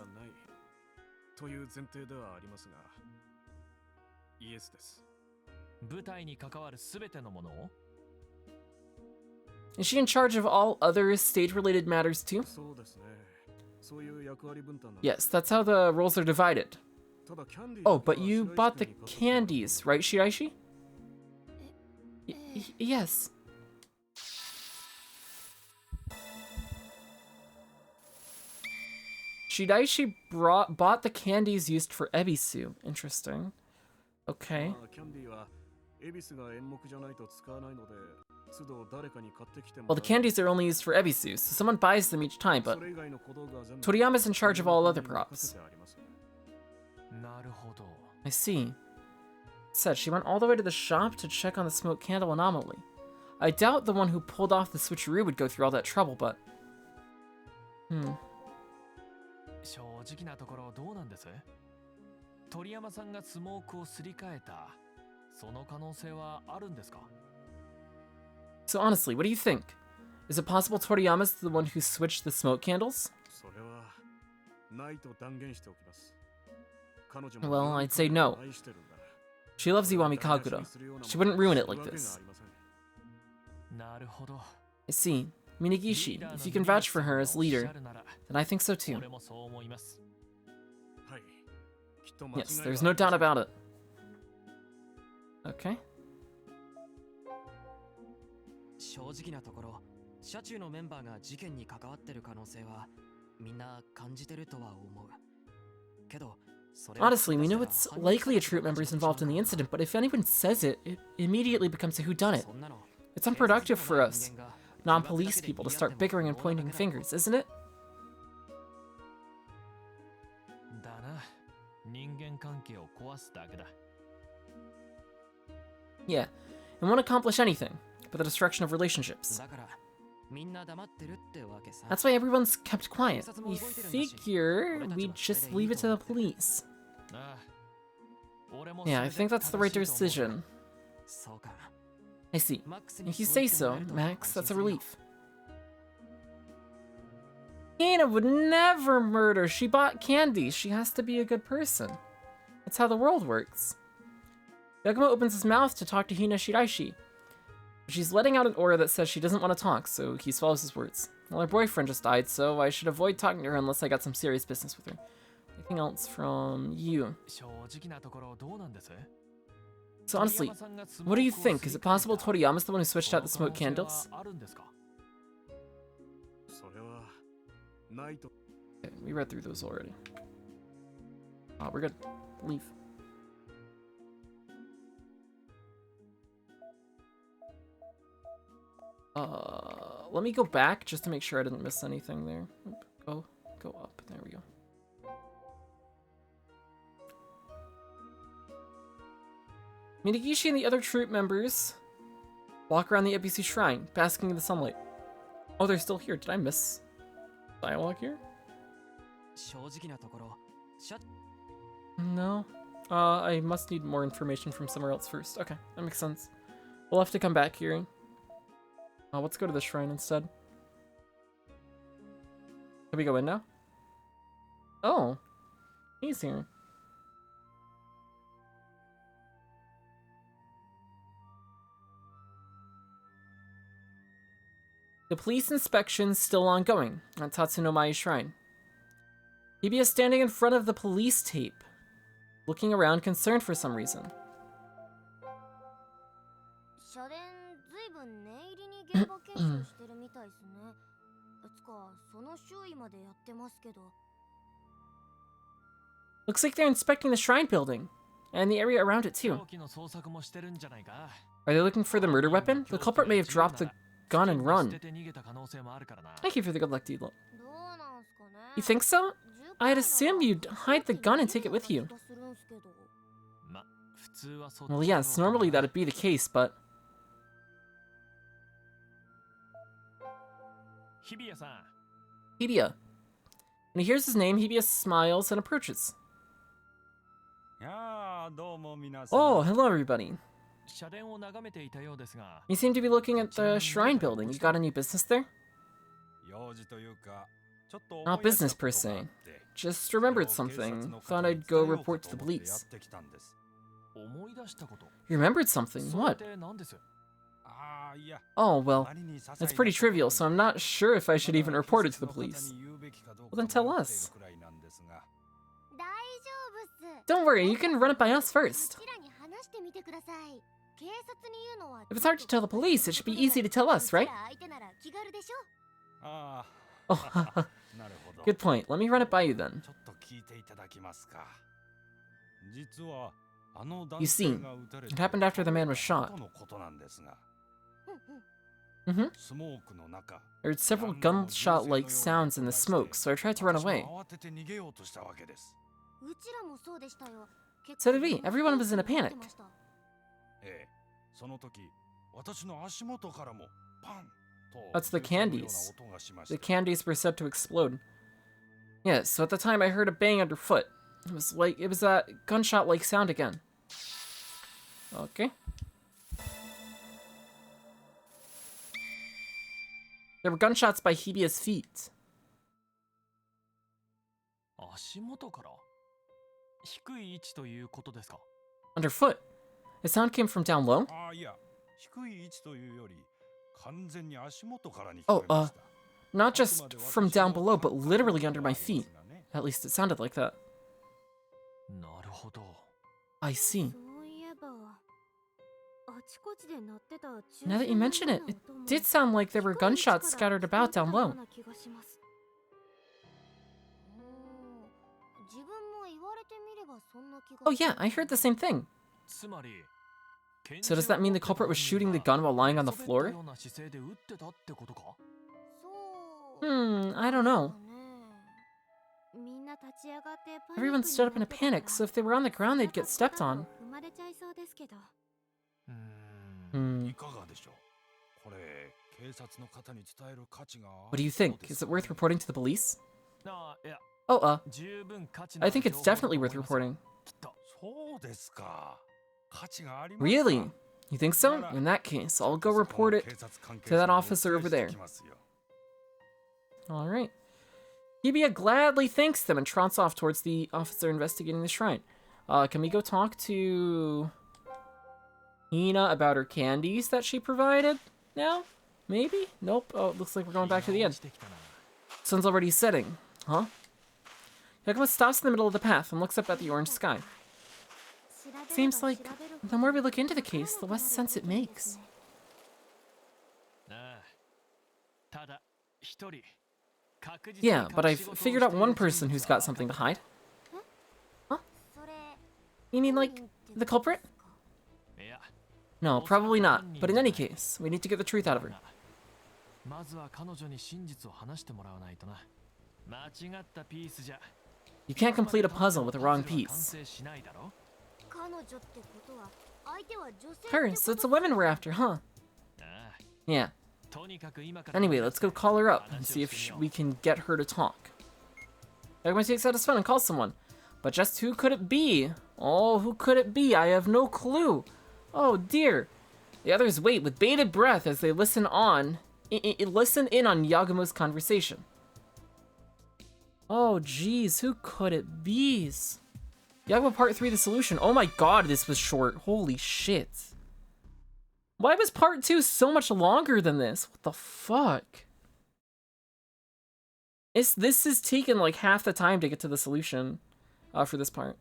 Is she in charge of all other stage-related matters too? Yes, that's how the roles are divided. Oh, but you bought the candies, right, Shiraishi? Yes. Shiraishi bought the candies used for Ebisu. Interesting. Okay. Well, the candies are only used for Ebisu, so someone buys them each time, but Toriyama's in charge of all other props. I see. Said she went all the way to the shop to check on the smoke candle anomaly. I doubt the one who pulled off the switcheroo would go through all that trouble, but... So honestly, what do you think? Is it possible Toriyama's the one who switched the smoke candles? Well, I'd say no. She loves Iwami Kagura. She wouldn't ruin it like this. I see. Minagishi, if you can vouch for her as leader, then I think so too. Yes, there's no doubt about it. Okay. Honestly, we know it's likely a troop member is involved in the incident, but if anyone says it, it immediately becomes a whodunit. It's unproductive for us, non-police people, to start bickering and pointing fingers, isn't it? Yeah, it won't accomplish anything but the destruction of relationships. That's why everyone's kept quiet. We figure we'd just leave it to the police. Yeah, I think that's the right decision. I see. If you say so, Max, that's a relief. Hina would never murder. She bought candy. She has to be a good person. That's how the world works. Yagumo opens his mouth to talk to Hina Shiraishi. She's letting out an aura that says she doesn't want to talk, so he swallows his words. Well, her boyfriend just died, so I should avoid talking to her unless I got some serious business with her. Anything else from you? So honestly, what do you think? Is it possible Toriyama's the one who switched out the smoke candles? Okay, we read through those already. Oh, we're good. Leave. Let me go back just to make sure I didn't miss anything there. Oop, go up. There we go. Minagishi and the other troop members walk around the NPC shrine, basking in the sunlight. Oh, they're still here. Did I miss dialogue here? No. I must need more information from somewhere else first. Okay, that makes sense. We'll have to come back here. Let's go to the shrine instead. Can we go in now? Oh, he's here. The police inspection's still ongoing at Tatsunomai Shrine. Hibiya is standing in front of the police tape, looking around concerned for some reason. Looks like they're inspecting the shrine building, and the area around it too. Are they looking for the murder weapon? The culprit may have dropped the gun and run. Thank you for the good luck, Deedle. You think so? I'd assume you'd hide the gun and take it with you. Well, yes, normally that'd be the case, but... Hibiya. When he hears his name, Hibiya smiles and approaches. Oh, hello everybody. You seem to be looking at the shrine building. You got any business there? Not business per se. Just remembered something. Thought I'd go report to the police. You remembered something? What? Oh, well, it's pretty trivial, so I'm not sure if I should even report it to the police. Well, then tell us. Don't worry, you can run it by us first. If it's hard to tell the police, it should be easy to tell us, right? Oh, good point. Let me run it by you then. You see, it happened after the man was shot. I heard several gunshot-like sounds in the smoke, so I tried to run away. So did we. Everyone was in a panic. That's the candies. The candies were said to explode. Yeah, so at the time I heard a bang underfoot. It was that gunshot-like sound again. Okay. There were gunshots by Hibiya's feet. Underfoot? The sound came from down low? Oh, not just from down below, but literally under my feet. At least it sounded like that. I see. Now that you mention it, it did sound like there were gunshots scattered about down low. Oh yeah, I heard the same thing. So does that mean the culprit was shooting the gun while lying on the floor? I don't know. Everyone stood up in a panic, so if they were on the ground, they'd get stepped on. What do you think? Is it worth reporting to the police? Oh, I think it's definitely worth reporting. Really? You think so? In that case, I'll go report it to that officer over there. Alright. Hibiya gladly thanks them and trots off towards the officer investigating the shrine. Can we go talk to Hina about her candies that she provided now? Maybe? Nope. Oh, it looks like we're going back to the end. Sun's already setting. Huh? Yagumo stops in the middle of the path and looks up at the orange sky. Seems like the more we look into the case, the less sense it makes. Yeah, but I've figured out one person who's got something to hide. Huh? You mean, like, the culprit? No, probably not. But in any case, we need to get the truth out of her. You can't complete a puzzle with a wrong piece. Her, so it's a woman we're after, huh? Yeah. Anyway, let's go call her up and see if we can get her to talk. Yagumo takes out his phone and calls someone. But just who could it be? Oh, who could it be? I have no clue. Oh dear. The others wait with bated breath as they listen listen in on Yagumo's conversation. Oh geez, who could it be? Yagumo Part 3, the solution. Oh my god, this was short. Holy shit. Why was Part 2 so much longer than this? What the fuck? This is taking like half the time to get to the solution for this part.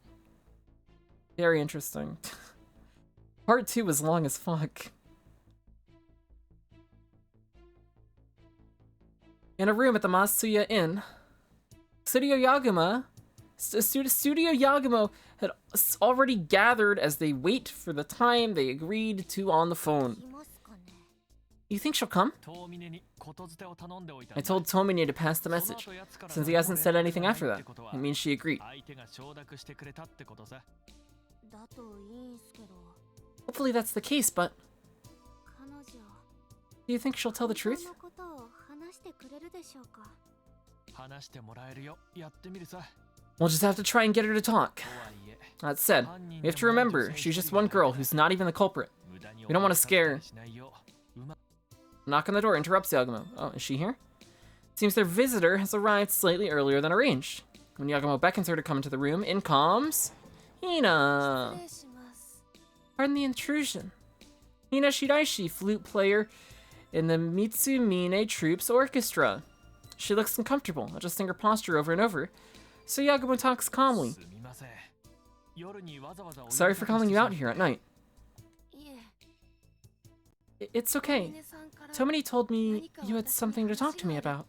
Very interesting. Part 2 was long as fuck. In a room at the Masuya Inn, Studio Yagumo had already gathered as they wait for the time they agreed to on the phone. You think she'll come? I told Tomine to pass the message. Since he hasn't said anything after that, it means she agreed. Hopefully that's the case, but... do you think she'll tell the truth? We'll just have to try and get her to talk. That said, we have to remember, she's just one girl who's not even the culprit. We don't want to scare her. Knock on the door interrupts Yagumo. Oh, is she here? Seems their visitor has arrived slightly earlier than arranged. When Yagumo beckons her to come into the room, in comes Hina. Pardon the intrusion. Hina Shiraishi, flute player in the Mitsumine Troops Orchestra. She looks uncomfortable, adjusting her posture over and over, so Yagumo talks calmly. Sorry for calling you out here at night. It's okay. Tomine told me you had something to talk to me about.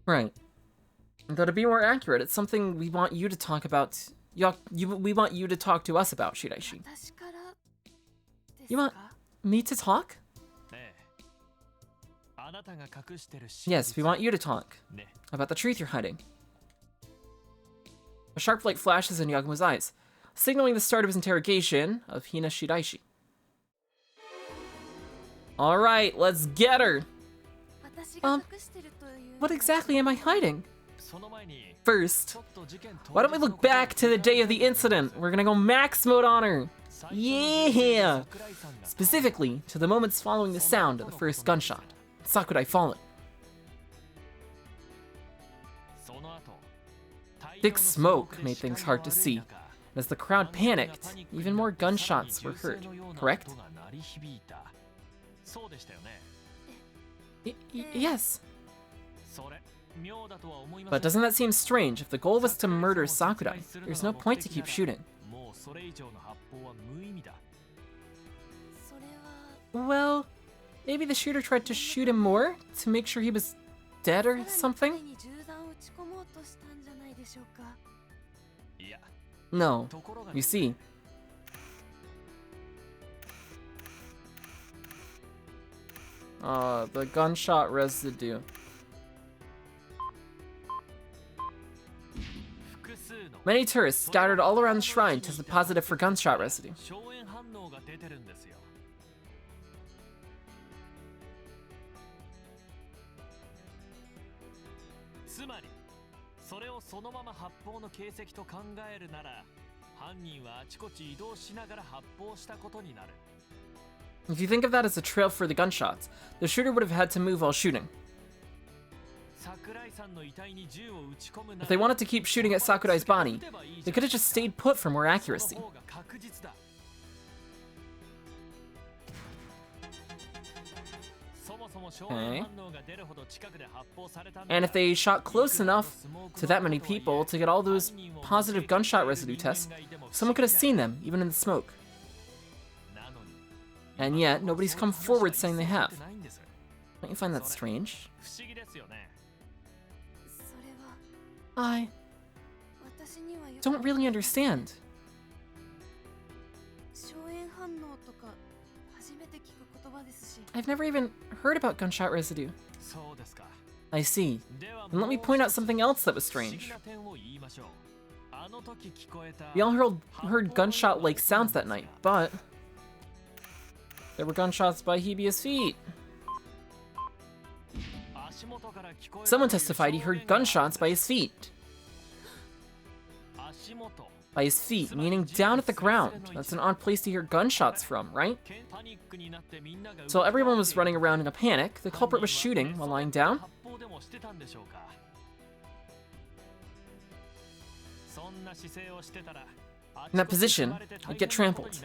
Right. Though to be more accurate, it's something we want you to talk about. We want you to talk to us about, Shiraishi. You want me to talk? Yes, we want you to talk about the truth you're hiding. A sharp light flashes in Yagumo's eyes, signaling the start of his interrogation of Hina Shiraishi. Alright, let's get her! What exactly am I hiding? First, why don't we look back to the day of the incident? We're gonna go max mode on her! Yeah! Specifically, to the moments following the sound of the first gunshot. Sakurai fallen. Thick smoke made things hard to see. As the crowd panicked, even more gunshots were heard, correct? Yes. But doesn't that seem strange? If the goal was to murder Sakurai, there's no point to keep shooting. Well, maybe the shooter tried to shoot him more to make sure he was dead or something? No. You see, The gunshot residue. Many tourists scattered all around the shrine tested positive for gunshot residue. If you think of that as a trail for the gunshots, the shooter would have had to move while shooting. If they wanted to keep shooting at Sakurai's body, they could have just stayed put for more accuracy. Okay. And if they shot close enough to that many people to get all those positive gunshot residue tests, someone could have seen them, even in the smoke. And yet, nobody's come forward saying they have. Don't you find that strange? I don't really understand. I've never even heard about gunshot residue. I see. And let me point out something else that was strange. We all heard gunshot-like sounds that night, but there were gunshots by Hibiya's feet. Someone testified he heard gunshots by his feet. By his feet, meaning down at the ground. That's an odd place to hear gunshots from, right? So everyone was running around in a panic. The culprit was shooting while lying down. In that position, I'd get trampled.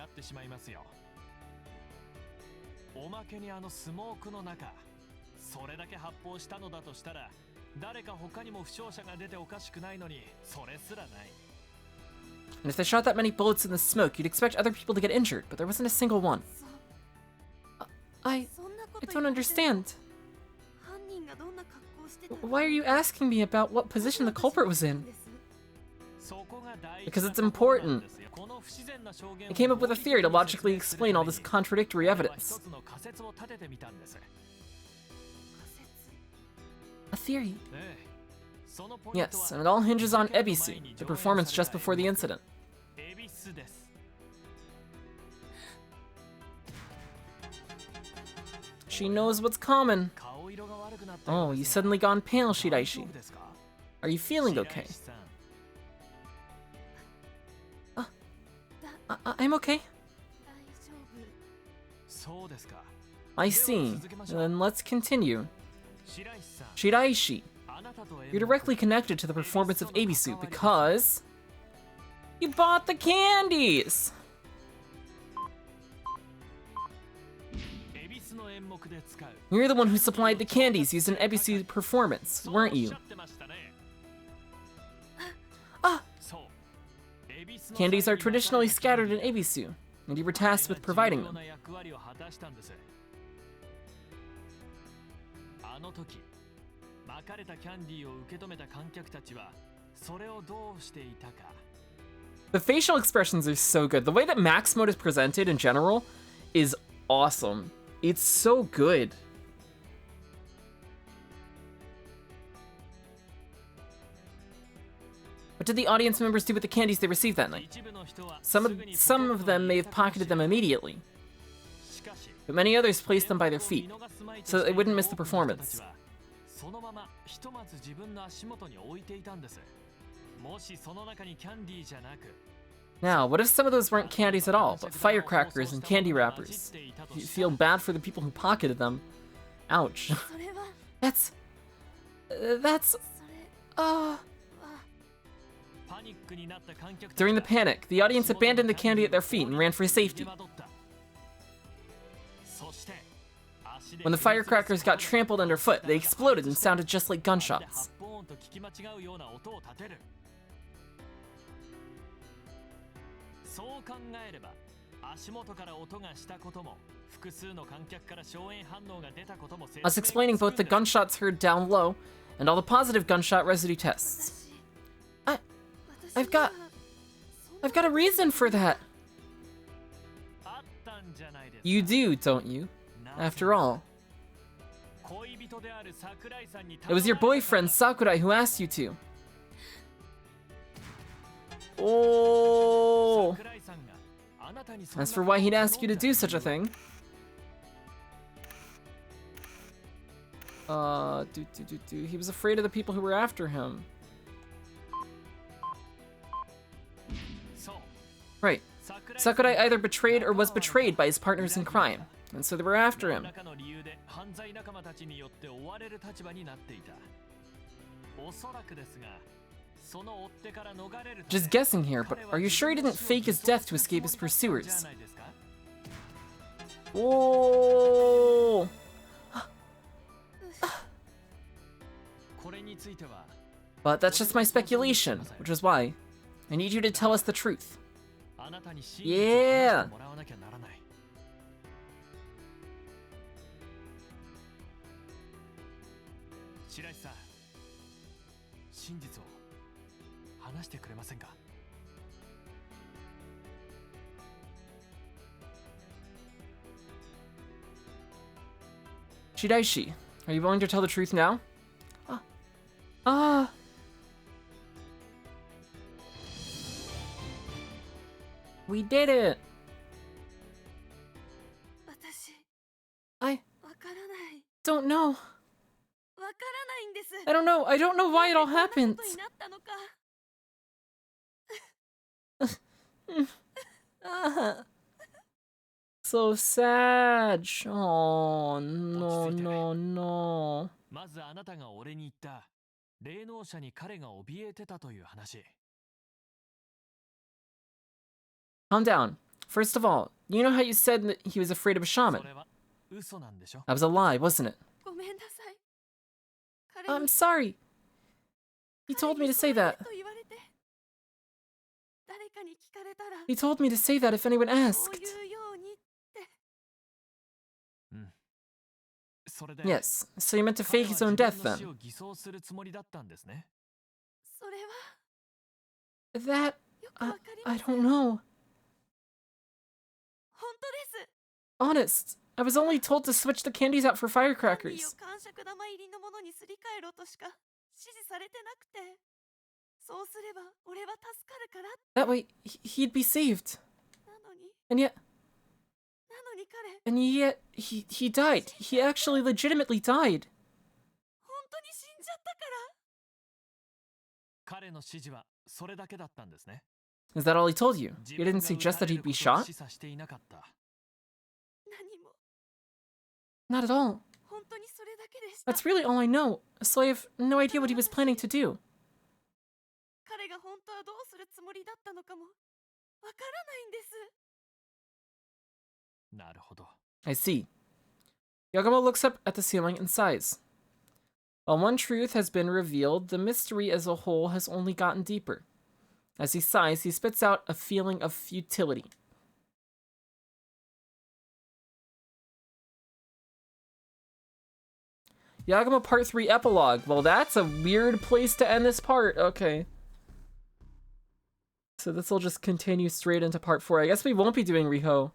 And if they shot that many bullets in the smoke, you'd expect other people to get injured, but there wasn't a single one. I don't understand. Why are you asking me about what position the culprit was in? Because it's important. I came up with a theory to logically explain all this contradictory evidence. A theory? Yes, and it all hinges on Ebisu, the performance just before the incident. She knows what's common. Oh, you suddenly gone pale, Shiraishi. Are you feeling okay? I'm okay. I see. Then let's continue. Shiraishi, you're directly connected to the performance of Ebisu because you bought the candies! You're the one who supplied the candies used in Ebisu's performance, weren't you? Ah! Candies are traditionally scattered in Ebisu, and you were tasked with providing them. The facial expressions are so good. The way that Max Mode is presented in general is awesome. It's so good. What did the audience members do with the candies they received that night? Some of them may have pocketed them immediately, but many others placed them by their feet, so that they wouldn't miss the performance. Now, what if some of those weren't candies at all, but firecrackers and candy wrappers? You feel bad for the people who pocketed them. Ouch. That's... During the panic, the audience abandoned the candy at their feet and ran for safety. When the firecrackers got trampled underfoot, they exploded and sounded just like gunshots. Us explaining both the gunshots heard down low and all the positive gunshot residue tests. I've got a reason for that. You do, don't you? After all, It was your boyfriend, Sakurai, who asked you to. Oh! As for why he'd ask you to do such a thing... He was afraid of the people who were after him. Right. Sakurai either betrayed or was betrayed by his partners in crime, and so they were after him. Just guessing here, but are you sure he didn't fake his death to escape his pursuers? Whoa! But that's just my speculation, which is why I need you to tell us the truth. Yeah! Shiraishi, are you willing to tell the truth now? We did it! I don't know. I don't know. I don't know why it all happened. So sad. Oh, no, no, no. Calm down. First of all, you know how you said that he was afraid of a shaman? That was a lie, wasn't it? I'm sorry. He told me to say that. He told me to say that if anyone asked. Yes, so he meant to fake his own death then. That... I don't know. Honest, I was only told to switch the candies out for firecrackers. That way, he'd be saved. And yet, he died. He actually legitimately died. Is that all he told you? He didn't suggest that he'd be shot? Not at all. That's really all I know, so I have no idea what he was planning to do. I see. Yagumo looks up at the ceiling and sighs. While one truth has been revealed, the mystery as a whole has only gotten deeper. As he sighs, he spits out a feeling of futility. Yagumo Part 3 Epilogue. Well, that's a weird place to end this part. Okay. So this will just continue straight into Part 4. I guess we won't be doing Riho.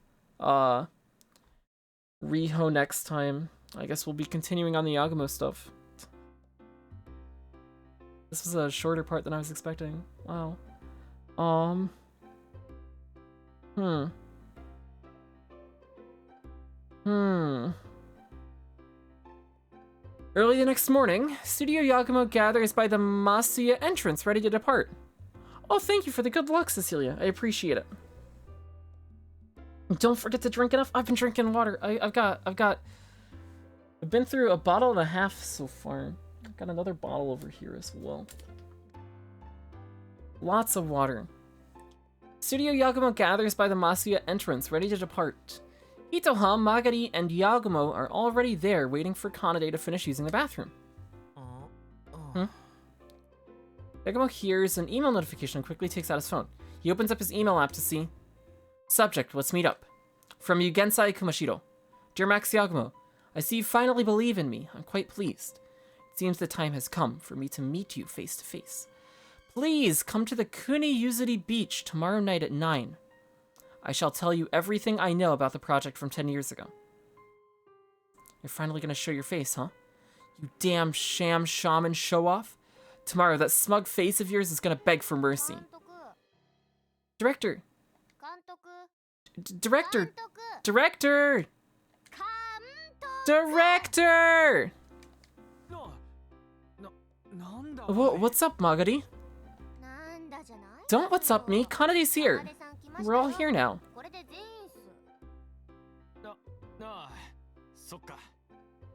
Riho next time. I guess we'll be continuing on the Yagumo stuff. This was a shorter part than I was expecting. Wow. Early the next morning, Studio Yagumo gathers by the Masuya entrance, ready to depart. Oh, thank you for the good luck, Cecilia. I appreciate it. Don't forget to drink enough. I've been drinking water. I've been through a bottle and a half so far. I've got another bottle over here as well. Lots of water. Studio Yagumo gathers by the Masuya entrance, ready to depart. Itoha, Magari, and Yagumo are already there, waiting for Kanade to finish using the bathroom. Yagumo hears an email notification and quickly takes out his phone. He opens up his email app to see. Subject, let's meet up. From Yugensai Kumashiro. Dear Max Yagumo, I see you finally believe in me. I'm quite pleased. It seems the time has come for me to meet you face to face. Please come to the Kuni Yuzuri Beach tomorrow night at 9. I shall tell you everything I know about the project from 10 years ago. You're finally gonna show your face, huh? You damn sham shaman show-off. Tomorrow, that smug face of yours is gonna beg for mercy. Director! Director! Director! Director! What's up, Magari? Don't what's up me, Kanade's here. We're all here now.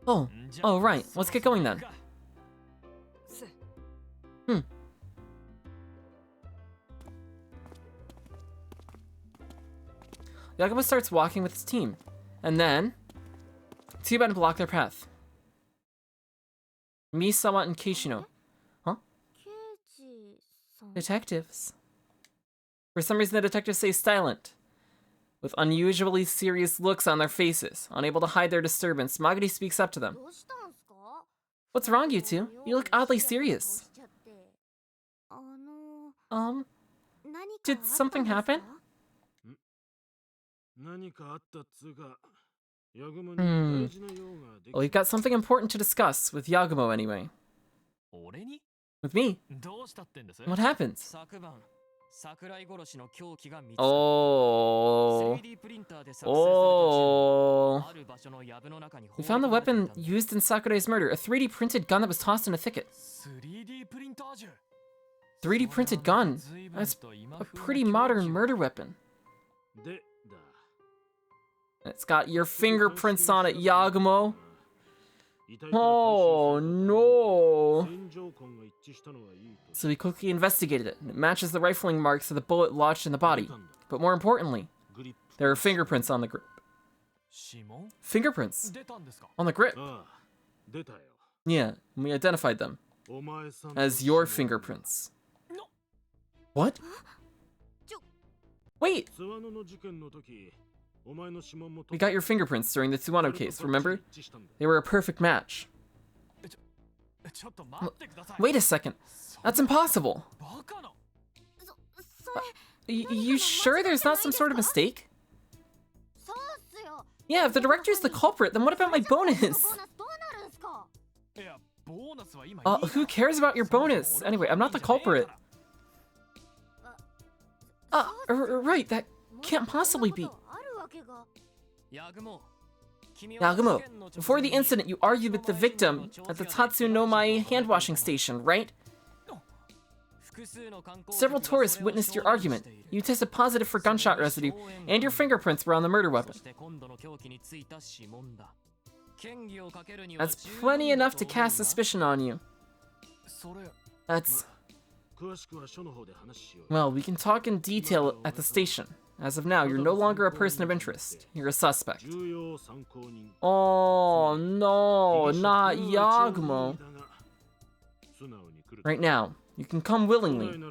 Oh, right. Let's get going then. Yagumo starts walking with his team, and then two men block their path. Misawa and Keishino. Huh? Detectives. For some reason, the detectives stay silent, with unusually serious looks on their faces. Unable to hide their disturbance, Magari speaks up to them. What's wrong, you two? You look oddly serious. Did something happen? Well, we've got something important to discuss with Yagumo anyway. With me? What happened? Oh. We found the weapon used in Sakurai's murder, a 3D printed gun that was tossed in a thicket. 3D printed gun? That's a pretty modern murder weapon. It's got your fingerprints on it, Yagumo. Oh no. So we quickly investigated it, and it matches the rifling marks of the bullet lodged in the body. But more importantly, there are fingerprints on the grip. Fingerprints? On the grip? Yeah, we identified them as your fingerprints. What? Wait! We got your fingerprints during the Tsuwano case, remember? They were a perfect match. Wait a second. That's impossible. You sure there's not some sort of mistake? Yeah, if the director's the culprit, then what about my bonus? Who cares about your bonus? Anyway, I'm not the culprit. Right, that can't possibly be. Yagumo, before the incident, you argued with the victim at the Tatsunomai hand-washing station, right? Several tourists witnessed your argument. You tested positive for gunshot residue, and your fingerprints were on the murder weapon. That's plenty enough to cast suspicion on you. That's... Well, we can talk in detail at the station. As of now, you're no longer a person of interest. You're a suspect. Oh no, not Yagumo. Right now, you can come willingly,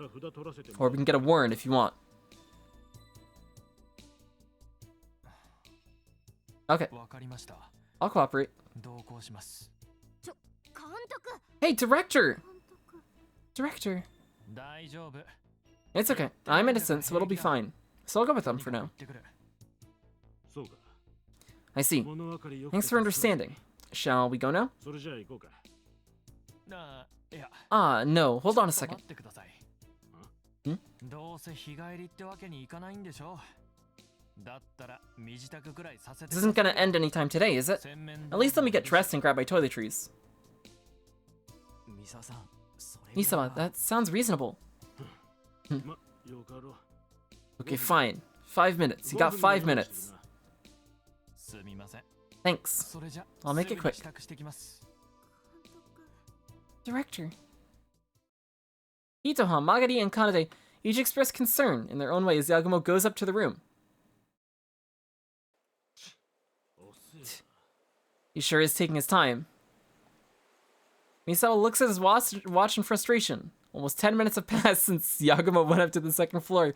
or we can get a warrant if you want. Okay, I'll cooperate. Hey, Director! Director. It's okay, I'm innocent, so it'll be fine. So I'll go with them for now. I see. Thanks for understanding. Shall we go now? No. Hold on a second. This isn't gonna end anytime today, is it? At least let me get dressed and grab my toiletries. Misawa, that sounds reasonable. Okay, fine. 5 minutes. You got 5 minutes. Thanks. I'll make it quick. Director. Itohan, Magari, and Kanade each express concern in their own way as Yagumo goes up to the room. He sure is taking his time. Misawa looks at his watch in frustration. Almost 10 minutes have passed since Yagumo went up to the second floor.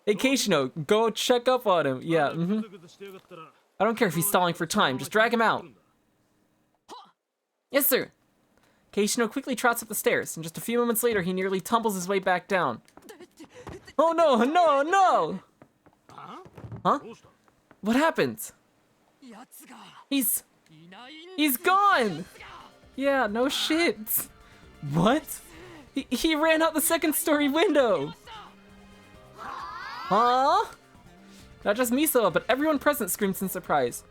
Hey, Keishino, go check up on him. Yeah, I don't care if he's stalling for time, just drag him out. Yes, sir. Keishino quickly trots up the stairs, and just a few moments later, he nearly tumbles his way back down. Oh no, no, no! Huh? What happened? He's gone! Yeah, no shit. What? He ran out the second story window. Huh? Not just Misawa, but everyone present screams in surprise.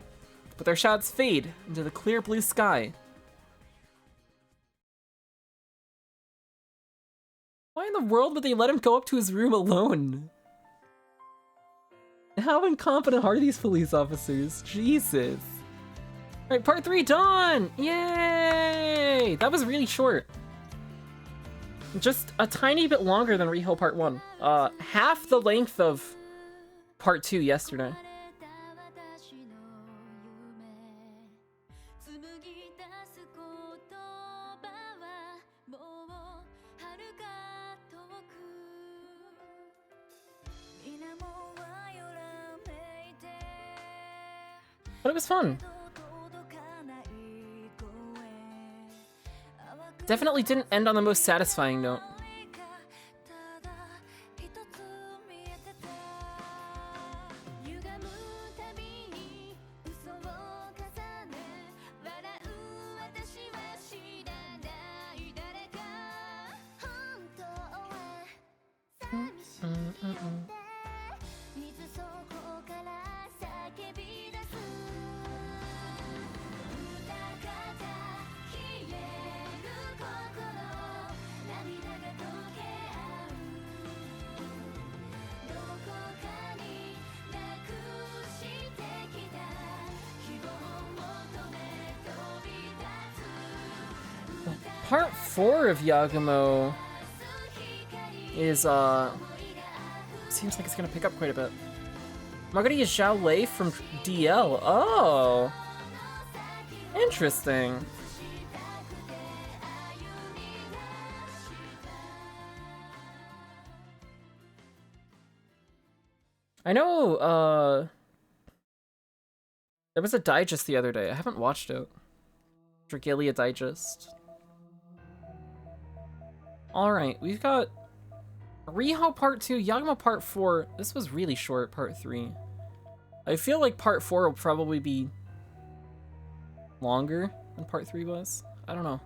But their shouts fade into the clear blue sky. Why in the world would they let him go up to his room alone? How incompetent are these police officers? Jesus. Alright, part 3 done! Yay! That was really short. Just a tiny bit longer than Riho part 1. Half the length of part 2 yesterday. But it was fun. Definitely didn't end on the most satisfying note. Part 4 of Yagumo is, seems like it's gonna pick up quite a bit. Magari is Zhao Lei from DL. Oh! Interesting. I know, there was a digest the other day. I haven't watched it. Dragalia Digest. Alright, we've got Riho part 2, Yagumo part 4. This was really short, part 3. I feel like part 4 will probably be longer than part 3 was. I don't know.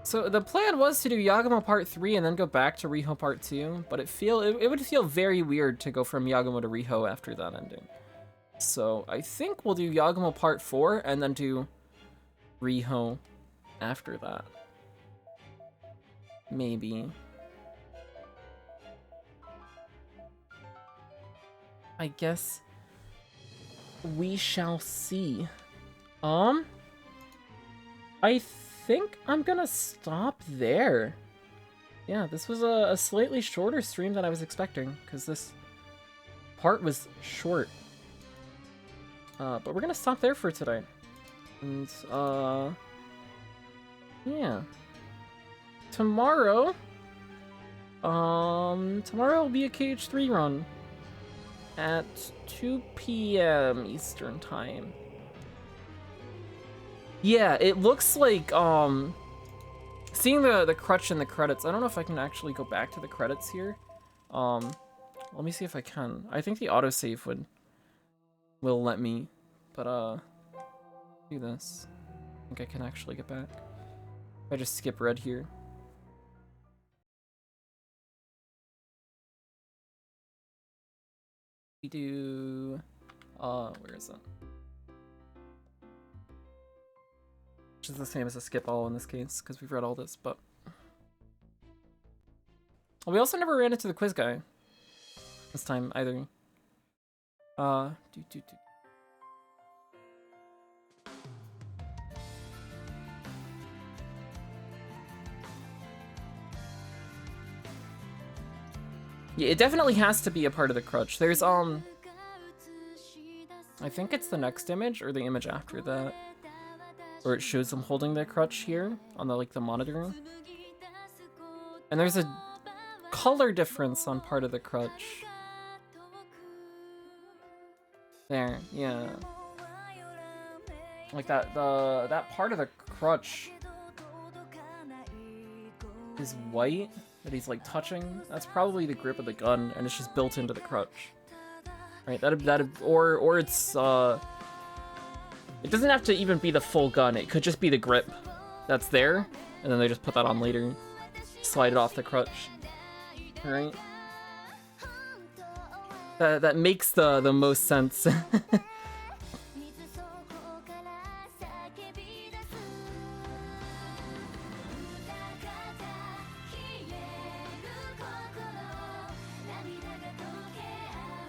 So the plan was to do Yagumo part 3 and then go back to Riho part 2, but it would feel very weird to go from Yagumo to Riho after that ending. So I think we'll do Yagumo part 4 and then do Riho after that. Maybe. I guess we shall see. I think I'm gonna stop there. Yeah, this was a slightly shorter stream than I was expecting, because this part was short. But we're gonna stop there for today. And, yeah. Tomorrow will be a KH3 run at 2 p.m. Eastern Time. Yeah, it looks like, seeing the crutch in the credits, I don't know if I can actually go back to the credits here. Let me see if I can. I think the autosave will let me, but, do this. I think I can actually get back. If I just skip red here. We do, where is it? Which is the same as a skip all in this case, because we've read all this, but... Well, we also never ran into the quiz guy this time, either. Yeah, it definitely has to be a part of the crutch. There's, I think it's the next image, or the image after that, where it shows him holding the crutch here, on the, like, the monitor. And there's a color difference on part of the crutch. There, yeah. Like that part of the crutch is white that he's like touching. That's probably the grip of the gun, and it's just built into the crutch. Right? Or it's It doesn't have to even be the full gun. It could just be the grip that's there, and then they just put that on later. Slide it off the crutch. Right? That makes the most sense.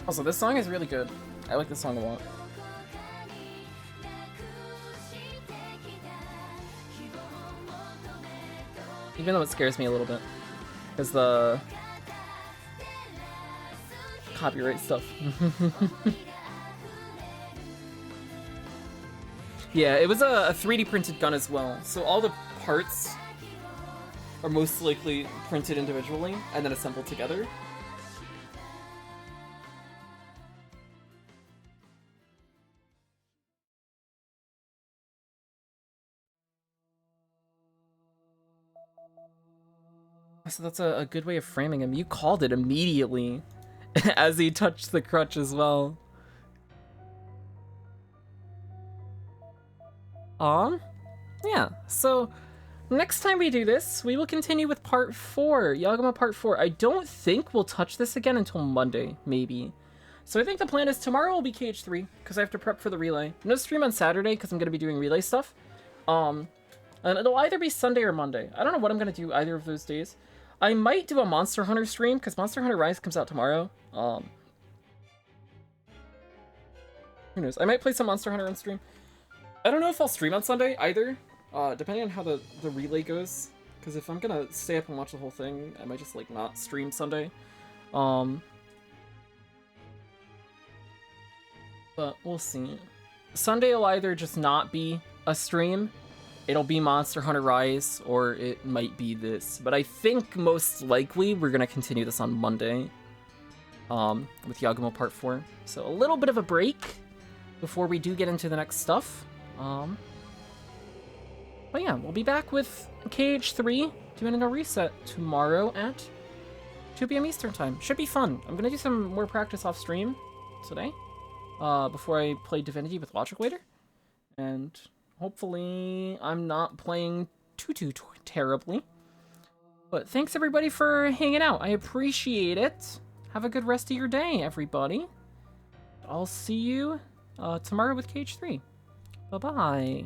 Also, this song is really good. I like this song a lot. Even though it scares me a little bit. Because the copyright stuff. Yeah, it was a 3D printed gun as well. So all the parts are most likely printed individually and then assembled together. So that's a good way of framing him. You called it immediately as he touched the crutch as well. Yeah, so next time we do this, we will continue with part 4, Yagumo part 4. I don't think we'll touch this again until Monday, maybe. So I think the plan is tomorrow will be KH3, because I have to prep for the relay. No stream on Saturday, because I'm going to be doing relay stuff. And it'll either be Sunday or Monday. I don't know what I'm going to do either of those days. I might do a Monster Hunter stream, because Monster Hunter Rise comes out tomorrow. Who knows? I might play some Monster Hunter on stream. I don't know if I'll stream on Sunday either, depending on how the relay goes. Because if I'm gonna stay up and watch the whole thing, I might just, like, not stream Sunday. But we'll see. Sunday will either just not be a stream, it'll be Monster Hunter Rise, or it might be this. But I think most likely we're gonna continue this on Monday, with Yagumo Part 4. So a little bit of a break before we do get into the next stuff. But yeah, we'll be back with KH3 doing a reset tomorrow at 2 p.m. Eastern Time. Should be fun. I'm gonna do some more practice off stream today, before I play Divinity with Logic later. And hopefully I'm not playing too terribly. But thanks everybody for hanging out. I appreciate it. Have a good rest of your day, everybody. I'll see you tomorrow with KH3. Bye-bye.